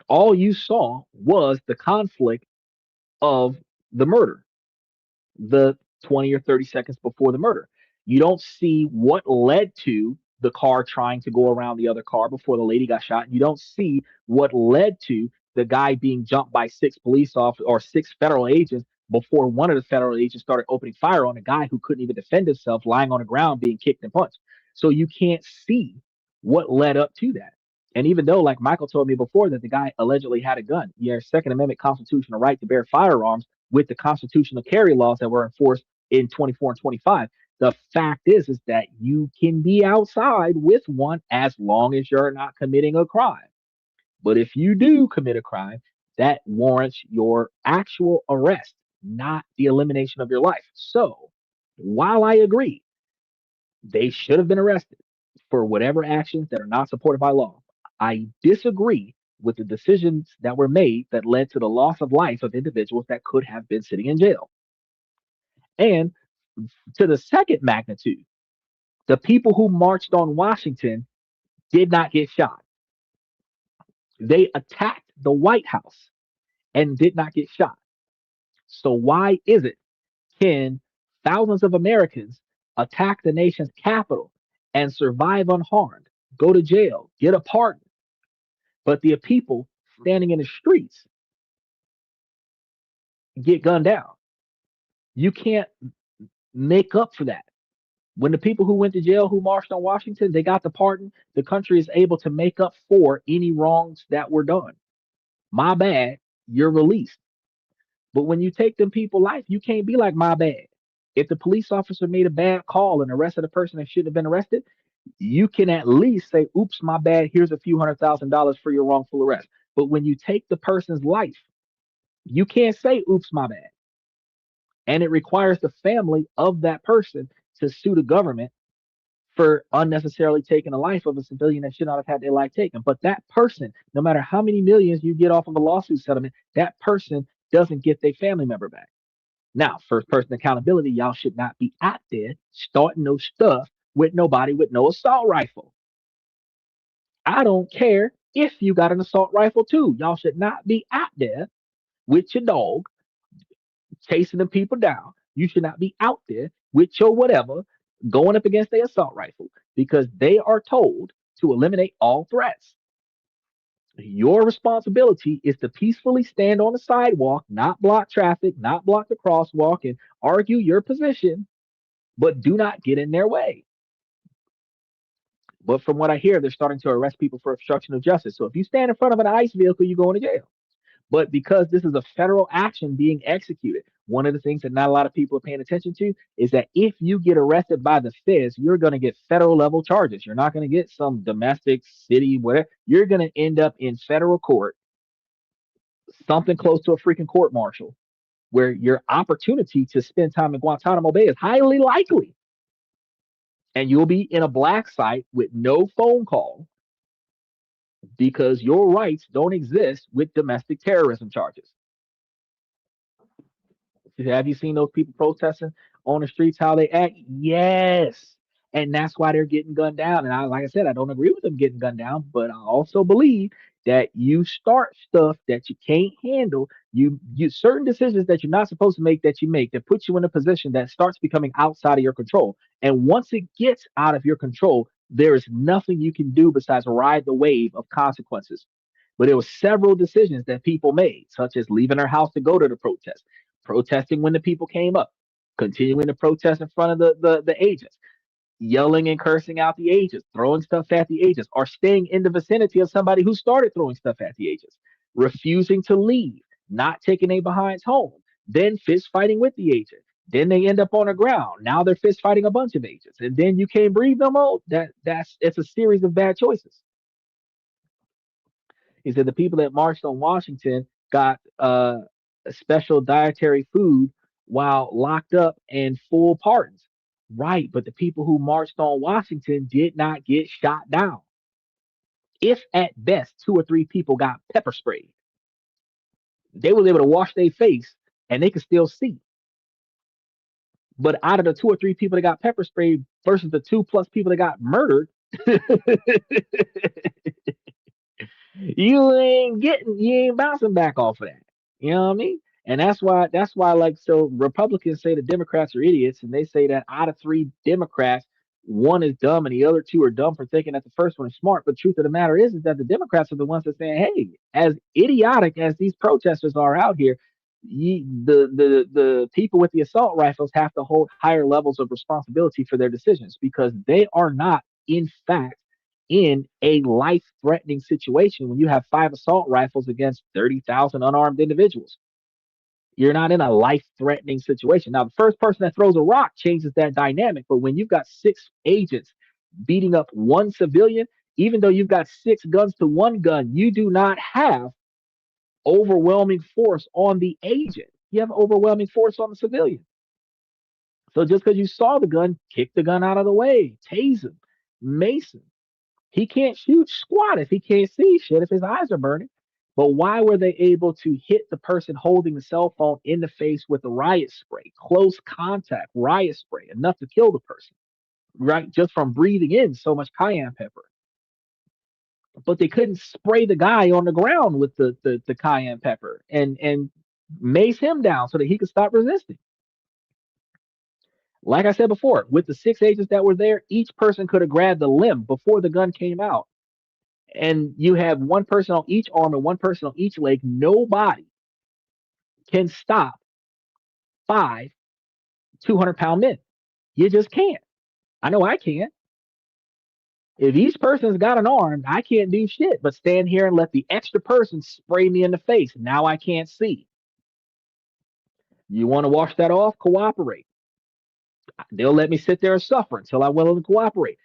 all you saw was the conflict of the murder, the 20 or 30 seconds before the murder. You don't see what led to the car trying to go around the other car before the lady got shot. You don't see what led to the guy being jumped by six police officers or six federal agents before one of the federal agents started opening fire on a guy who couldn't even defend himself, lying on the ground being kicked and punched. So you can't see what led up to that. And even though, like Michael told me before, that the guy allegedly had a gun, your Second Amendment constitutional right to bear firearms with the constitutional carry laws that were enforced in 24 and 25. The fact is that you can be outside with one as long as you're not committing a crime. But if you do commit a crime, that warrants your actual arrest, not the elimination of your life. So, while I agree they should have been arrested for whatever actions that are not supported by law, I disagree with the decisions that were made that led to the loss of life of individuals that could have been sitting in jail. And to the second magnitude, the people who marched on Washington did not get shot. They attacked the White House and did not get shot. So why is it can thousands of Americans attack the nation's capital and survive unharmed, go to jail, get a pardon, but the people standing in the streets get gunned down? You can't make up for that. When the people who went to jail, who marched on Washington, they got the pardon, the country is able to make up for any wrongs that were done. My bad, you're released. But when you take them people life, you can't be like, my bad. If the police officer made a bad call and arrested a person that shouldn't have been arrested, you can at least say, oops, my bad. Here's a few $100,000 for your wrongful arrest. But when you take the person's life, you can't say, oops, my bad. And it requires the family of that person to sue the government for unnecessarily taking the life of a civilian that should not have had their life taken. But that person, no matter how many millions you get off of a lawsuit settlement, that person doesn't get their family member back. Now, first person accountability, y'all should not be out there starting no stuff with nobody with no assault rifle. I don't care if you got an assault rifle too. Y'all should not be out there with your dog chasing the people down. You should not be out there with your whatever going up against the assault rifle because they are told to eliminate all threats. Your responsibility is to peacefully stand on the sidewalk, not block traffic, not block the crosswalk, and argue your position, but do not get in their way. But from what I hear, they're starting to arrest people for obstruction of justice. So if you stand in front of an ICE vehicle, you're going to jail. But because this is a federal action being executed, one of the things that not a lot of people are paying attention to is that if you get arrested by the feds, you're going to get federal level charges. You're not going to get some domestic city, whatever. You're going to end up in federal court, something close to a freaking court martial, where your opportunity to spend time in Guantanamo Bay is highly likely. And you'll be in a black site with no phone call because your rights don't exist with domestic terrorism charges. Have you seen those people protesting on the streets, how they act? Yes. And that's why they're getting gunned down. And like I said, I don't agree with them getting gunned down, but I also believe that you start stuff that you can't handle. You certain decisions that you're not supposed to make that you make that puts you in a position that starts becoming outside of your control. And once it gets out of your control, there is nothing you can do besides ride the wave of consequences. But there were several decisions that people made, such as leaving their house to go to the protest, protesting when the people came up, continuing to protest in front of the agents, yelling and cursing out the agents, throwing stuff at the agents, or staying in the vicinity of somebody who started throwing stuff at the agents, refusing to leave, not taking a behinds home, then fist fighting with the agent. Then they end up on the ground. Now they're fist fighting a bunch of agents, and then you can't breathe no more. That's it's a series of bad choices. He said the people that marched on Washington got special dietary food while locked up and full pardons. Right, but the people who marched on Washington did not get shot down. If at best two or three people got pepper sprayed, they were able to wash their face and they could still see. But out of the two or three people that got pepper sprayed versus the two plus people that got murdered, you ain't bouncing back off of that. You know what I mean? And that's why like so Republicans say the Democrats are idiots, and they say that out of three Democrats, one is dumb and the other two are dumb for thinking that the first one is smart. But truth of the matter is that the Democrats are the ones that saying, hey, as idiotic as these protesters are out here, the people with the assault rifles have to hold higher levels of responsibility for their decisions because they are not, in fact, in a life threatening situation when you have five assault rifles against 30,000 unarmed individuals. You're not in a life threatening situation. Now, the first person that throws a rock changes that dynamic. But when you've got six agents beating up one civilian, even though you've got six guns to one gun, you do not have overwhelming force on the agent. You have overwhelming force on the civilian. So just because you saw the gun, kick the gun out of the way, tase him, mace him. He can't shoot squat if he can't see shit if his eyes are burning. But why were they able to hit the person holding the cell phone in the face with the riot spray, close contact riot spray, enough to kill the person, right? Just from breathing in so much cayenne pepper. But they couldn't spray the guy on the ground with the cayenne pepper and mace him down so that he could stop resisting. Like I said before, with the six agents that were there, each person could have grabbed the limb before the gun came out. And you have one person on each arm and one person on each leg. Nobody can stop five 200-pound men. You just can't. I know I can't. If each person's got an arm, I can't do shit but stand here and let the extra person spray me in the face. Now I can't see. You want to wash that off? Cooperate. They'll let me sit there and suffer until I'm willing to cooperate.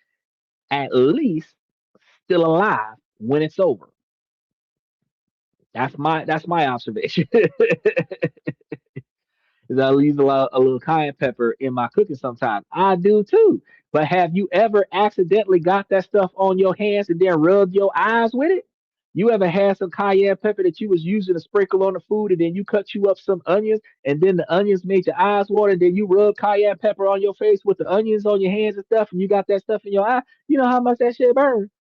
At least still alive when it's over. That's my observation. Is I use a little cayenne pepper in my cooking sometimes. I do too. But have you ever accidentally got that stuff on your hands and then rubbed your eyes with it? You ever had some cayenne pepper that you was using to sprinkle on the food and then you cut you up some onions and then the onions made your eyes water and then you rub cayenne pepper on your face with the onions on your hands and stuff and you got that stuff in your eye? You know how much that shit burns?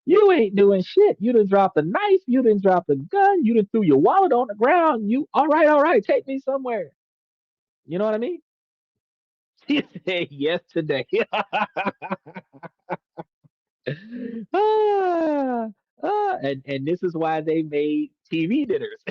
You ain't doing shit. You done dropped the knife. You done dropped the gun. You done threw your wallet on the ground. You all right, take me somewhere. You know what I mean? He said yes today. ah, and this is why they made TV dinners.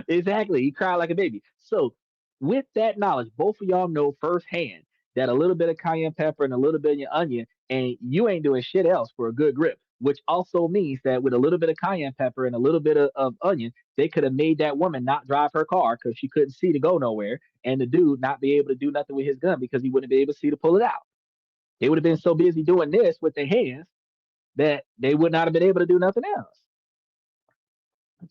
Exactly. He cried like a baby. So, with that knowledge, both of y'all know firsthand that a little bit of cayenne pepper and a little bit of your onion, and you ain't doing shit else for a good grip. Which also means that with a little bit of cayenne pepper and a little bit of onion, they could have made that woman not drive her car because she couldn't see to go nowhere, and the dude not be able to do nothing with his gun because he wouldn't be able to see to pull it out. They would have been so busy doing this with their hands that they would not have been able to do nothing else.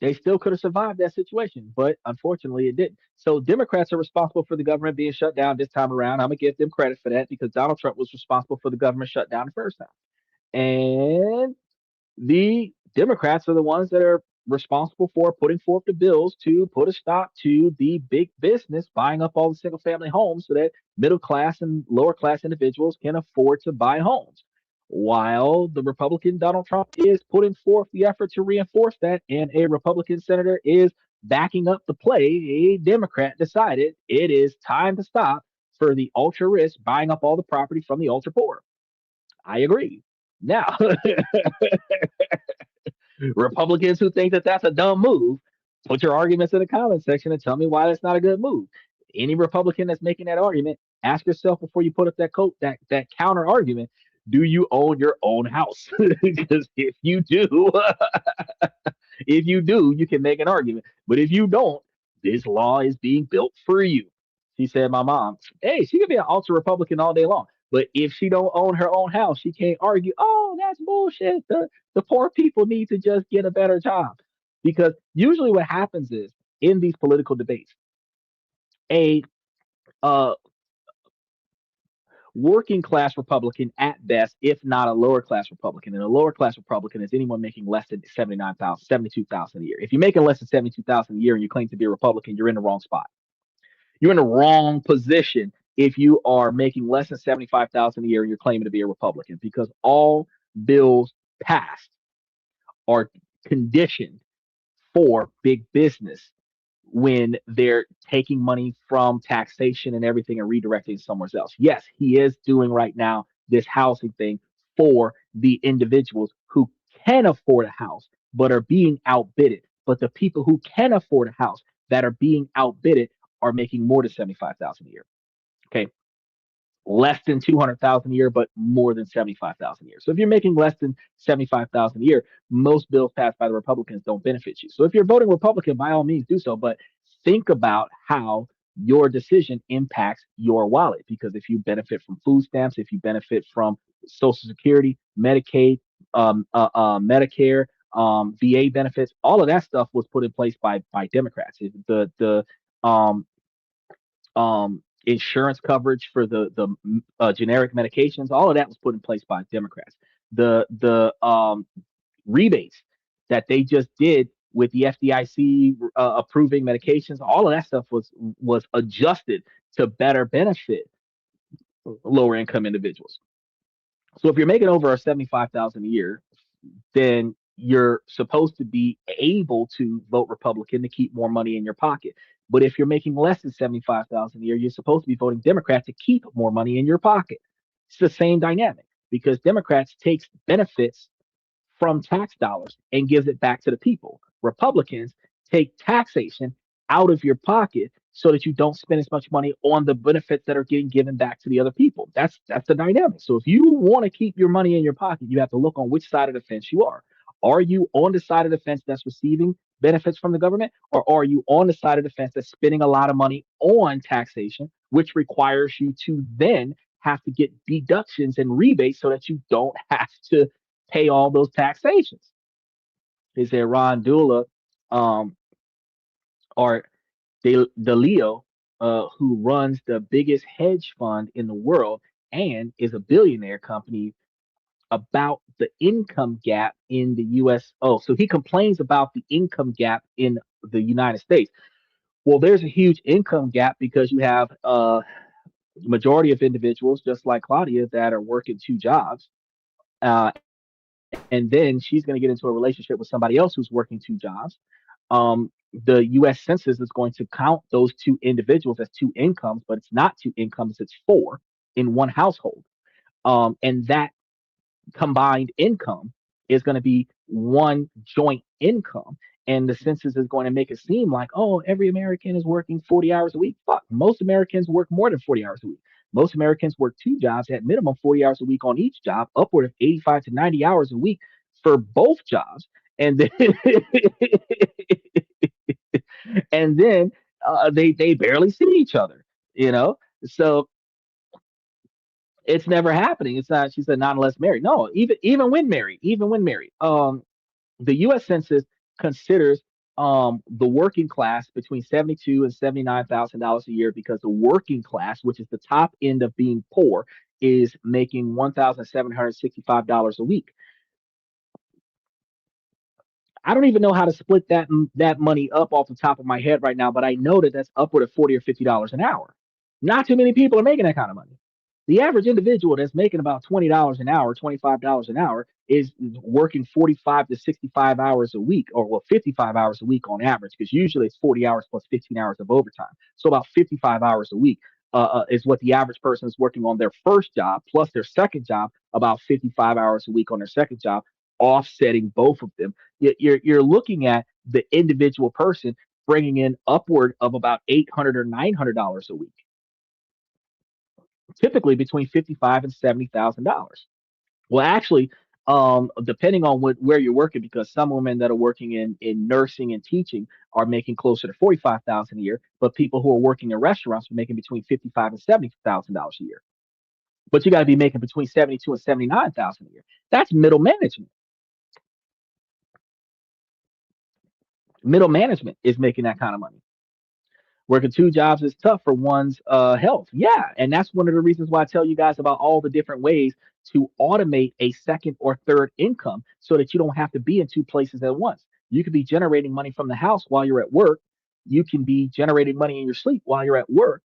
They still could have survived that situation, but unfortunately it didn't. So Democrats are responsible for the government being shut down this time around. I'm gonna give them credit for that because Donald Trump was responsible for the government shutdown the first time. And the Democrats are the ones that are responsible for putting forth the bills to put a stop to the big business buying up all the single family homes so that middle class and lower class individuals can afford to buy homes. While the Republican Donald Trump is putting forth the effort to reinforce that, and a Republican senator is backing up the play, a Democrat decided it is time to stop for the ultra rich buying up all the property from the ultra poor. I agree. Now, Republicans who think that that's a dumb move, put your arguments in the comment section and tell me why that's not a good move. Any Republican that's making that argument, ask yourself before you put up that counter argument, do you own your own house? Because if you do, you can make an argument. But if you don't, this law is being built for you. She said, my mom, hey, she could be an ultra Republican all day long. But if she don't own her own house, she can't argue, oh, that's bullshit. The poor people need to just get a better job. Because usually what happens is in these political debates, a uh, working class Republican at best, if not a lower class Republican. And a lower class Republican is anyone making less than 79,000, 72,000 a year. If you're making less than 72,000 a year and you claim to be a Republican, you're in the wrong spot. You're in the wrong position if you are making less than 75,000 a year and you're claiming to be a Republican because all bills passed are conditioned for big business when they're taking money from taxation and everything and redirecting somewhere else. Yes, he is doing right now this housing thing for the individuals who can afford a house but are being outbidded. But the people who can afford a house that are being outbidded are making more than 75,000 a year. Okay, less than 200,000 a year, but more than 75,000 a year. So if you're making less than 75,000 a year, most bills passed by the Republicans don't benefit you. So if you're voting Republican, by all means do so, but think about how your decision impacts your wallet. Because if you benefit from food stamps, if you benefit from Social Security, Medicaid, Medicare, VA benefits, all of that stuff was put in place by Democrats. The um, insurance coverage for the generic medications, all of that was put in place by Democrats. The rebates that they just did with the FDIC approving medications, all of that stuff was adjusted to better benefit lower income individuals. So if you're making over 75,000 a year, then you're supposed to be able to vote Republican to keep more money in your pocket. But if you're making less than 75,000 a year, you're supposed to be voting Democrat to keep more money in your pocket. It's the same dynamic because Democrats takes benefits from tax dollars and gives it back to the people. Republicans take taxation out of your pocket so that you don't spend as much money on the benefits that are getting given back to the other people. That's the dynamic. So if you want to keep your money in your pocket, you have to look on which side of the fence you are. Are you on the side of the fence that's receiving benefits from the government, or are you on the side of the fence that's spending a lot of money on taxation, which requires you to then have to get deductions and rebates so that you don't have to pay all those taxations? They said Ron Dula, um, or the Leo, who runs the biggest hedge fund in the world and is a billionaire company, about the income gap in the US. Oh, so he complains about the income gap in the United States. Well, there's a huge income gap because you have majority of individuals, just like Claudia, that are working two jobs. And then she's going to get into a relationship with somebody else who's working two jobs. The U.S. Census is going to count those two individuals as two incomes, but it's not two incomes; it's four in one household. And that combined income is going to be one joint income. And the census is going to make it seem like, oh, every American is working 40 hours a week. Fuck, most Americans work more than 40 hours a week. Most Americans work two jobs at minimum 40 hours a week on each job, upward of 85 to 90 hours a week for both jobs. And then and then they barely see each other, you know? So it's never happening. It's not, she said, not unless married. No, even when married, the U.S. Census considers the working class between 72 and $79,000 a year because the working class, which is the top end of being poor, is making $1,765 a week. I don't even know how to split that money up off the top of my head right now, but I know that that's upward of $40 or $50 an hour. Not too many people are making that kind of money. The average individual that's making about $20 an hour, $25 an hour, is working 45 to 65 hours a week, or well, 55 hours a week on average, because usually it's 40 hours plus 15 hours of overtime. So about 55 hours a week is what the average person is working on their first job, plus their second job, about 55 hours a week on their second job, offsetting both of them. You're looking at the individual person bringing in upward of about $800 or $900 a week, typically between 55 and $70,000. Well, actually, depending on where you're working, because some women that are working in nursing and teaching are making closer to 45,000 a year, but people who are working in restaurants are making between 55 and $70,000 a year. But you got to be making between 72 and 79,000 a year. That's middle management. Middle management is making that kind of money. Working two jobs is tough for one's health. Yeah, and that's one of the reasons why I tell you guys about all the different ways to automate a second or third income so that you don't have to be in two places at once. You could be generating money from the house while you're at work. You can be generating money in your sleep while you're at work,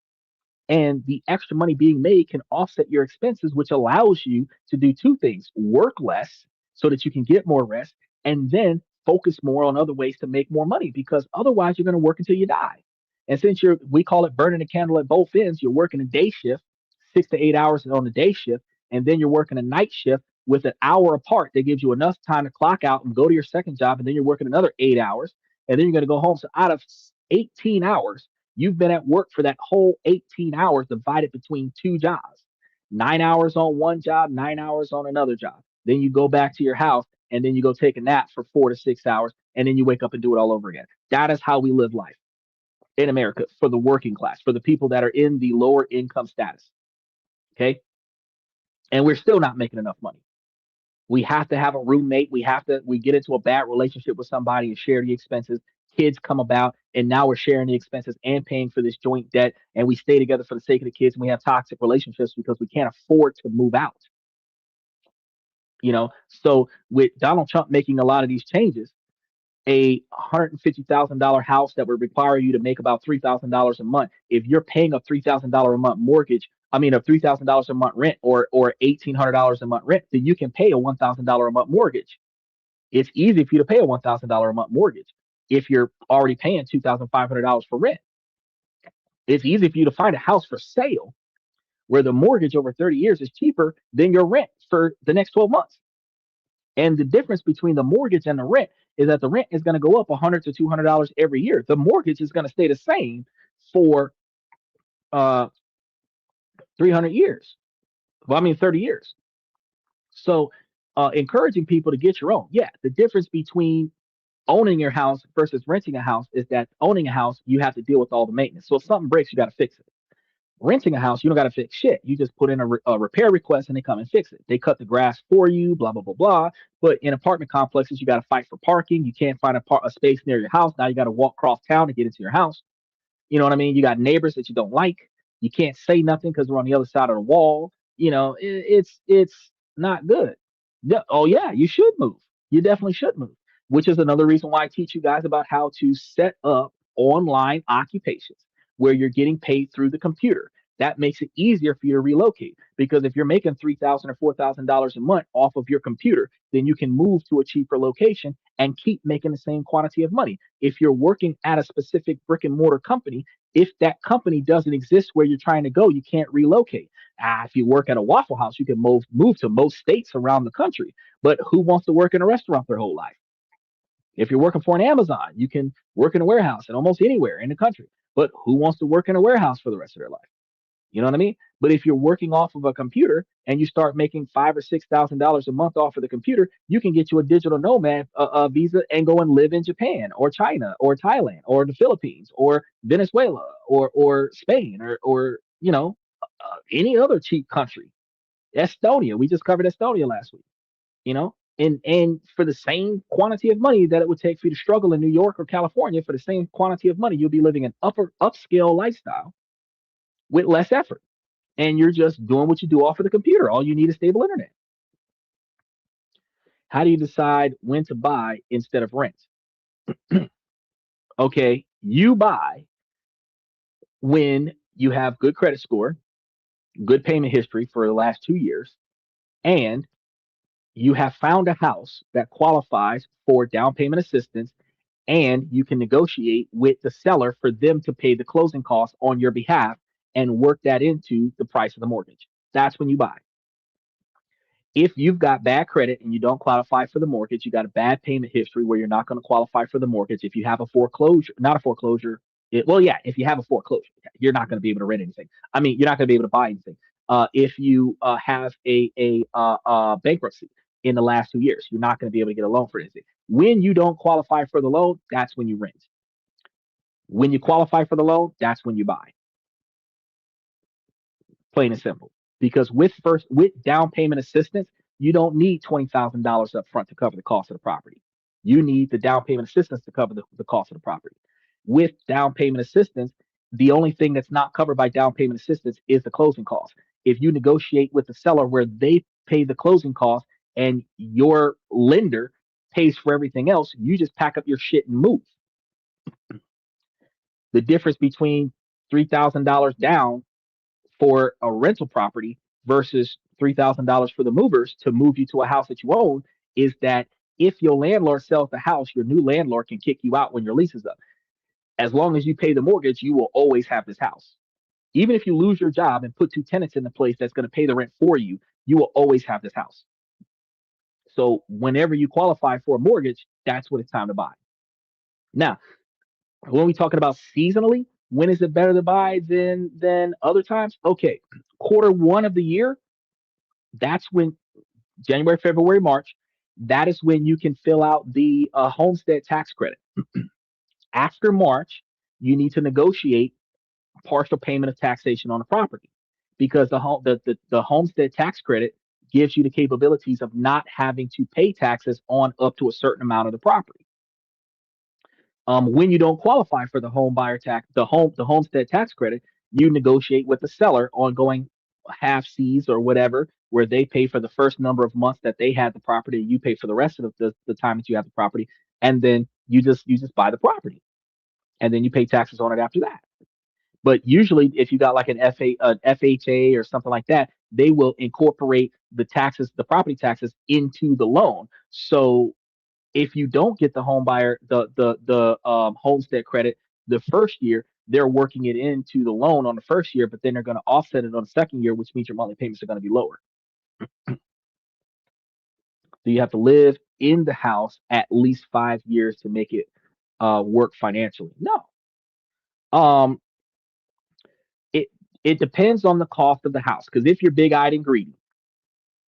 and the extra money being made can offset your expenses, which allows you to do two things: work less so that you can get more rest, and then focus more on other ways to make more money, because otherwise you're going to work until you die. And since we call it burning a candle at both ends, you're working a day shift, 6 to 8 hours on the day shift, and then you're working a night shift with an hour apart that gives you enough time to clock out and go to your second job, and then you're working another 8 hours, and then you're going to go home. So out of 18 hours, you've been at work for that whole 18 hours divided between two jobs. 9 hours on one job, 9 hours on another job. Then you go back to your house and then you go take a nap for 4 to 6 hours, and then you wake up and do it all over again. That is how we live life in America for the working class, for the people that are in the lower income status. Okay. And we're still not making enough money. We have to have a roommate. We get into a bad relationship with somebody and share the expenses. Kids come about, and now we're sharing the expenses and paying for this joint debt. And we stay together for the sake of the kids, and we have toxic relationships because we can't afford to move out. So with Donald Trump making a lot of these changes, a $150,000 house that would require you to make about $3,000 a month. If you're paying a $3,000 a month mortgage, I mean a $3,000 a month rent, or $1,800 a month rent, then you can pay a $1,000 a month mortgage. It's easy for you to pay a $1,000 a month mortgage if you're already paying $2,500 for rent. It's easy for you to find a house for sale where the mortgage over 30 years is cheaper than your rent for the next 12 months. And the difference between the mortgage and the rent is that the rent is going to go up $100 to $200 every year. The mortgage is going to stay the same for uh, 300 years. Well, I mean 30 years. So, encouraging people to get your own. Yeah, the difference between owning your house versus renting a house is that owning a house, you have to deal with all the maintenance. So if something breaks, you got to fix it. Renting a house, you don't got to fix shit. You just put in a repair request and they come and fix it. They cut the grass for you, blah, blah, blah, blah. But in apartment complexes, you got to fight for parking. You can't find a space near your house. Now you got to walk across town to get into your house. You know what I mean? You got neighbors that you don't like. You can't say nothing because they're on the other side of the wall. It's not good. Yeah, oh yeah, you should move. You definitely should move. Which is another reason why I teach you guys about how to set up online occupations where you're getting paid through the computer. That makes it easier for you to relocate because if you're making $3,000 or $4,000 a month off of your computer, then you can move to a cheaper location and keep making the same quantity of money. If you're working at a specific brick and mortar company, if that company doesn't exist where you're trying to go, you can't relocate. If you work at a Waffle House, you can move to most states around the country. But who wants to work in a restaurant their whole life? If you're working for an Amazon, you can work in a warehouse in almost anywhere in the country. But who wants to work in a warehouse for the rest of their life? You know what I mean? But if you're working off of a computer and you start making $5,000 or $6,000 a month off of the computer, you can get you a digital nomad visa and go and live in Japan or China or Thailand or the Philippines or Venezuela or Spain or any other cheap country. Estonia, we just covered Estonia last week. And for the same quantity of money that it would take for you to struggle in New York or California, for the same quantity of money, you'll be living an upscale lifestyle with less effort. And you're just doing what you do off of the computer. All you need is stable internet. How do you decide when to buy instead of rent? Okay, you buy when you have good credit score, good payment history for the last 2 years, and you have found a house that qualifies for down payment assistance, and you can negotiate with the seller for them to pay the closing costs on your behalf and work that into the price of the mortgage. That's when you buy. If you've got bad credit and you don't qualify for the mortgage, you got a bad payment history where you're not going to qualify for the mortgage. If you have a foreclosure, not a foreclosure, well, yeah, if you have a foreclosure, you're not going to be able to rent anything. I mean, you're not going to be able to buy anything. If you have a bankruptcy in the last 2 years, you're not going to be able to get a loan for anything. When you don't qualify for the loan, that's when you rent. When you qualify for the loan, that's when you buy. Plain and simple. Because with down payment assistance, you don't need $20,000 up front to cover the cost of the property. You need the down payment assistance to cover the cost of the property. With down payment assistance, the only thing that's not covered by down payment assistance is the closing cost. If you negotiate with the seller where they pay the closing cost and your lender pays for everything else, you just pack up your shit and move. The difference between $3,000 down for a rental property versus $3,000 for the movers to move you to a house that you own is that if your landlord sells the house, your new landlord can kick you out when your lease is up. As long as you pay the mortgage, you will always have this house. Even if you lose your job and put two tenants in the place that's going to pay the rent for you, you will always have this house. So whenever you qualify for a mortgage, that's when it's time to buy. Now, when we talking about seasonally, when is it better to buy than other times? Okay, quarter 1 of the year, that's when January, February, March, that is when you can fill out the homestead tax credit. After March, you need to negotiate partial payment of taxation on the property because the homestead tax credit gives you the capabilities of not having to pay taxes on up to a certain amount of the property. When you don't qualify for the home buyer tax, the homestead tax credit, you negotiate with the seller on going half C's or whatever, where they pay for the first number of months that they had the property, you pay for the rest of the time that you have the property, and then you just buy the property, and then you pay taxes on it after that. But usually, if you got like an FHA or something like that, they will incorporate the taxes, the property taxes, into the loan. So if you don't get the home buyer the homestead credit the first year, they're working it into the loan on the first year, but then they're going to offset it on the second year, which means your monthly payments are going to be lower. So you have to live in the house at least 5 years to make it work financially. No, um, it it depends on the cost of the house. Because if you're big eyed and greedy,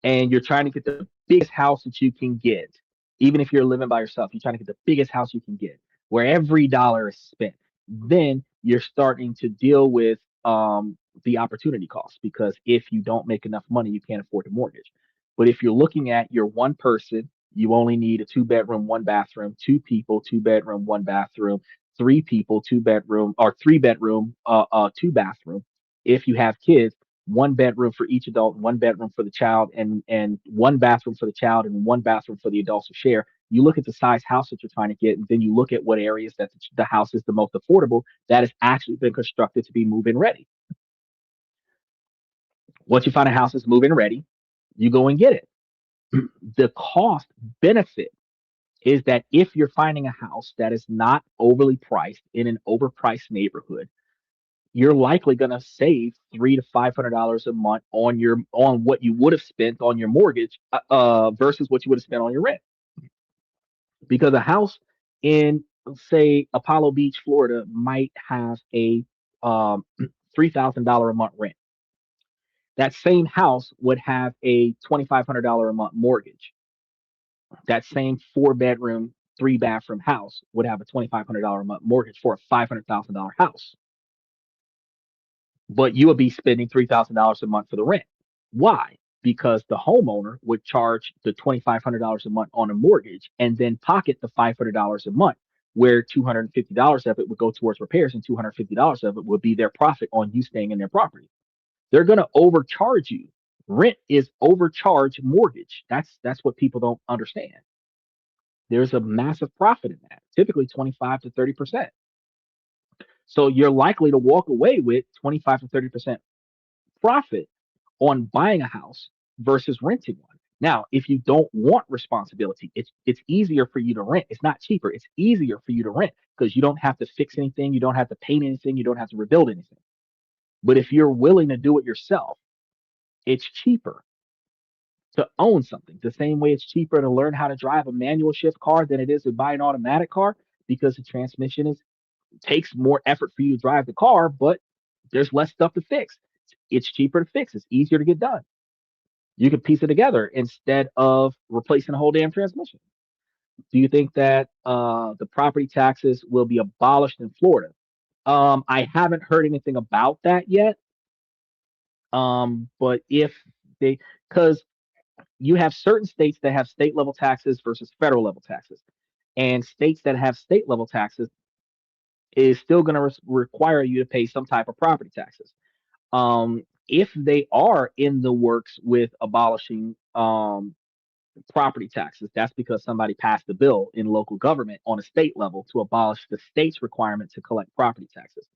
and you're trying to get the biggest house that you can get, even if you're living by yourself, you're trying to get the biggest house you can get, where every dollar is spent, then you're starting to deal with the opportunity cost. Because if you don't make enough money, you can't afford the mortgage. But if you're looking at your one person, you only need a 2 bedroom, 1 bathroom, two people, 2 bedroom, 1 bathroom, three people, 2 bedroom, or 3 bedroom, 2 bathroom. If you have kids, 1 bedroom for each adult, 1 bedroom for the child, and 1 bathroom for the child and 1 bathroom for the adults to share. You look at the size house that you're trying to get, and then you look at what areas that the house is the most affordable that has actually been constructed to be move-in ready. Once you find a house that's move-in ready, you go and get it. The cost benefit is that if you're finding a house that is not overly priced in an overpriced neighborhood, you're likely going to save $300 to $500 a month on what you would have spent on your mortgage versus what you would have spent on your rent. Because a house in, say, Apollo Beach, Florida, might have a $3,000 a month rent. That same house would have a $2,500 a month mortgage. That same 4 bedroom, 3 bathroom house would have a $2,500 a month mortgage for a $500,000 house. But you would be spending $3,000 a month for the rent. Why? Because the homeowner would charge the $2,500 a month on a mortgage and then pocket the $500 a month, where $250 of it would go towards repairs and $250 of it would be their profit on you staying in their property. They're going to overcharge you. Rent is overcharged mortgage. That's what people don't understand. There's a massive profit in that, typically 25 to 30%. So you're likely to walk away with 25 to 30% profit on buying a house versus renting one. Now, if you don't want responsibility, it's easier for you to rent. It's not cheaper. It's easier for you to rent because you don't have to fix anything, you don't have to paint anything, you don't have to rebuild anything. But if you're willing to do it yourself, it's cheaper to own something. The same way it's cheaper to learn how to drive a manual shift car than it is to buy an automatic car, because the transmission is takes more effort for you to drive the car, but there's less stuff to fix. It's cheaper to fix. It's easier to get done. You can piece it together instead of replacing a whole damn transmission. Do you think that the property taxes will be abolished in Florida? I haven't heard anything about that yet. But if they, because you have certain states that have state level taxes versus federal level taxes, and states that have state level taxes is still going to require you to pay some type of property taxes. If they are in the works with abolishing property taxes, that's because somebody passed a bill in local government on a state level to abolish the state's requirement to collect property taxes.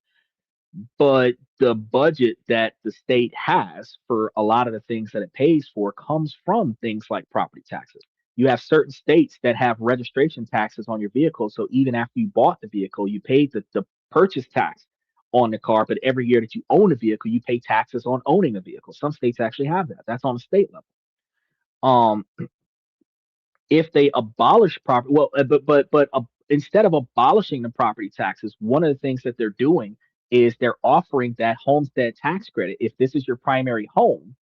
But the budget that the state has for a lot of the things that it pays for comes from things like property taxes. You have certain states that have registration taxes on your vehicle. So even after you bought the vehicle, you paid the purchase tax on the car. But every year that you own a vehicle, you pay taxes on owning a vehicle. Some states actually have that. That's on a state level. Um, if they abolish property, well, but instead of abolishing the property taxes, one of the things that they're doing is they're offering that homestead tax credit. If this is your primary home,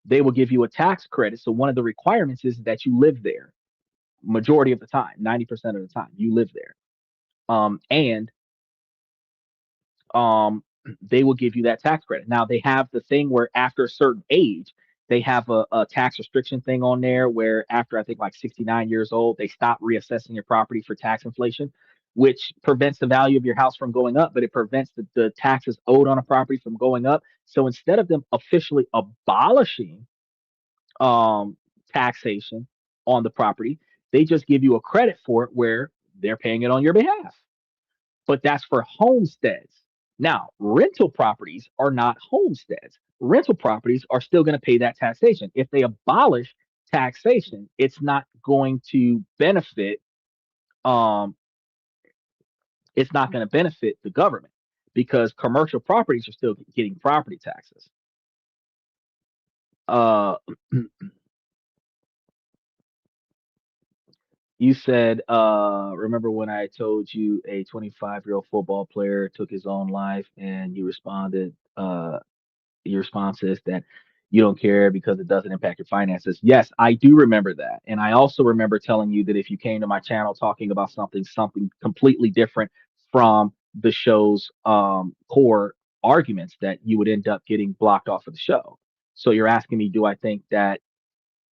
they will give you a tax credit. So one of the requirements is that you live there majority of the time, 90% of the time, you live there. And they will give you that tax credit. Now they have the thing where after a certain age, They have a tax restriction thing on there where after I think like 69 years old, they stop reassessing your property for tax inflation, which prevents the value of your house from going up, but it prevents the taxes owed on a property from going up. So instead of them officially abolishing um, taxation on the property, they just give you a credit for it where they're paying it on your behalf. But that's for homesteads. Now, rental properties are not homesteads. Rental properties are still going to pay that taxation. If they abolish taxation, um it's not going to benefit the government because commercial properties are still getting property taxes. Uh you said remember when I told you a 25-year-old football player took his own life and you responded your response is that you don't care because it doesn't impact your finances. Yes, I do remember that. And I also remember telling you that if you came to my channel talking about something completely different from the show's core arguments, that you would end up getting blocked off of the show. So you're asking me, do I think that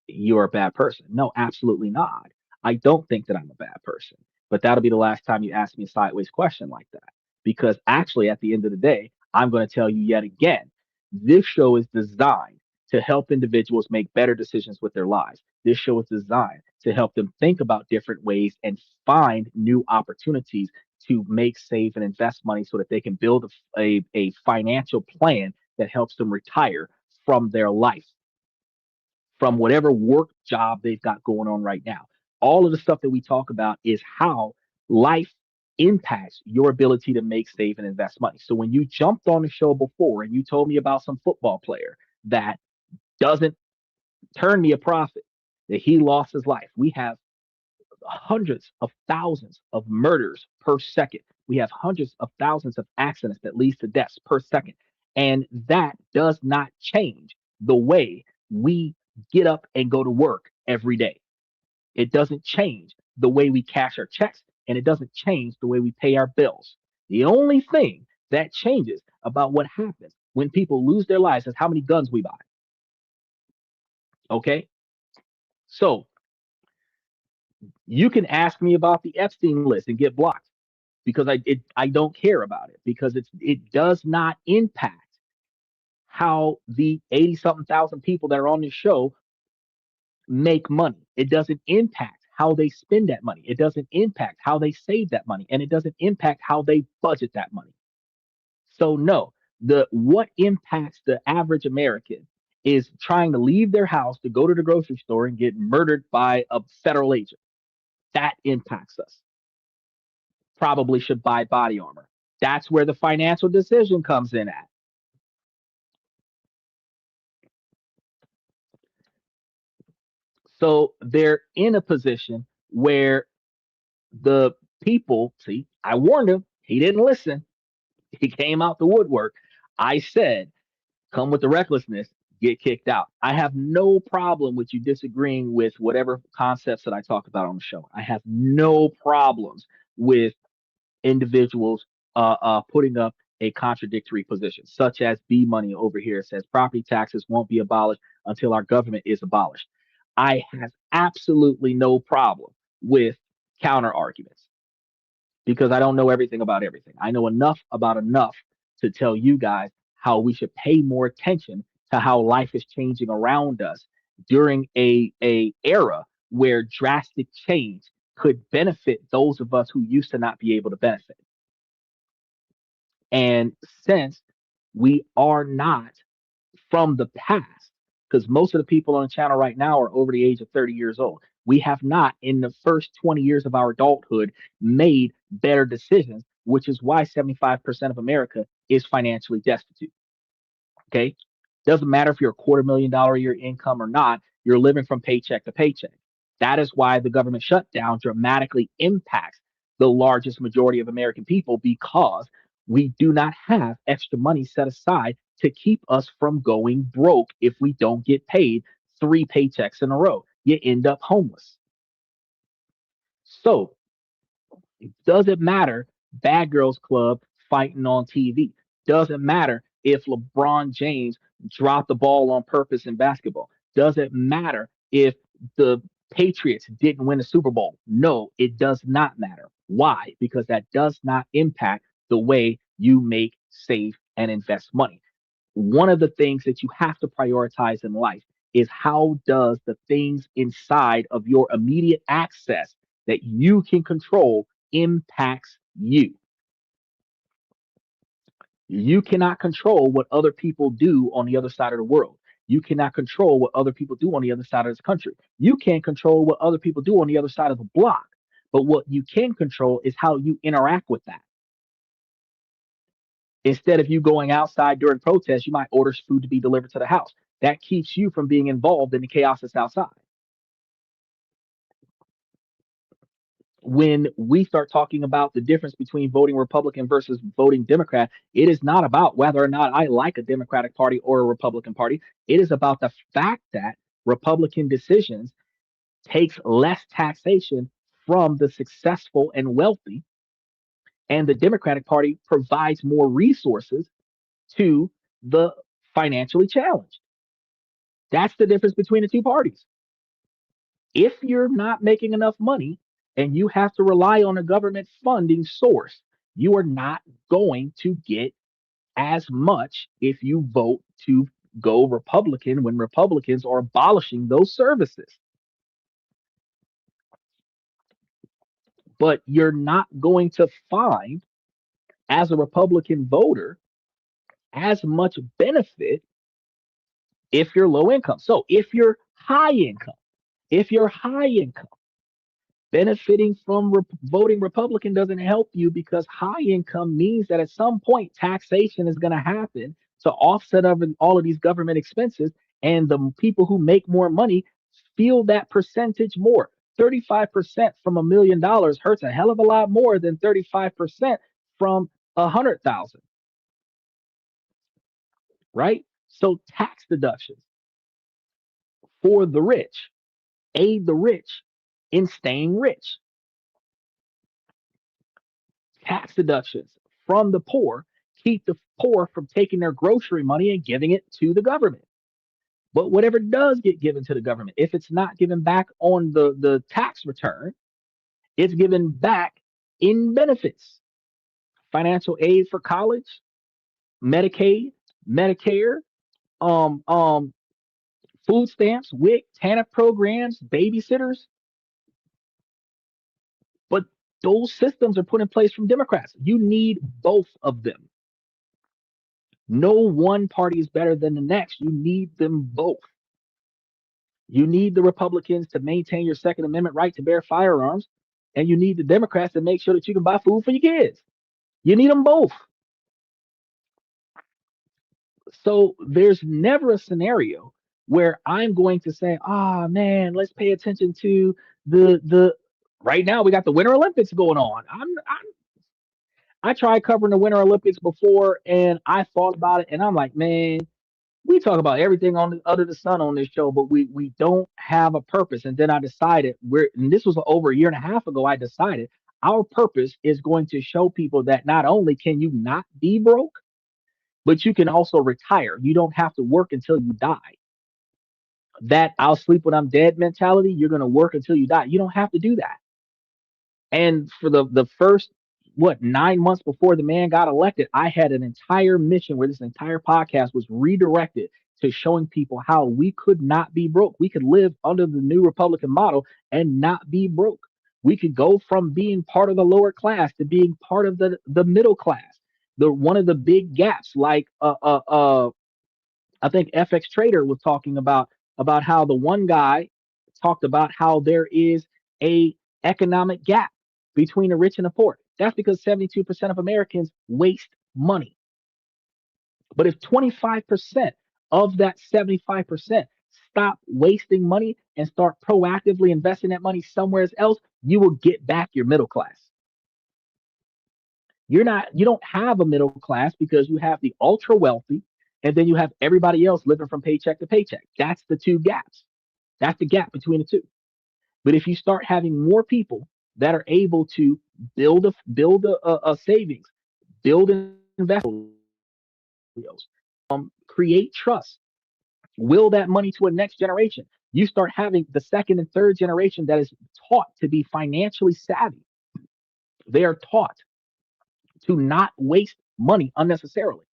you're a bad person? No, absolutely not. I don't think that I'm a bad person. But that'll be the last time you ask me a sideways question like that. Because actually, at the end of the day, I'm going to tell you yet again, this show is designed to help individuals make better decisions with their lives. This show is designed to help them think about different ways and find new opportunities to make, save, and invest money so that they can build a financial plan that helps them retire from their life, from whatever work job they've got going on right now. All of the stuff that we talk about is how life impacts your ability to make, save, and invest money. So when you jumped on the show before and you told me about some football player that doesn't turn me a profit, that he lost his life, we have hundreds of thousands of murders per second. We have hundreds of thousands of accidents that leads to deaths per second. And that does not change the way we get up and go to work every day. It doesn't change the way we cash our checks, and it doesn't change the way we pay our bills. The only thing that changes about what happens when people lose their lives is how many guns we buy. Okay? So you can ask me about the Epstein list and get blocked because I don't care about it because it does not impact how the 80 something thousand people that are on this show make money. It doesn't impact how they spend that money. It doesn't impact how they save that money, and it doesn't impact how they budget that money. So no, the what impacts the average American is trying to leave their house to go to the grocery store and get murdered by a federal agent. That impacts us. Probably should buy body armor. That's where the financial decision comes in at. So they're in a position where the people, see, I warned him, he didn't listen. He came out the woodwork. I said, come with the recklessness, get kicked out. I have no problem with you disagreeing with whatever concepts that I talk about on the show. I have no problems with individuals putting up a contradictory position, such as B Money over here says property taxes won't be abolished until our government is abolished. I have absolutely no problem with counter arguments because I don't know everything about everything. I know enough about enough to tell you guys how we should pay more attention to how life is changing around us during a era where drastic change could benefit those of us who used to not be able to benefit. And since we are not from the past, because most of the people on the channel right now are over the age of 30 years old, we have not, in the first 20 years of our adulthood, made better decisions, which is why 75% of America is financially destitute. Okay. Doesn't matter if you're $250,000 a year income or not, you're living from paycheck to paycheck. That is why the government shutdown dramatically impacts the largest majority of American people because we do not have extra money set aside to keep us from going broke if we don't get paid three paychecks in a row. You end up homeless. So it doesn't matter Bad Girls Club fighting on TV. Doesn't matter if LeBron James dropped the ball on purpose in basketball. Doesn't matter if the Patriots didn't win the Super Bowl. No, it does not matter. Why? Because that does not impact the way you make, save, and invest money. One of the things that you have to prioritize in life is how does the things inside of your immediate access that you can control impacts you. You cannot control what other people do on the other side of the world. You cannot control what other people do on the other side of this country. You can't control what other people do on the other side of the block. But what you can control is how you interact with that. Instead of you going outside during protests, you might order food to be delivered to the house. That keeps you from being involved in the chaos that's outside. When we start talking about the difference between voting Republican versus voting Democrat, it is not about whether or not I like a Democratic Party or a Republican Party. It is about the fact that Republican decisions takes less taxation from the successful and wealthy, and the Democratic Party provides more resources to the financially challenged. That's the difference between the two parties. If you're not making enough money and you have to rely on a government funding source, you are not going to get as much if you vote to go Republican when Republicans are abolishing those services. But you're not going to find, as a Republican voter, as much benefit if you're low income. So if you're high income, benefiting from voting Republican doesn't help you because high income means that at some point taxation is going to happen to offset all of these government expenses. And the people who make more money feel that percentage more. 35% from $1 million hurts a hell of a lot more than 35% from 100,000, right? So tax deductions for the rich aid the rich in staying rich. Tax deductions from the poor keep the poor from taking their grocery money and giving it to the government. But whatever does get given to the government, if it's not given back on the tax return, it's given back in benefits. Financial aid for college, Medicaid, Medicare, um, um, food stamps, WIC, TANF programs, babysitters. But those systems are put in place from Democrats. You need both of them. No one party is better than the next. You need them both. You need the Republicans to maintain your Second Amendment right to bear firearms, and you need the Democrats to make sure that you can buy food for your kids. You need them both. So there's never a scenario where I'm going to say, "Ah, oh, man, let's pay attention to the." Right now, we got the Winter Olympics going on. I tried covering the Winter Olympics before, and I thought about it, and I'm like, man, we talk about everything on under the sun on this show, but we don't have a purpose. And then I decided and this was over a year and a half ago. I decided our purpose is going to show people that not only can you not be broke, but you can also retire. You don't have to work until you die. That I'll sleep when I'm dead mentality. You're going to work until you die. You don't have to do that. And for the first 9 months before the man got elected, I had an entire mission where this entire podcast was redirected to showing people how we could not be broke. We could live under the new Republican model and not be broke. We could go from being part of the lower class to being part of the middle class. The one of the big gaps, like I think FX Trader was talking about how the one guy talked about how there is a economic gap between the rich and the poor. That's because 72% of Americans waste money. But if 25% of that 75% stop wasting money and start proactively investing that money somewhere else, you will get back your middle class. You don't have a middle class because you have the ultra wealthy and then you have everybody else living from paycheck to paycheck. That's the two gaps. That's the gap between the two. But if you start having more people that are able to build a savings, build an investment, Create trust, will that money to a next generation. You start having the second and third generation that is taught to be financially savvy. They are taught to not waste money unnecessarily.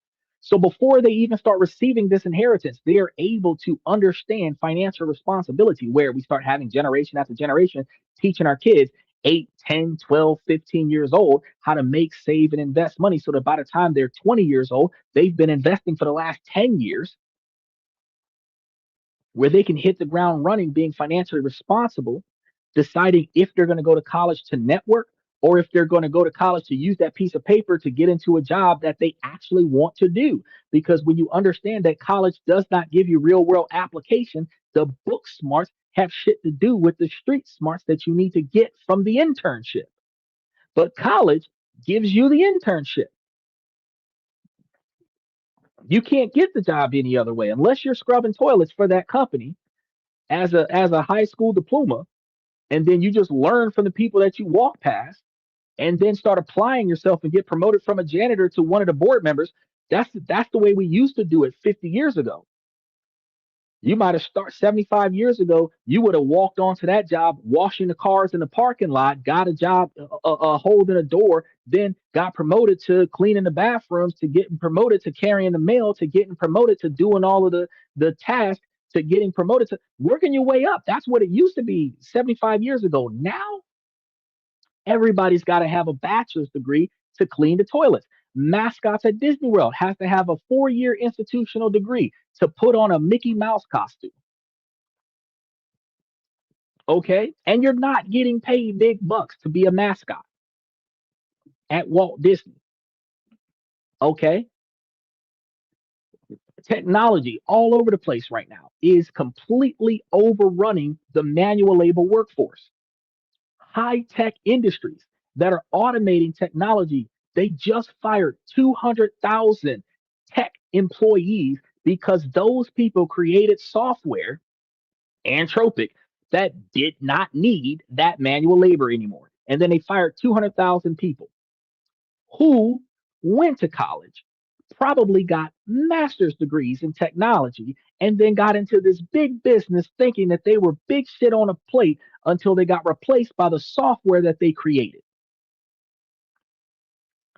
So before they even start receiving this inheritance, they are able to understand financial responsibility, where we start having generation after generation teaching our kids 8, 10, 12, 15 years old how to make, save, and invest money so that by the time they're 20 years old, they've been investing for the last 10 years, where they can hit the ground running, being financially responsible, deciding if they're going to go to college to network or if they're going to go to college to use that piece of paper to get into a job that they actually want to do. Because when you understand that college does not give you real world application, the book smarts have shit to do with the street smarts that you need to get from the internship. But college gives you the internship. You can't get the job any other way unless you're scrubbing toilets for that company as a high school diploma, and then you just learn from the people that you walk past and then start applying yourself and get promoted from a janitor to one of the board members. That's the way we used to do it 50 years ago. You might have started 75 years ago. You would have walked onto that job, washing the cars in the parking lot, got a job holding a door, then got promoted to cleaning the bathrooms, to getting promoted to carrying the mail, to getting promoted to doing all of the tasks, to getting promoted to working your way up. That's what it used to be 75 years ago. Now everybody's got to have a bachelor's degree to clean the toilets. Mascots at Disney World have to have a 4-year institutional degree to put on a Mickey Mouse costume. Okay. And you're not getting paid big bucks to be a mascot at Walt Disney. Okay. Technology all over the place right now is completely overrunning the manual labor workforce. High tech industries that are automating technology, they just fired 200,000 tech employees because those people created software, Anthropic, that did not need that manual labor anymore. And then they fired 200,000 people who went to college, probably got master's degrees in technology, and then got into this big business thinking that they were big shit on a plate until they got replaced by the software that they created.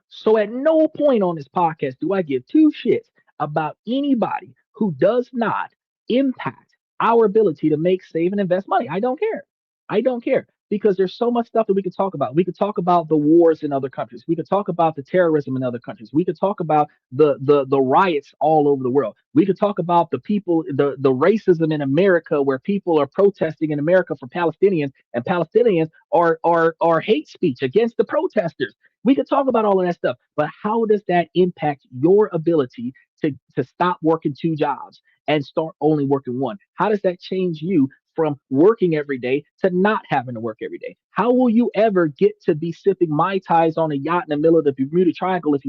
So at no point on this podcast do I give two shits about anybody who does not impact our ability to make, save, and invest money. I don't care. I don't care because there's so much stuff that we could talk about. We could talk about the wars in other countries. We could talk about the terrorism in other countries. We could talk about the riots all over the world. We could talk about the people, the racism in America, where people are protesting in America for Palestinians, and Palestinians are hate speech against the protesters. We could talk about all of that stuff, but how does that impact your ability to stop working two jobs and start only working one? How does that change you from working every day to not having to work every day? How will you ever get to be sipping Mai Tais on a yacht in the middle of the Bermuda Triangle if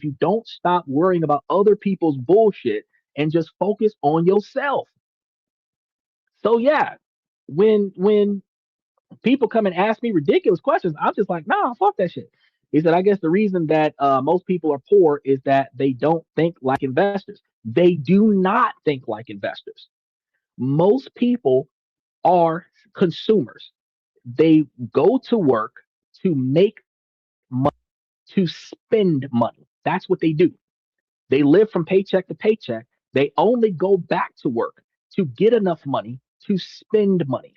you don't stop worrying about other people's bullshit and just focus on yourself? So yeah, when people come and ask me ridiculous questions, I'm just like, nah, fuck that shit. He said, I guess the reason that most people are poor is that they don't think like investors. They do not think like investors. Most people are consumers. They go to work to make money, to spend money. That's what they do. They live from paycheck to paycheck. They only go back to work to get enough money to spend money.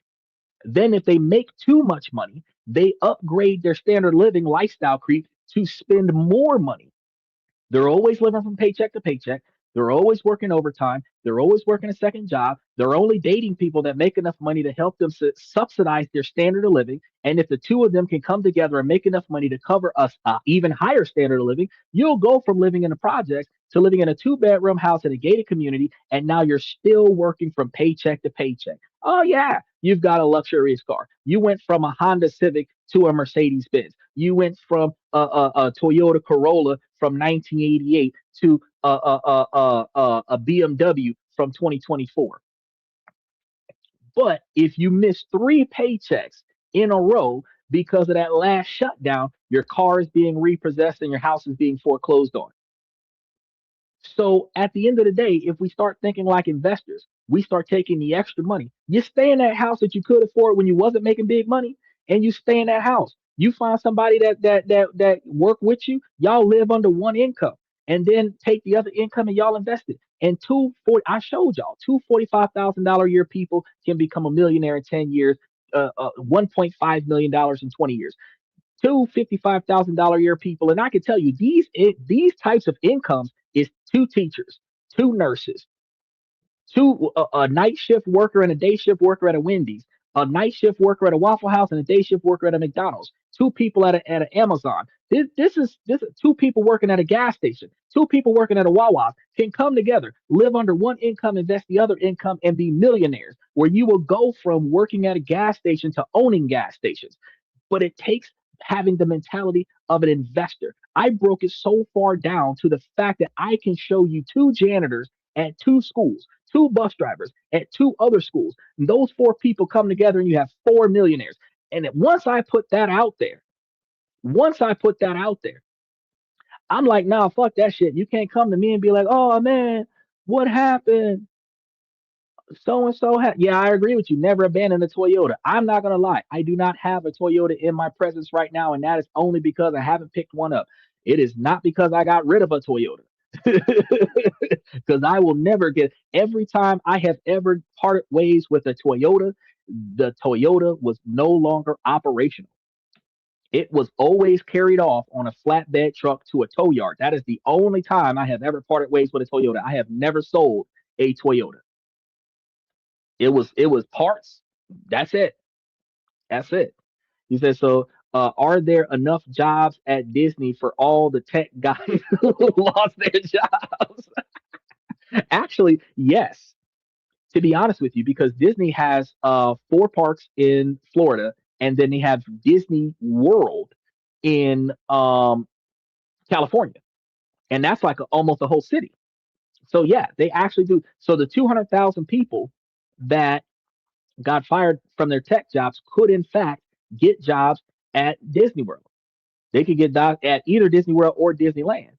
Then, if they make too much money, they upgrade their standard living lifestyle creep to spend more money. They're always living from paycheck to paycheck. They're always working overtime. They're always working a second job. They're only dating people that make enough money to help them subsidize their standard of living. And if the two of them can come together and make enough money to cover us even higher standard of living, you'll go from living in a project to living in a 2-bedroom house in a gated community. And now you're still working from paycheck to paycheck. Oh, yeah, you've got a luxurious car. You went from a Honda Civic to a Mercedes Benz. You went from a Toyota Corolla from 1988 to a BMW from 2024. But if you miss 3 paychecks in a row because of that last shutdown, your car is being repossessed and your house is being foreclosed on. So at the end of the day, if we start thinking like investors, we start taking the extra money. You stay in that house that you could afford when you wasn't making big money, and you stay in that house. You find somebody that work with you. Y'all live under one income, and then take the other income and y'all invest it. And two forty, I showed y'all $245,000 a year people can become a millionaire in 10 years. $1.5 million in 20 years. Two $55,000 a year people, and I can tell you these types of incomes is two teachers, two nurses, two a night shift worker and a day shift worker at a Wendy's, a night shift worker at a Waffle House and a day shift worker at a McDonald's, two people at an Amazon. This two people working at a gas station, two people working at a Wawa can come together, live under one income, invest the other income, and be millionaires. Where you will go from working at a gas station to owning gas stations, but it takes having the mentality of an investor. I broke it so far down to the fact that I can show you two janitors at two schools, two bus drivers at two other schools. And those four people come together and you have four millionaires. And once I put that out there, once I put that out there, I'm like, nah, fuck that shit. You can't come to me and be like, oh man, what happened? So and so yeah, I agree with you, never abandon a Toyota. I'm not gonna lie, I do not have a Toyota in my presence right now, and that is only because I haven't picked one up. It is not because I got rid of a Toyota. Because I will never get, every time I have ever parted ways with a Toyota, the Toyota was no longer operational. It was always carried off on a flatbed truck to a tow yard. That is the only time I have ever parted ways with a Toyota. I have never sold a Toyota. It was parts. That's it. That's it. He said, so are there enough jobs at Disney for all the tech guys who lost their jobs? Actually, yes. To be honest with you, because Disney has four parks in Florida, and then they have Disney World in California, and that's like almost a whole city. So yeah, they actually do. So the 200,000 people that got fired from their tech jobs could in fact get jobs at Disney World. They could get jobs at either Disney World or Disneyland.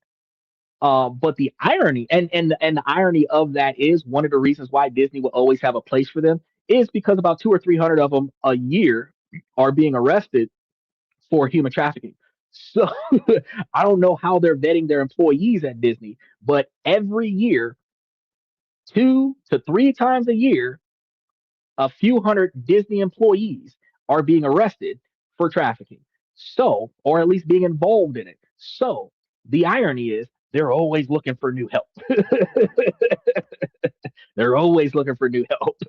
But the irony and the irony of that is one of the reasons why Disney will always have a place for them is because about two or three hundred of them a year are being arrested for human trafficking. So I don't know how they're vetting their employees at Disney, but every year, two to three times a year, a few hundred Disney employees are being arrested for trafficking. So, or at least being involved in it. So, the irony is they're always looking for new help. They're always looking for new help.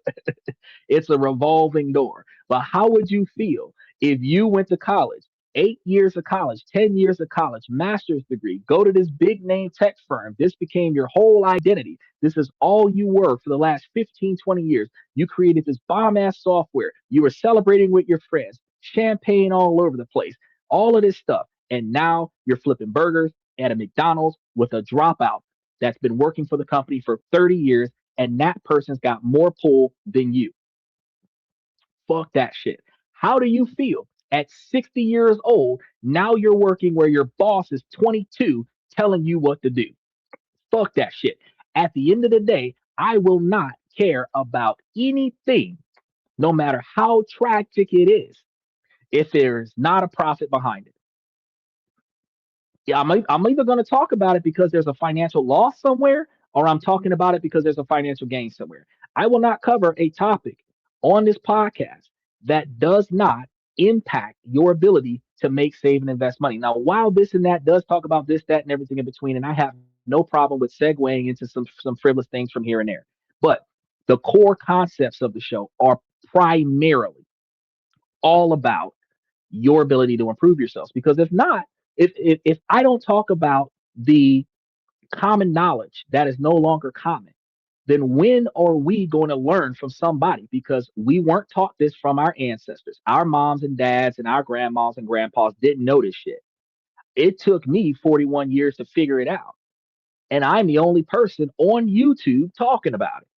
It's a revolving door. But how would you feel if you went to college, 8 years of college, 10 years of college, master's degree, go to this big name tech firm? This became your whole identity. This is all you were for the last 15, 20 years. You created this bomb ass software. You were celebrating with your friends, champagne all over the place, all of this stuff. And now you're flipping burgers at a McDonald's with a dropout that's been working for the company for 30 years, and that person's got more pull than you. Fuck that shit. How do you feel at 60 years old? Now you're working where your boss is 22 telling you what to do. Fuck that shit. At the end of the day, I will not care about anything, no matter how tragic it is, if there's not a profit behind it. Yeah, I'm either going to talk about it because there's a financial loss somewhere, or I'm talking about it because there's a financial gain somewhere. I will not cover a topic on this podcast that does not impact your ability to make, save, and invest money. Now, while this and that does talk about this, that, and everything in between, and I have no problem with segueing into some frivolous things from here and there, but the core concepts of the show are primarily all about your ability to improve yourselves. Because if not, if I don't talk about the common knowledge that is no longer common, then when are we going to learn from somebody? Because we weren't taught this from our ancestors. Our moms and dads and our grandmas and grandpas didn't know this shit. It took me 41 years to figure it out. And I'm the only person on YouTube talking about it.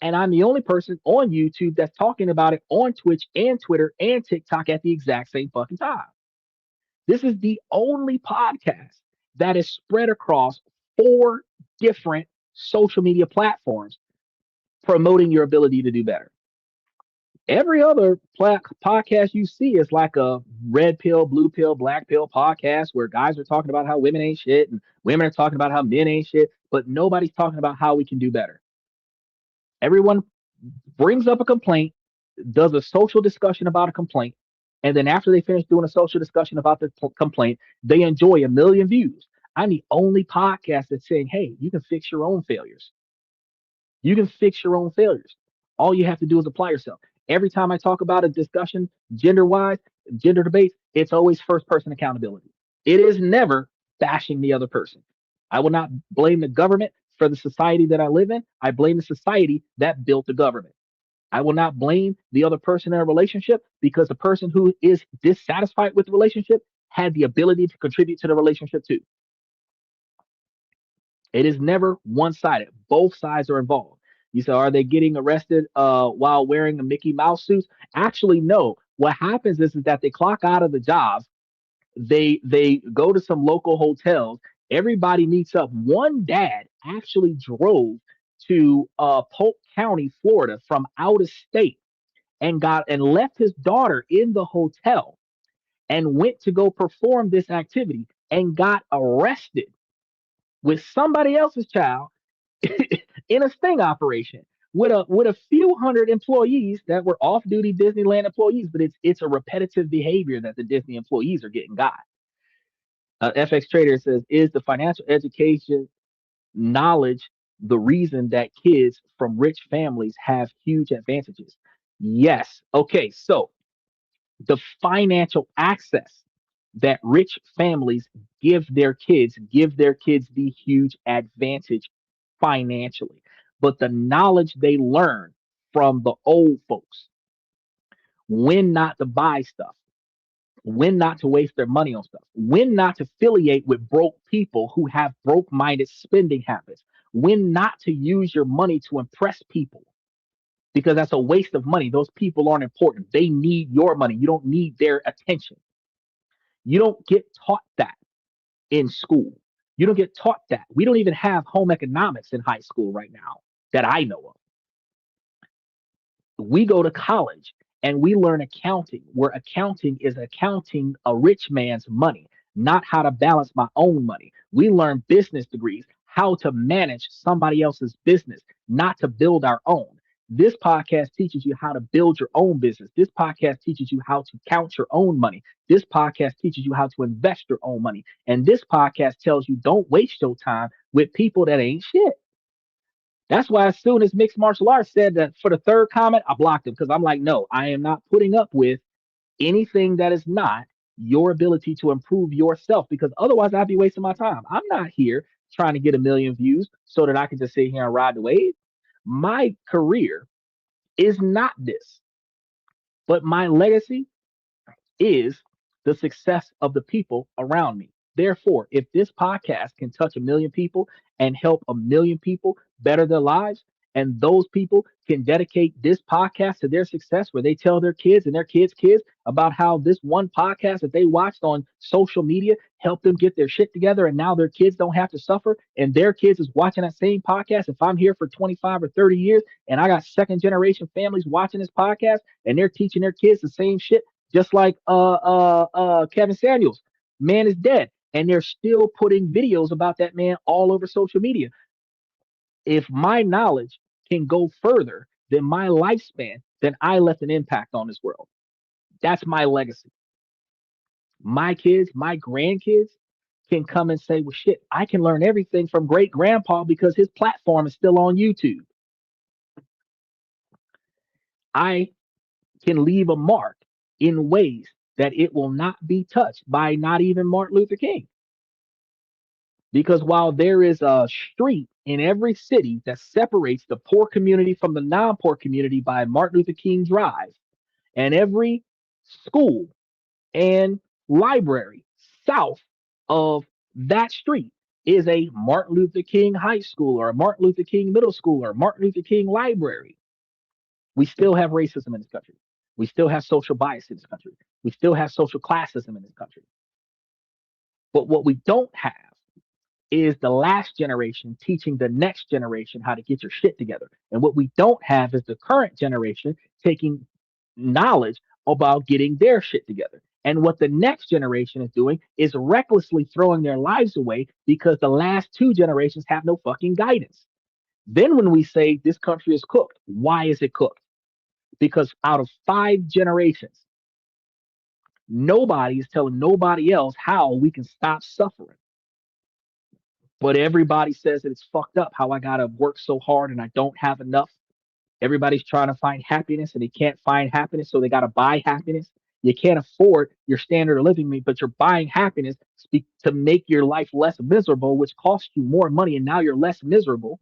And I'm the only person on YouTube that's talking about it on Twitch and Twitter and TikTok at the exact same fucking time. This is the only podcast that is spread across four different social media platforms promoting your ability to do better. Every other podcast you see is like a red pill, blue pill, black pill podcast where guys are talking about how women ain't shit and women are talking about how men ain't shit, but nobody's talking about how we can do better. Everyone brings up a complaint, does a social discussion about a complaint, and then after they finish doing a social discussion about the complaint, they enjoy a million views. I'm the only podcast that's saying, hey, you can fix your own failures. You can fix your own failures. All you have to do is apply yourself. Every time I talk about a discussion, gender wise, gender debates, it's always first person accountability. It is never bashing the other person. I will not blame the government for the society that I live in. I blame the society that built the government. I will not blame the other person in a relationship because the person who is dissatisfied with the relationship had the ability to contribute to the relationship too. It is never one sided. Both sides are involved. You say, are they getting arrested while wearing a Mickey Mouse suit? Actually, no. What happens is that they clock out of the job. They go to some local hotels. Everybody meets up. One dad actually drove to Polk County, Florida, from out of state and left his daughter in the hotel and went to go perform this activity and got arrested with somebody else's child in a sting operation with a few hundred employees that were off duty Disneyland employees, but it's a repetitive behavior that the Disney employees are getting got. FX Trader says, is the financial education knowledge the reason that kids from rich families have huge advantages? Yes. Okay, so the financial access that rich families give their kids the huge advantage financially, but the knowledge they learn from the old folks, when not to buy stuff, when not to waste their money on stuff, when not to affiliate with broke people who have broke minded spending habits, when not to use your money to impress people, because that's a waste of money. Those people aren't important. They need your money. You don't need their attention. You don't get taught that in school. You don't get taught that. We don't even have home economics in high school right now that I know of. We go to college and we learn accounting, where accounting is accounting a rich man's money, not how to balance my own money. We learn business degrees, how to manage somebody else's business, not to build our own. This podcast teaches you how to build your own business. This podcast teaches you how to count your own money. This podcast teaches you how to invest your own money. And this podcast tells you don't waste your time with people that ain't shit. That's why as soon as mixed martial arts said that for the third comment, I blocked him because I'm like, no, I am not putting up with anything that is not your ability to improve yourself because otherwise I'd be wasting my time. I'm not here trying to get a million views so that I can just sit here and ride the wave. My career is not this, but my legacy is the success of the people around me. Therefore, if this podcast can touch a million people and help a million people better their lives, and those people can dedicate this podcast to their success, where they tell their kids and their kids about how this one podcast that they watched on social media helped them get their shit together, and now their kids don't have to suffer, and their kids is watching that same podcast. If I'm here for 25 or 30 years and I got second generation families watching this podcast and they're teaching their kids the same shit, just like Kevin Samuels, man is dead, and they're still putting videos about that man all over social media. If my knowledge can go further than my lifespan, then I left an impact on this world. That's my legacy. My kids, my grandkids can come and say, well, shit, I can learn everything from great grandpa because his platform is still on YouTube. I can leave a mark in ways that it will not be touched by not even Martin Luther King. Because while there is a street in every city that separates the poor community from the non poor community by Martin Luther King Drive, and every school and library south of that street is a Martin Luther King High School or a Martin Luther King Middle School or Martin Luther King Library, we still have racism in this country. We still have social bias in this country. We still have social classism in this country. But what we don't have is the last generation teaching the next generation how to get your shit together. And what we don't have is the current generation taking knowledge about getting their shit together. And what the next generation is doing is recklessly throwing their lives away because the last two generations have no fucking guidance. Then when we say this country is cooked, why is it cooked? Because out of 5 generations, nobody is telling nobody else how we can stop suffering. But everybody says that it's fucked up how I gotta work so hard and I don't have enough. Everybody's trying to find happiness and they can't find happiness, so they gotta buy happiness. You can't afford your standard of living, but you're buying happiness to make your life less miserable, which costs you more money, and now you're less miserable.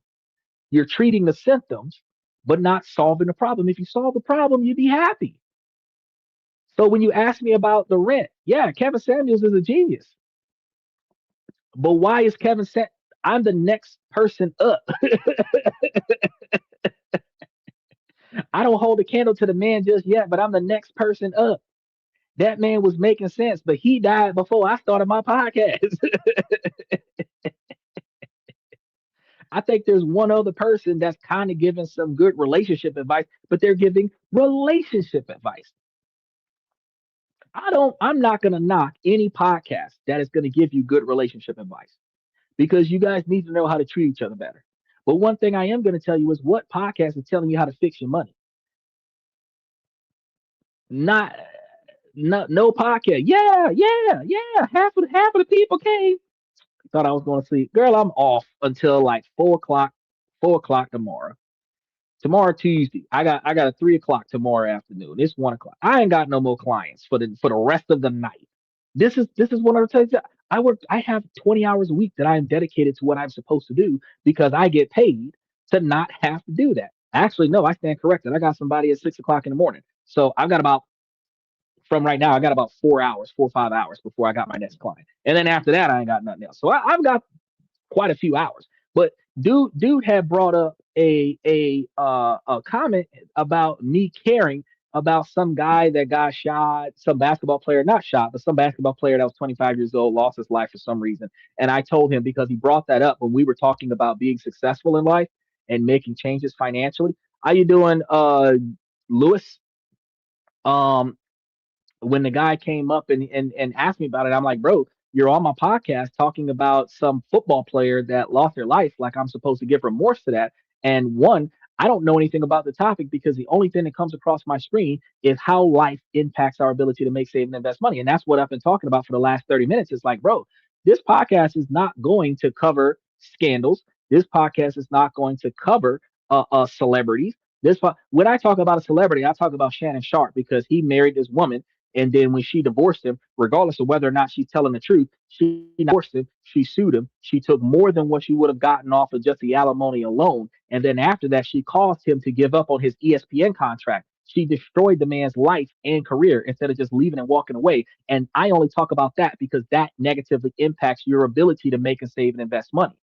You're treating the symptoms, but not solving the problem. If you solve the problem, you'd be happy. So when you ask me about the rent, yeah, Kevin Samuels is a genius. But why is Kevin Sam? I'm the next person up. I don't hold a candle to the man just yet, but I'm the next person up. That man was making sense, but he died before I started my podcast. I think there's one other person that's kind of giving some good relationship advice, but they're giving relationship advice. I'm not going to knock any podcast that is going to give you good relationship advice because you guys need to know how to treat each other better. But one thing I am going to tell you is what podcast is telling you how to fix your money. Not, no podcast. Yeah, yeah, yeah. Half of the people came. Thought I was going to sleep. Girl, I'm off until like 4 o'clock, 4 o'clock tomorrow. Tomorrow Tuesday. I got a 3 o'clock tomorrow afternoon. It's 1 o'clock. I ain't got no more clients for the rest of the night. This is what I'm telling you. I have 20 hours a week that I am dedicated to what I'm supposed to do because I get paid to not have to do that. Actually, no, I stand corrected. I got somebody at 6 o'clock in the morning. So I've got about from right now, I got about 4 hours, 4 or 5 hours before I got my next client. And then after that, I ain't got nothing else. So I've got quite a few hours. But dude had brought up a comment about me caring about some guy that got shot, some basketball player, not shot, but some basketball player that was 25 years old, lost his life for some reason. And I told him because he brought that up when we were talking about being successful in life and making changes financially. How you doing, Lewis? Um, when the guy came up and asked me about it, I'm like, bro, you're on my podcast talking about some football player that lost their life. Like I'm supposed to give remorse to that. And one, I don't know anything about the topic because the only thing that comes across my screen is how life impacts our ability to make, save, and invest money. And that's what I've been talking about for the last 30 minutes. It's like, bro, this podcast is not going to cover scandals. This podcast is not going to cover celebrities. When I talk about a celebrity, I talk about Shannon Sharp because he married this woman and then when she divorced him, regardless of whether or not she's telling the truth, she divorced him. She sued him. She took more than what she would have gotten off of just the alimony alone. And then after that, she caused him to give up on his ESPN contract. She destroyed the man's life and career instead of just leaving and walking away. And I only talk about that because that negatively impacts your ability to make and save and invest money.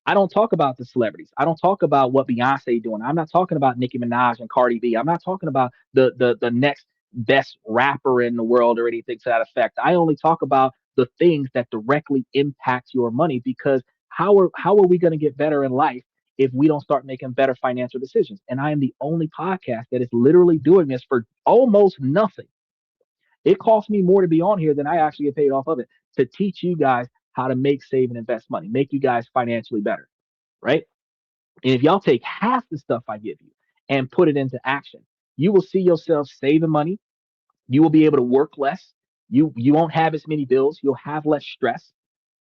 I don't talk about the celebrities. I don't talk about what Beyonce doing. I'm not talking about Nicki Minaj and Cardi B. I'm not talking about the next best rapper in the world or anything to that effect. I only talk about the things that directly impact your money because how are we going to get better in life if we don't start making better financial decisions? And I am the only podcast that is literally doing this for almost nothing. It costs me more to be on here than I actually get paid off of it to teach you guys how to make, save, and invest money, make you guys financially better, right? And if y'all take half the stuff I give you and put it into action, you will see yourself saving money. You will be able to work less. You won't have as many bills. You'll have less stress.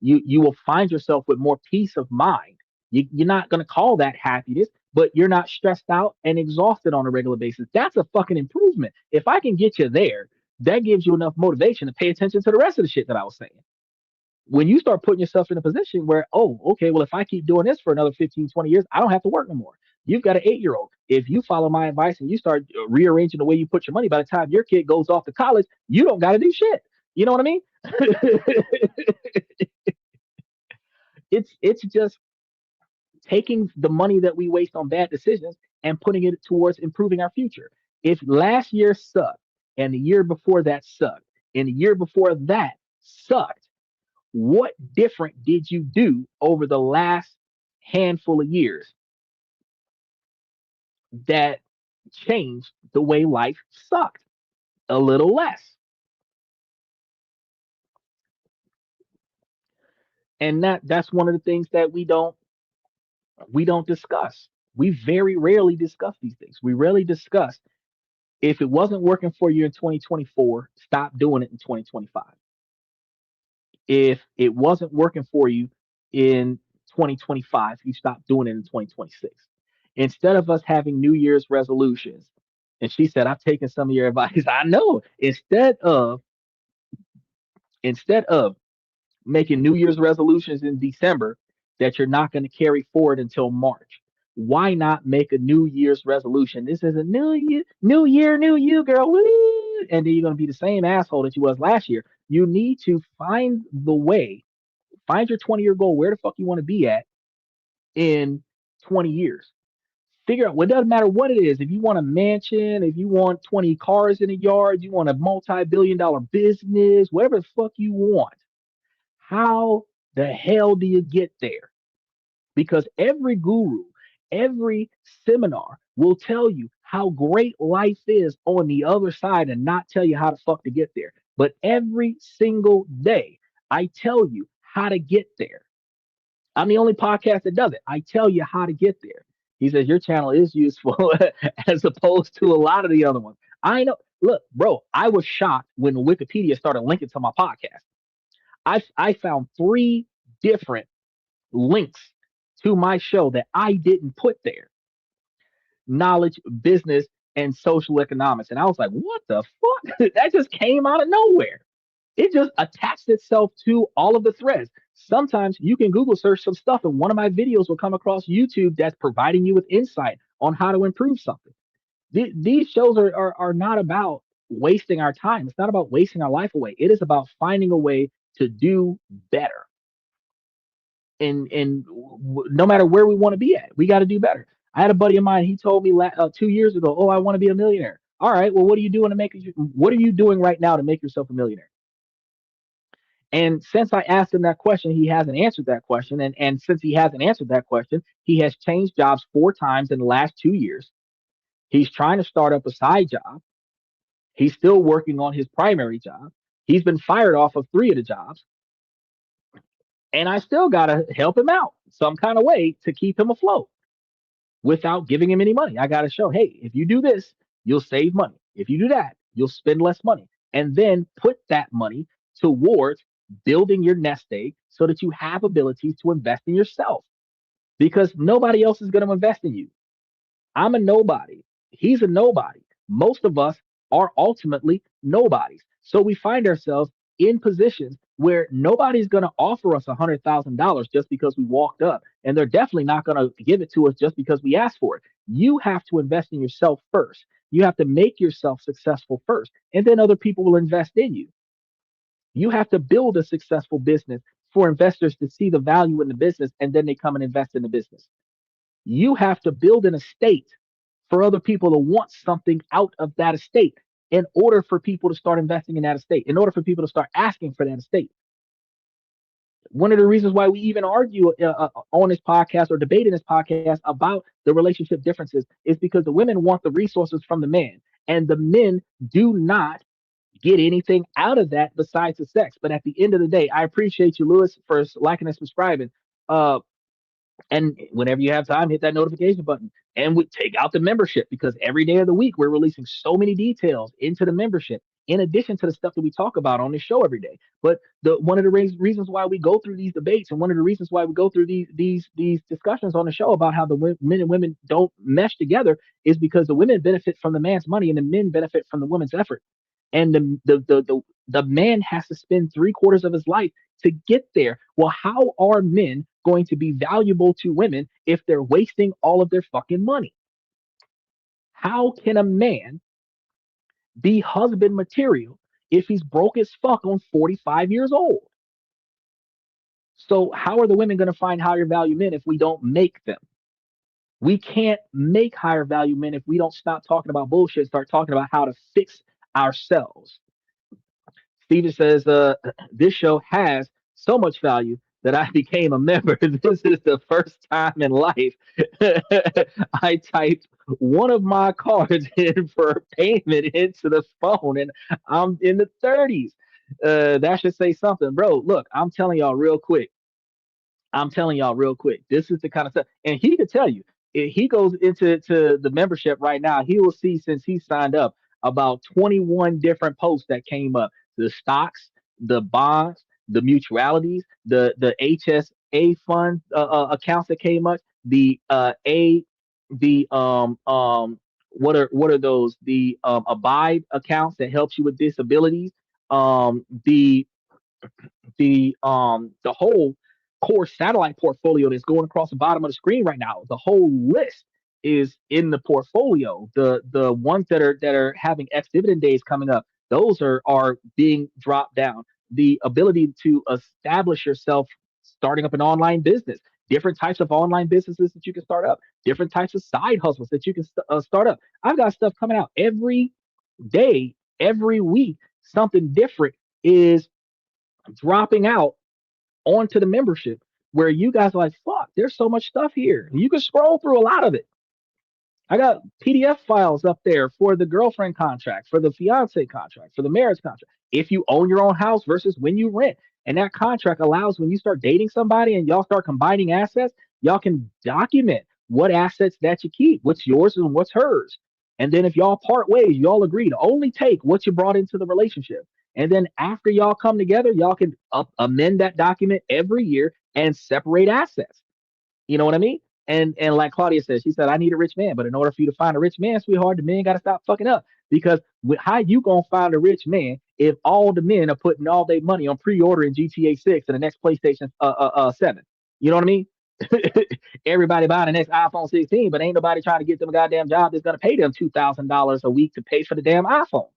You will find yourself with more peace of mind. You're not going to call that happiness, but you're not stressed out and exhausted on a regular basis. That's a fucking improvement. If I can get you there, that gives you enough motivation to pay attention to the rest of the shit that I was saying. When you start putting yourself in a position where, oh, okay, well, if I keep doing this for another 15, 20 years, I don't have to work no more. You've got an 8-year-old. If you follow my advice and you start rearranging the way you put your money, by the time your kid goes off to college, you don't got to do shit. You know what I mean? It's just taking the money that we waste on bad decisions and putting it towards improving our future. If last year sucked and the year before that sucked and the year before that sucked, What different did you do over the last handful of years that changed the way life sucked a little less? And that's one of the things that we don't discuss. We very rarely discuss these things. We rarely discuss, if it wasn't working for you in 2024, stop doing it in 2025. If it wasn't working for you in 2025, you stop doing it in 2026. Instead of us having New Year's resolutions, and she said, I've taken some of your advice. I know. Instead of making New Year's resolutions in December that you're not going to carry forward until March. Why not make a New Year's resolution? This is a new year, new you, girl. Woo! And then you're going to be the same asshole that you was last year. You need to find the way, find your 20-year goal, where the fuck you want to be at in 20 years. Figure out, well, it doesn't matter what it is. If you want a mansion, if you want 20 cars in a yard, you want a multi-billion-dollar business, whatever the fuck you want. How the hell do you get there? Because every guru, every seminar will tell you how great life is on the other side and not tell you how the fuck to get there. But every single day, I tell you how to get there. I'm the only podcast that does it. I tell you how to get there. He says your channel is useful as opposed to a lot of the other ones. I know. Look, bro, I was shocked when Wikipedia started linking to my podcast. I found three different links to my show that I didn't put there: knowledge, business, and social economics. And I was like, what the fuck? That just came out of nowhere. It just attached itself to all of the threads. Sometimes you can Google search some stuff, and one of my videos will come across YouTube that's providing you with insight on how to improve something. These shows are not about wasting our time. It's not about wasting our life away. It is about finding a way to do better. And no matter where we want to be at, we got to do better. I had a buddy of mine. He told me 2 years ago, "Oh, I want to be a millionaire." All right. Well, what are you doing to make? What are you doing right now to make yourself a millionaire? And since I asked him that question, he hasn't answered that question. And since he hasn't answered that question, he has changed jobs 4 times in the last 2 years. He's trying to start up a side job. He's still working on his primary job. He's been fired off of 3 of the jobs, and I still gotta help him out some kind of way to keep him afloat without giving him any money. I gotta show, hey, if you do this, you'll save money. If you do that, you'll spend less money, and then put that money towards building your nest egg so that you have abilities to invest in yourself, because nobody else is going to invest in you. I'm a nobody. He's a nobody. Most of us are ultimately nobodies. So we find ourselves in positions where nobody's going to offer us $100,000 just because we walked up. And they're definitely not going to give it to us just because we asked for it. You have to invest in yourself first. You have to make yourself successful first. And then other people will invest in you. You have to build a successful business for investors to see the value in the business, and then they come and invest in the business. You have to build an estate for other people to want something out of that estate in order for people to start investing in that estate, in order for people to start asking for that estate. One of the reasons why we even argue on this podcast or debate in this podcast about the relationship differences is because the women want the resources from the man, and the men do not get anything out of that besides the sex. But at the end of the day, I appreciate you, Lewis, for liking and subscribing. And whenever you have time, hit that notification button, and we take out the membership, because every day of the week we're releasing so many details into the membership in addition to the stuff that we talk about on this show every day. But one of the reasons why we go through these debates, and one of the reasons why we go through these discussions on the show about how the men and women don't mesh together, is because the women benefit from the man's money and the men benefit from the woman's effort. And the man has to spend 3/4 of his life to get there. Well, how are men going to be valuable to women if they're wasting all of their fucking money? How can a man be husband material if he's broke as fuck on 45 years old? So how are the women going to find higher value men if we don't make them? We can't make higher value men if we don't stop talking about bullshit, start talking about how to fix ourselves. Steven says, this show has so much value that I became a member. This is the first time in life I typed one of my cards in for payment into the phone, and I'm in the 30s. That should say something, bro. Look, I'm telling y'all real quick. This is the kind of stuff, and he could tell you. If he goes into the membership right now, he will see since he signed up about 21 different posts that came up: the stocks, the bonds, the mutualities, the HSA fund accounts that came up, the the what are those? The Abide accounts that helps you with disabilities, the the whole core satellite portfolio that's going across the bottom of the screen right now. The whole list is in the portfolio. The ones that are having ex dividend days coming up, those are being dropped down. The ability to establish yourself, starting up an online business, different types of online businesses that you can start up, different types of side hustles that you can start up. I've got stuff coming out every day, every week. Something different is dropping out onto the membership, where you guys are like, fuck, there's so much stuff here. You can scroll through a lot of it. I got PDF files up there for the girlfriend contract, for the fiance contract, for the marriage contract. If you own your own house versus when you rent. And that contract allows, when you start dating somebody and y'all start combining assets, y'all can document what assets that you keep, what's yours and what's hers. And then if y'all part ways, y'all agree to only take what you brought into the relationship. And then after y'all come together, y'all can amend that document every year and separate assets. You know what I mean? And like Claudia said, she said, I need a rich man. But in order for you to find a rich man, sweetheart, the men got to stop fucking up. Because how you going to find a rich man if all the men are putting all their money on pre-ordering GTA 6 and the next PlayStation 7? You know what I mean? Everybody buying the next iPhone 16, but ain't nobody trying to get them a goddamn job that's going to pay them $2,000 a week to pay for the damn iPhone.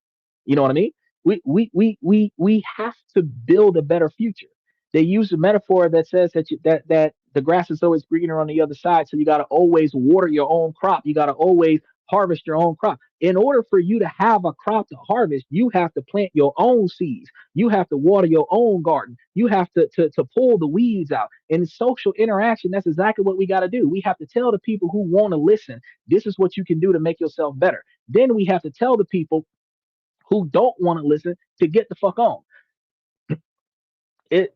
You know what I mean? We have to build a better future. They use a metaphor that says that the grass is always greener on the other side. So you got to always water your own crop. You got to always harvest your own crop. In order for you to have a crop to harvest, you have to plant your own seeds. You have to water your own garden. You have to pull the weeds out. In social interaction, that's exactly what we got to do. We have to tell the people who want to listen, this is what you can do to make yourself better. Then we have to tell the people who don't want to listen to get the fuck on. That's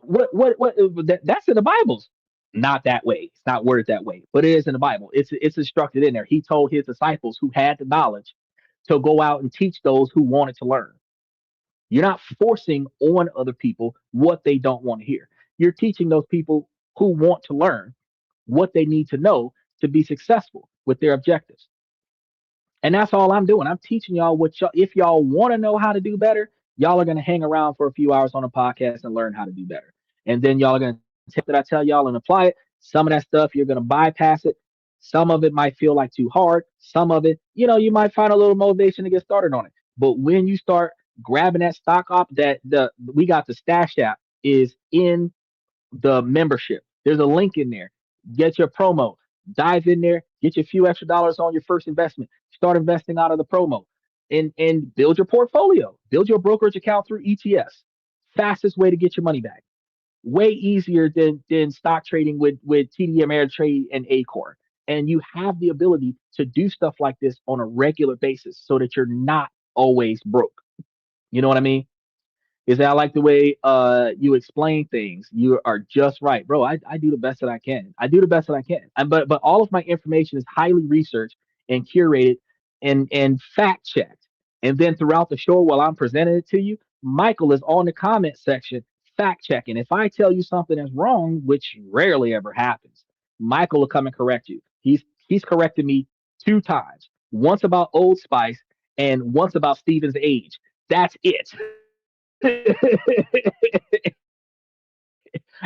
in the Bibles. Not that way. It's not worded that way, but it is in the Bible. It's instructed in there. He told his disciples who had the knowledge to go out and teach those who wanted to learn. You're not forcing on other people what they don't want to hear. You're teaching those people who want to learn what they need to know to be successful with their objectives. And that's all I'm doing. I'm teaching y'all what y'all, if y'all want to know how to do better, y'all are going to hang around for a few hours on a podcast and learn how to do better. And then y'all are going to take that I tell y'all and apply it. Some of that stuff, you're going to bypass it. Some of it might feel like too hard. Some of it, you might find a little motivation to get started on it. But when you start grabbing that stock up, that we got the Stash app is in the membership. There's a link in there. Get your promo. Dive in there. Get you a few extra dollars on your first investment. Start investing out of the promo, and build your portfolio. Build your brokerage account through ETFs. Fastest way to get your money back. Way easier than stock trading with TD Ameritrade and Acorn. And you have the ability to do stuff like this on a regular basis so that you're not always broke. You know what I mean? Is that I like the way you explain things. You are just right, bro. I do the best that I can. I do the best that I can. But all of my information is highly researched and curated and fact checked. And then throughout the show, while I'm presenting it to you, Michael is on the comment section fact checking. If I tell you something is wrong, which rarely ever happens, Michael will come and correct you. He's corrected me 2 times. Once about Old Spice and once about Steven's age. That's it.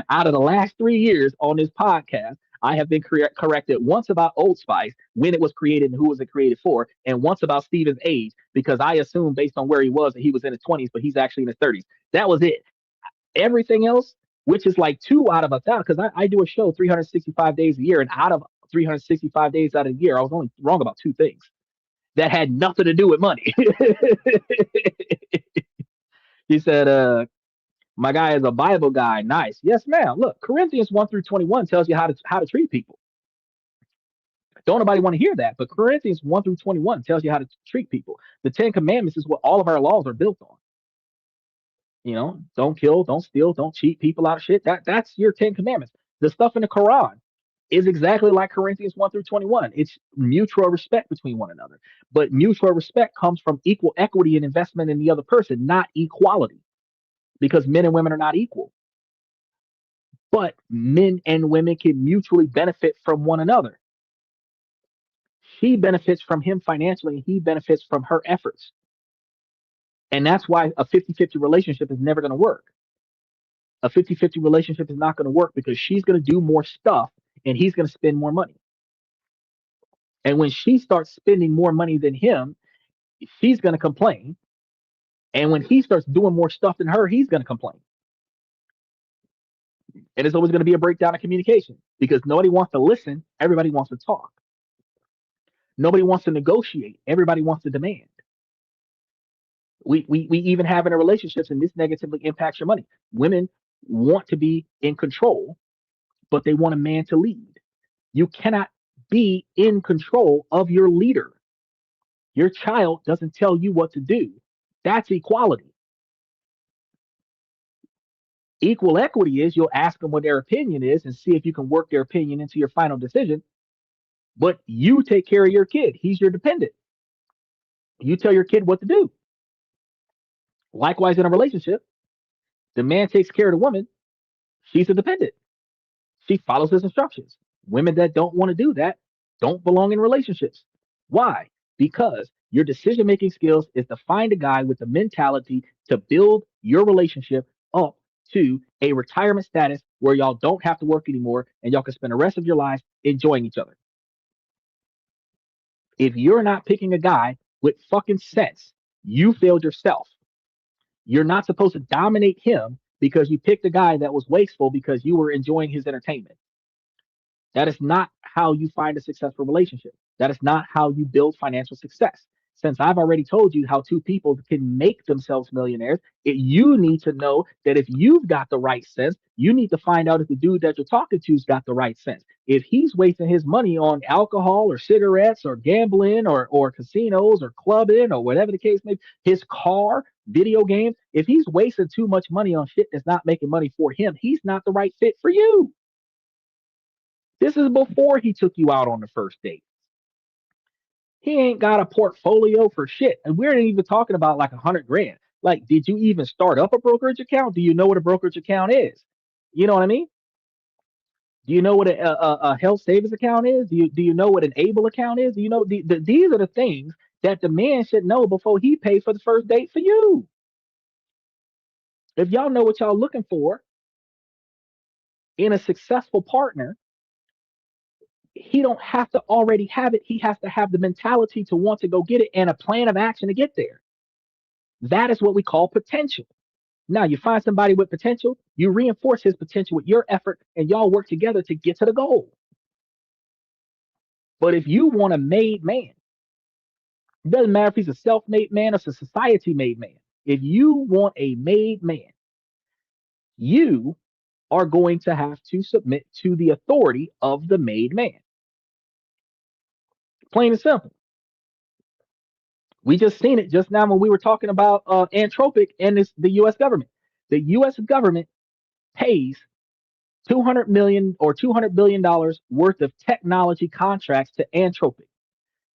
Out of the last 3 years on this podcast, I have been corrected once about Old Spice, when it was created and who was it created for, and once about Steven's age, because I assumed based on where he was that he was in his 20s, but he's actually in his 30s. That was it. Everything else, which is like 2 out of 1,000, because I do a show 365 days a year, and out of 365 days out of the year, I was only wrong about 2 things that had nothing to do with money. He said, My guy is a Bible guy. Nice. Yes, ma'am. Look, Corinthians 1 through 21 tells you how to treat people. Don't nobody want to hear that, but Corinthians 1 through 21 tells you how to treat people. The Ten Commandments is what all of our laws are built on. Don't kill, don't steal, don't cheat people out of shit. That's your 10 Commandments. The stuff in the Quran is exactly like Corinthians 1 through 21. It's mutual respect between one another. But mutual respect comes from equal equity and investment in the other person, not equality, because men and women are not equal. But men and women can mutually benefit from one another. She benefits from him financially, and he benefits from her efforts. And that's why a 50-50 relationship is never going to work. A 50-50 relationship is not going to work because she's going to do more stuff and he's going to spend more money. And when she starts spending more money than him, she's going to complain. And when he starts doing more stuff than her, he's going to complain. And it's always going to be a breakdown of communication because nobody wants to listen. Everybody wants to talk. Nobody wants to negotiate. Everybody wants to demand. We even have in our relationships, and this negatively impacts your money. Women want to be in control, but they want a man to lead. You cannot be in control of your leader. Your child doesn't tell you what to do. That's equality. Equal equity is you'll ask them what their opinion is and see if you can work their opinion into your final decision. But you take care of your kid. He's your dependent. You tell your kid what to do. Likewise, in a relationship, the man takes care of the woman. She's a dependent. She follows his instructions. Women that don't want to do that don't belong in relationships. Why? Because your decision making skills is to find a guy with the mentality to build your relationship up to a retirement status where y'all don't have to work anymore and y'all can spend the rest of your lives enjoying each other. If you're not picking a guy with fucking sense, you failed yourself. You're not supposed to dominate him because you picked a guy that was wasteful because you were enjoying his entertainment. That is not how you find a successful relationship. That is not how you build financial success. Since I've already told you how two people can make themselves millionaires, you need to know that if you've got the right sense, you need to find out if the dude that you're talking to's got the right sense. If he's wasting his money on alcohol or cigarettes or gambling or casinos or clubbing or whatever the case may be, his car, video games, if he's wasting too much money on shit that's not making money for him, he's not the right fit for you. This is before he took you out on the first date. He ain't got a portfolio for shit. And we're not even talking about like 100 grand. Like, did you even start up a brokerage account? Do you know what a brokerage account is? You know what I mean? Do you know what a health savings account is? Do you know what an able account is? Do you know these are the things that the man should know before he pays for the first date for you? If y'all know what y'all looking for in a successful partner, he don't have to already have it. He has to have the mentality to want to go get it and a plan of action to get there. That is what we call potential. Now you find somebody with potential, you reinforce his potential with your effort, and y'all work together to get to the goal. But if you want a made man, it doesn't matter if he's a self-made man or a society-made man. If you want a made man, you are going to have to submit to the authority of the made man. Plain and simple. We just seen it just now when we were talking about Anthropic and the U.S. government. The U.S. government pays 200 million or $200 billion worth of technology contracts to Anthropic.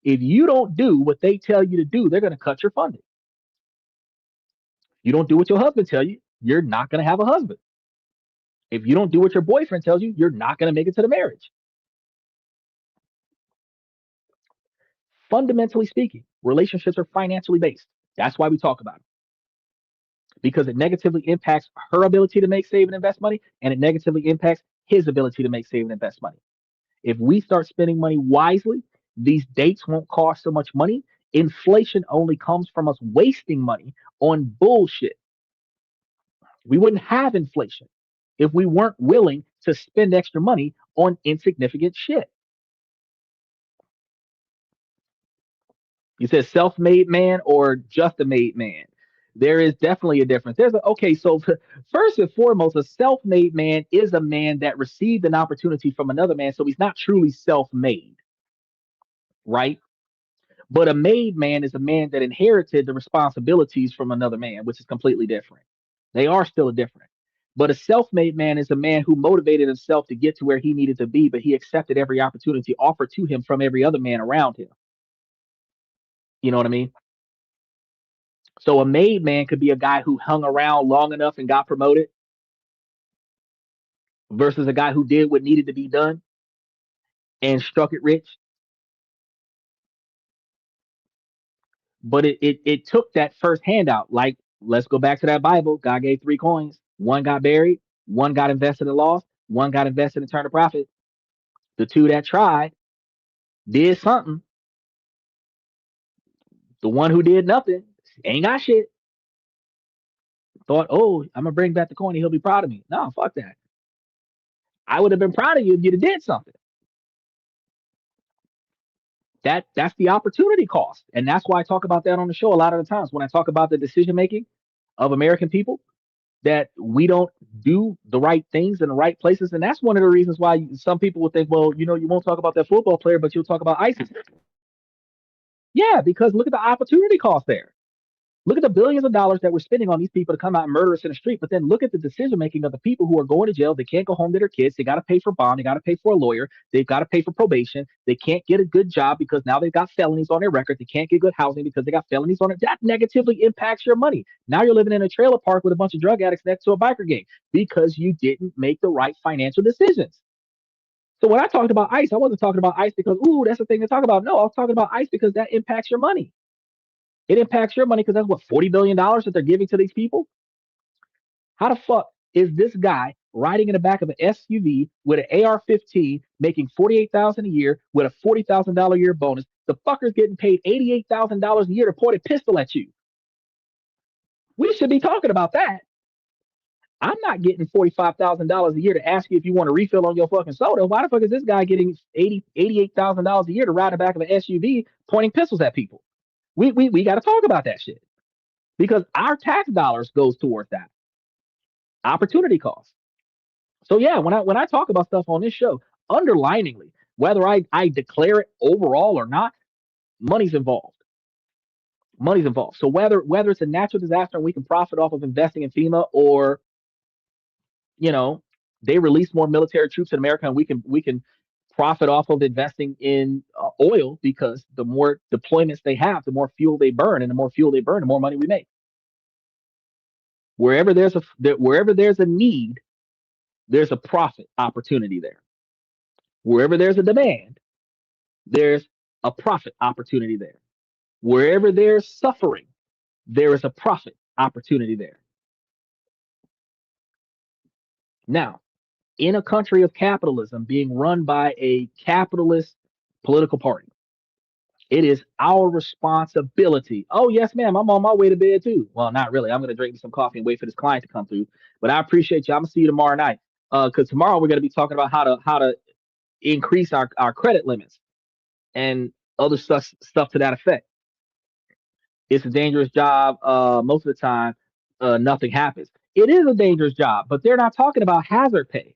If you don't do what they tell you to do, they're going to cut your funding. You don't do what your husband tells you, you're not going to have a husband. If you don't do what your boyfriend tells you, you're not going to make it to the marriage. Fundamentally speaking, relationships are financially based. That's why we talk about it. Because it negatively impacts her ability to make, save, and invest money, and it negatively impacts his ability to make, save, and invest money. If we start spending money wisely, these dates won't cost so much money. Inflation only comes from us wasting money on bullshit. We wouldn't have inflation if we weren't willing to spend extra money on insignificant shit. You said self-made man or just a made man. There is definitely a difference. Okay, so first and foremost, a self-made man is a man that received an opportunity from another man, so he's not truly self-made, right? But a made man is a man that inherited the responsibilities from another man, which is completely different. They are still different. But a self-made man is a man who motivated himself to get to where he needed to be, but he accepted every opportunity offered to him from every other man around him. You know what I mean? So a made man could be a guy who hung around long enough and got promoted versus a guy who did what needed to be done and struck it rich. But it took that first handout. Like, let's go back to that Bible. God gave three coins. One got buried, one got invested in loss, one got invested in turn a profit. The two that tried did something. The one who did nothing ain't got shit. Thought, oh, I'm gonna bring back the coin and he'll be proud of me. No, fuck that. I would have been proud of you if you'd have did something. That's the opportunity cost. And that's why I talk about that on the show a lot of the times when I talk about the decision making of American people, that we don't do the right things in the right places. And that's one of the reasons why some people would think, well, you won't talk about that football player, but you'll talk about ISIS. Yeah, because look at the opportunity cost there. Look at the billions of dollars that we're spending on these people to come out and murder us in the street. But then look at the decision making of the people who are going to jail. They can't go home to their kids. They got to pay for bond. They got to pay for a lawyer. They've got to pay for probation. They can't get a good job because now they've got felonies on their record. They can't get good housing because they got felonies on it. That negatively impacts your money. Now you're living in a trailer park with a bunch of drug addicts next to a biker gang because you didn't make the right financial decisions. So when I talked about ICE, I wasn't talking about ICE because, ooh, that's the thing to talk about. No, I was talking about ICE because that impacts your money. It impacts your money because that's what, $40 billion that they're giving to these people. How the fuck is this guy riding in the back of an SUV with an AR-15, making 48,000 a year with a $40,000 a year bonus? The fucker's getting paid $88,000 a year to point a pistol at you. We should be talking about that. I'm not getting $45,000 a year to ask you if you want a refill on your fucking soda. Why the fuck is this guy getting $88,000 a year to ride the back of an SUV pointing pistols at people? We got to talk about that shit because our tax dollars goes towards that opportunity cost. So yeah, when I talk about stuff on this show, underliningly, whether I declare it overall or not, money's involved. Money's involved. So whether it's a natural disaster and we can profit off of investing in FEMA, or you know they release more military troops in America and we can profit off of investing in oil, because the more deployments they have, the more fuel they burn, and the more fuel they burn, the more money we make. Wherever there's a need, there's a profit opportunity there. Wherever there's a demand, there's a profit opportunity there. Wherever there's suffering, there is a profit opportunity there. Now, in a country of capitalism being run by a capitalist political party, it is our responsibility. Oh, yes, ma'am, I'm on my way to bed too. Well, not really. I'm going to drink some coffee and wait for this client to come through. But I appreciate you. I'm going to see you tomorrow night. Because tomorrow we're going to be talking about how to increase our credit limits and other stuff to that effect. It's a dangerous job. Most of the time, nothing happens. It is a dangerous job, but they're not talking about hazard pay.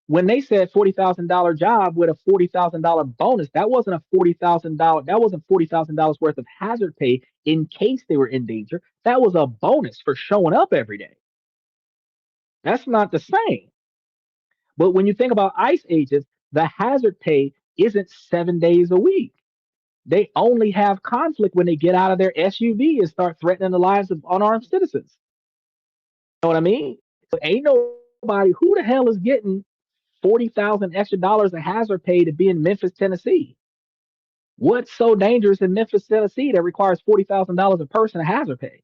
When they said $40,000 job with a $40,000 bonus, that wasn't a $40,000. That wasn't $40,000 worth of hazard pay in case they were in danger. That was a bonus for showing up every day. That's not the same. But when you think about ICE agents, the hazard pay isn't 7 days a week. They only have conflict when they get out of their SUV and start threatening the lives of unarmed citizens. You know what I mean? So ain't nobody, who the hell is getting 40,000 extra dollars of hazard pay to be in Memphis, Tennessee? What's so dangerous in Memphis, Tennessee that requires $40,000 a person of hazard pay?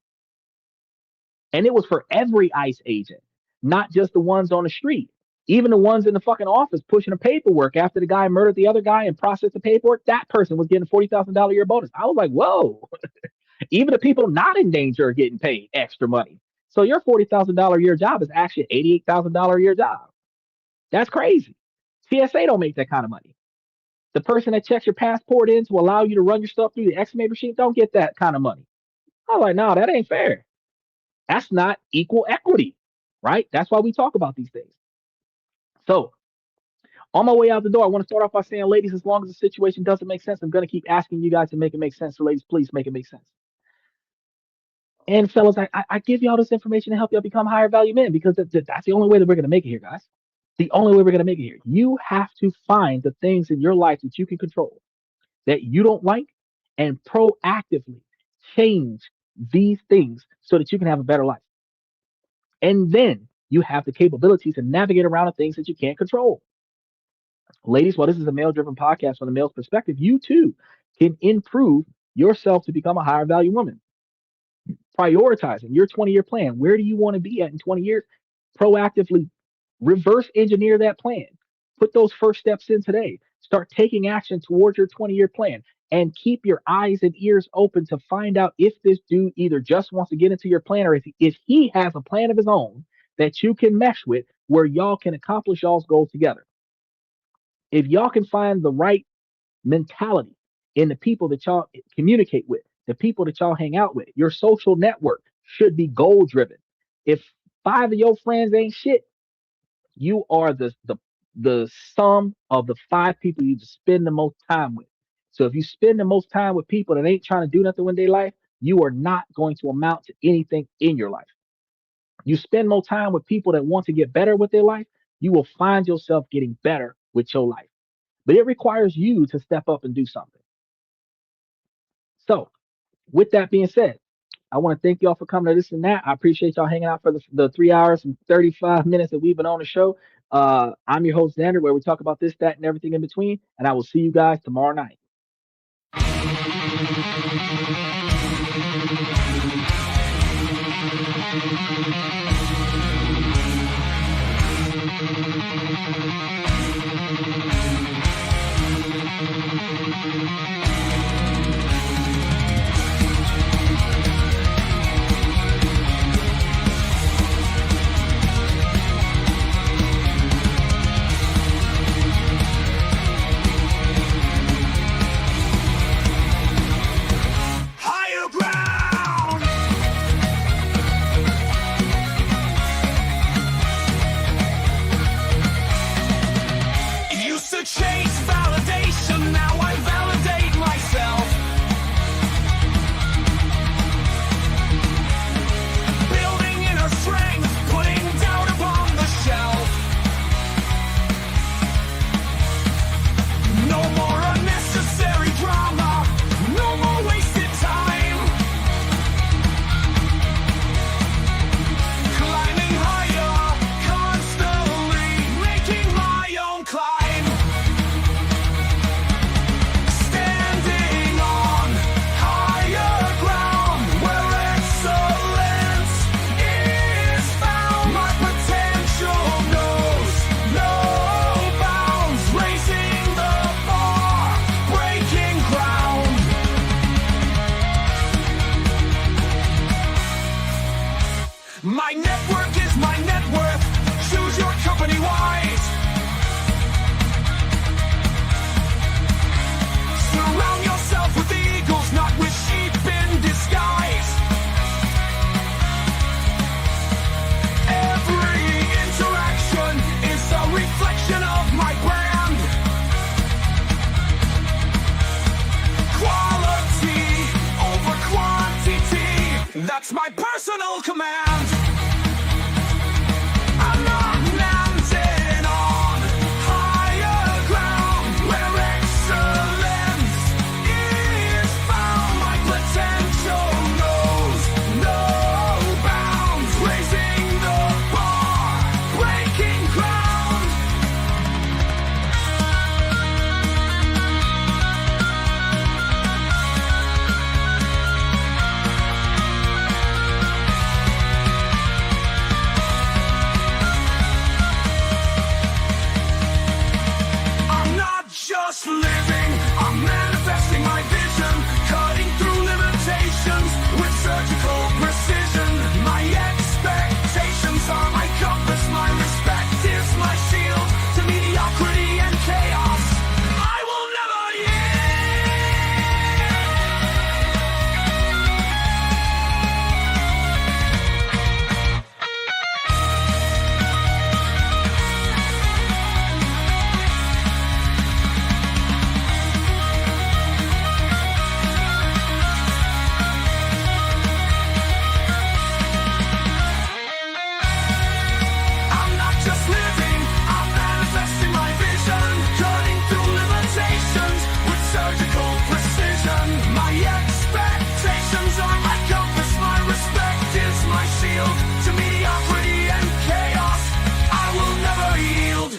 And it was for every ICE agent, not just the ones on the street. Even the ones in the fucking office pushing the paperwork after the guy murdered the other guy and processed the paperwork, that person was getting a $40,000 a year bonus. I was like, whoa. Even the people not in danger are getting paid extra money. So your $40,000 a year job is actually an $88,000 a year job. That's crazy. TSA don't make that kind of money. The person that checks your passport in to allow you to run your stuff through the X-ray machine don't get that kind of money. I was like, no, that ain't fair. That's not equal equity, right? That's why we talk about these things. So on my way out the door, I want to start off by saying, ladies, as long as the situation doesn't make sense, I'm going to keep asking you guys to make it make sense. So, ladies, please make it make sense. And fellas, I give y'all this information to help y'all become higher value men because that's the only way that we're going to make it here, guys. The only way we're going to make it here. You have to find the things in your life that you can control that you don't like and proactively change these things so that you can have a better life. And then you have the capability to navigate around the things that you can't control. Ladies, while this is a male driven podcast from the male's perspective, you too can improve yourself to become a higher value woman. Prioritizing your 20-year plan. Where do you want to be at in 20 years? Proactively reverse engineer that plan. Put those first steps in today. Start taking action towards your 20-year plan and keep your eyes and ears open to find out if this dude either just wants to get into your plan or if he has a plan of his own that you can mesh with where y'all can accomplish y'all's goals together. If y'all can find the right mentality in the people that y'all communicate with, the people that y'all hang out with, your social network should be goal driven. If 5 of your friends ain't shit, you are the sum of the 5 people you spend the most time with. So if you spend the most time with people that ain't trying to do nothing with their life, you are not going to amount to anything in your life. You spend more time with people that want to get better with their life, you will find yourself getting better with your life. But it requires you to step up and do something. So, with that being said, I want to thank y'all for coming to this and that. I appreciate y'all hanging out for the 3 hours and 35 minutes that we've been on the show. I'm your host, Xander, where we talk about this, that, and everything in between. And I will see you guys tomorrow night. Chase validation, now I validate myself. Building inner strength, putting doubt upon the shelf. No more unnecessary drama, no more wasted time. Climbing higher, constantly making my own climb. My network is my net worth. Choose your company wise. Surround yourself with eagles, not with sheep in disguise. Every interaction is a reflection of my brand. Quality over quantity, that's my personal command. I'm not landing on higher ground where excellence is found. My potential knows no bounds, raising the bar, breaking ground. Passions are my compass, my respect is my shield. To mediocrity and chaos, I will never yield.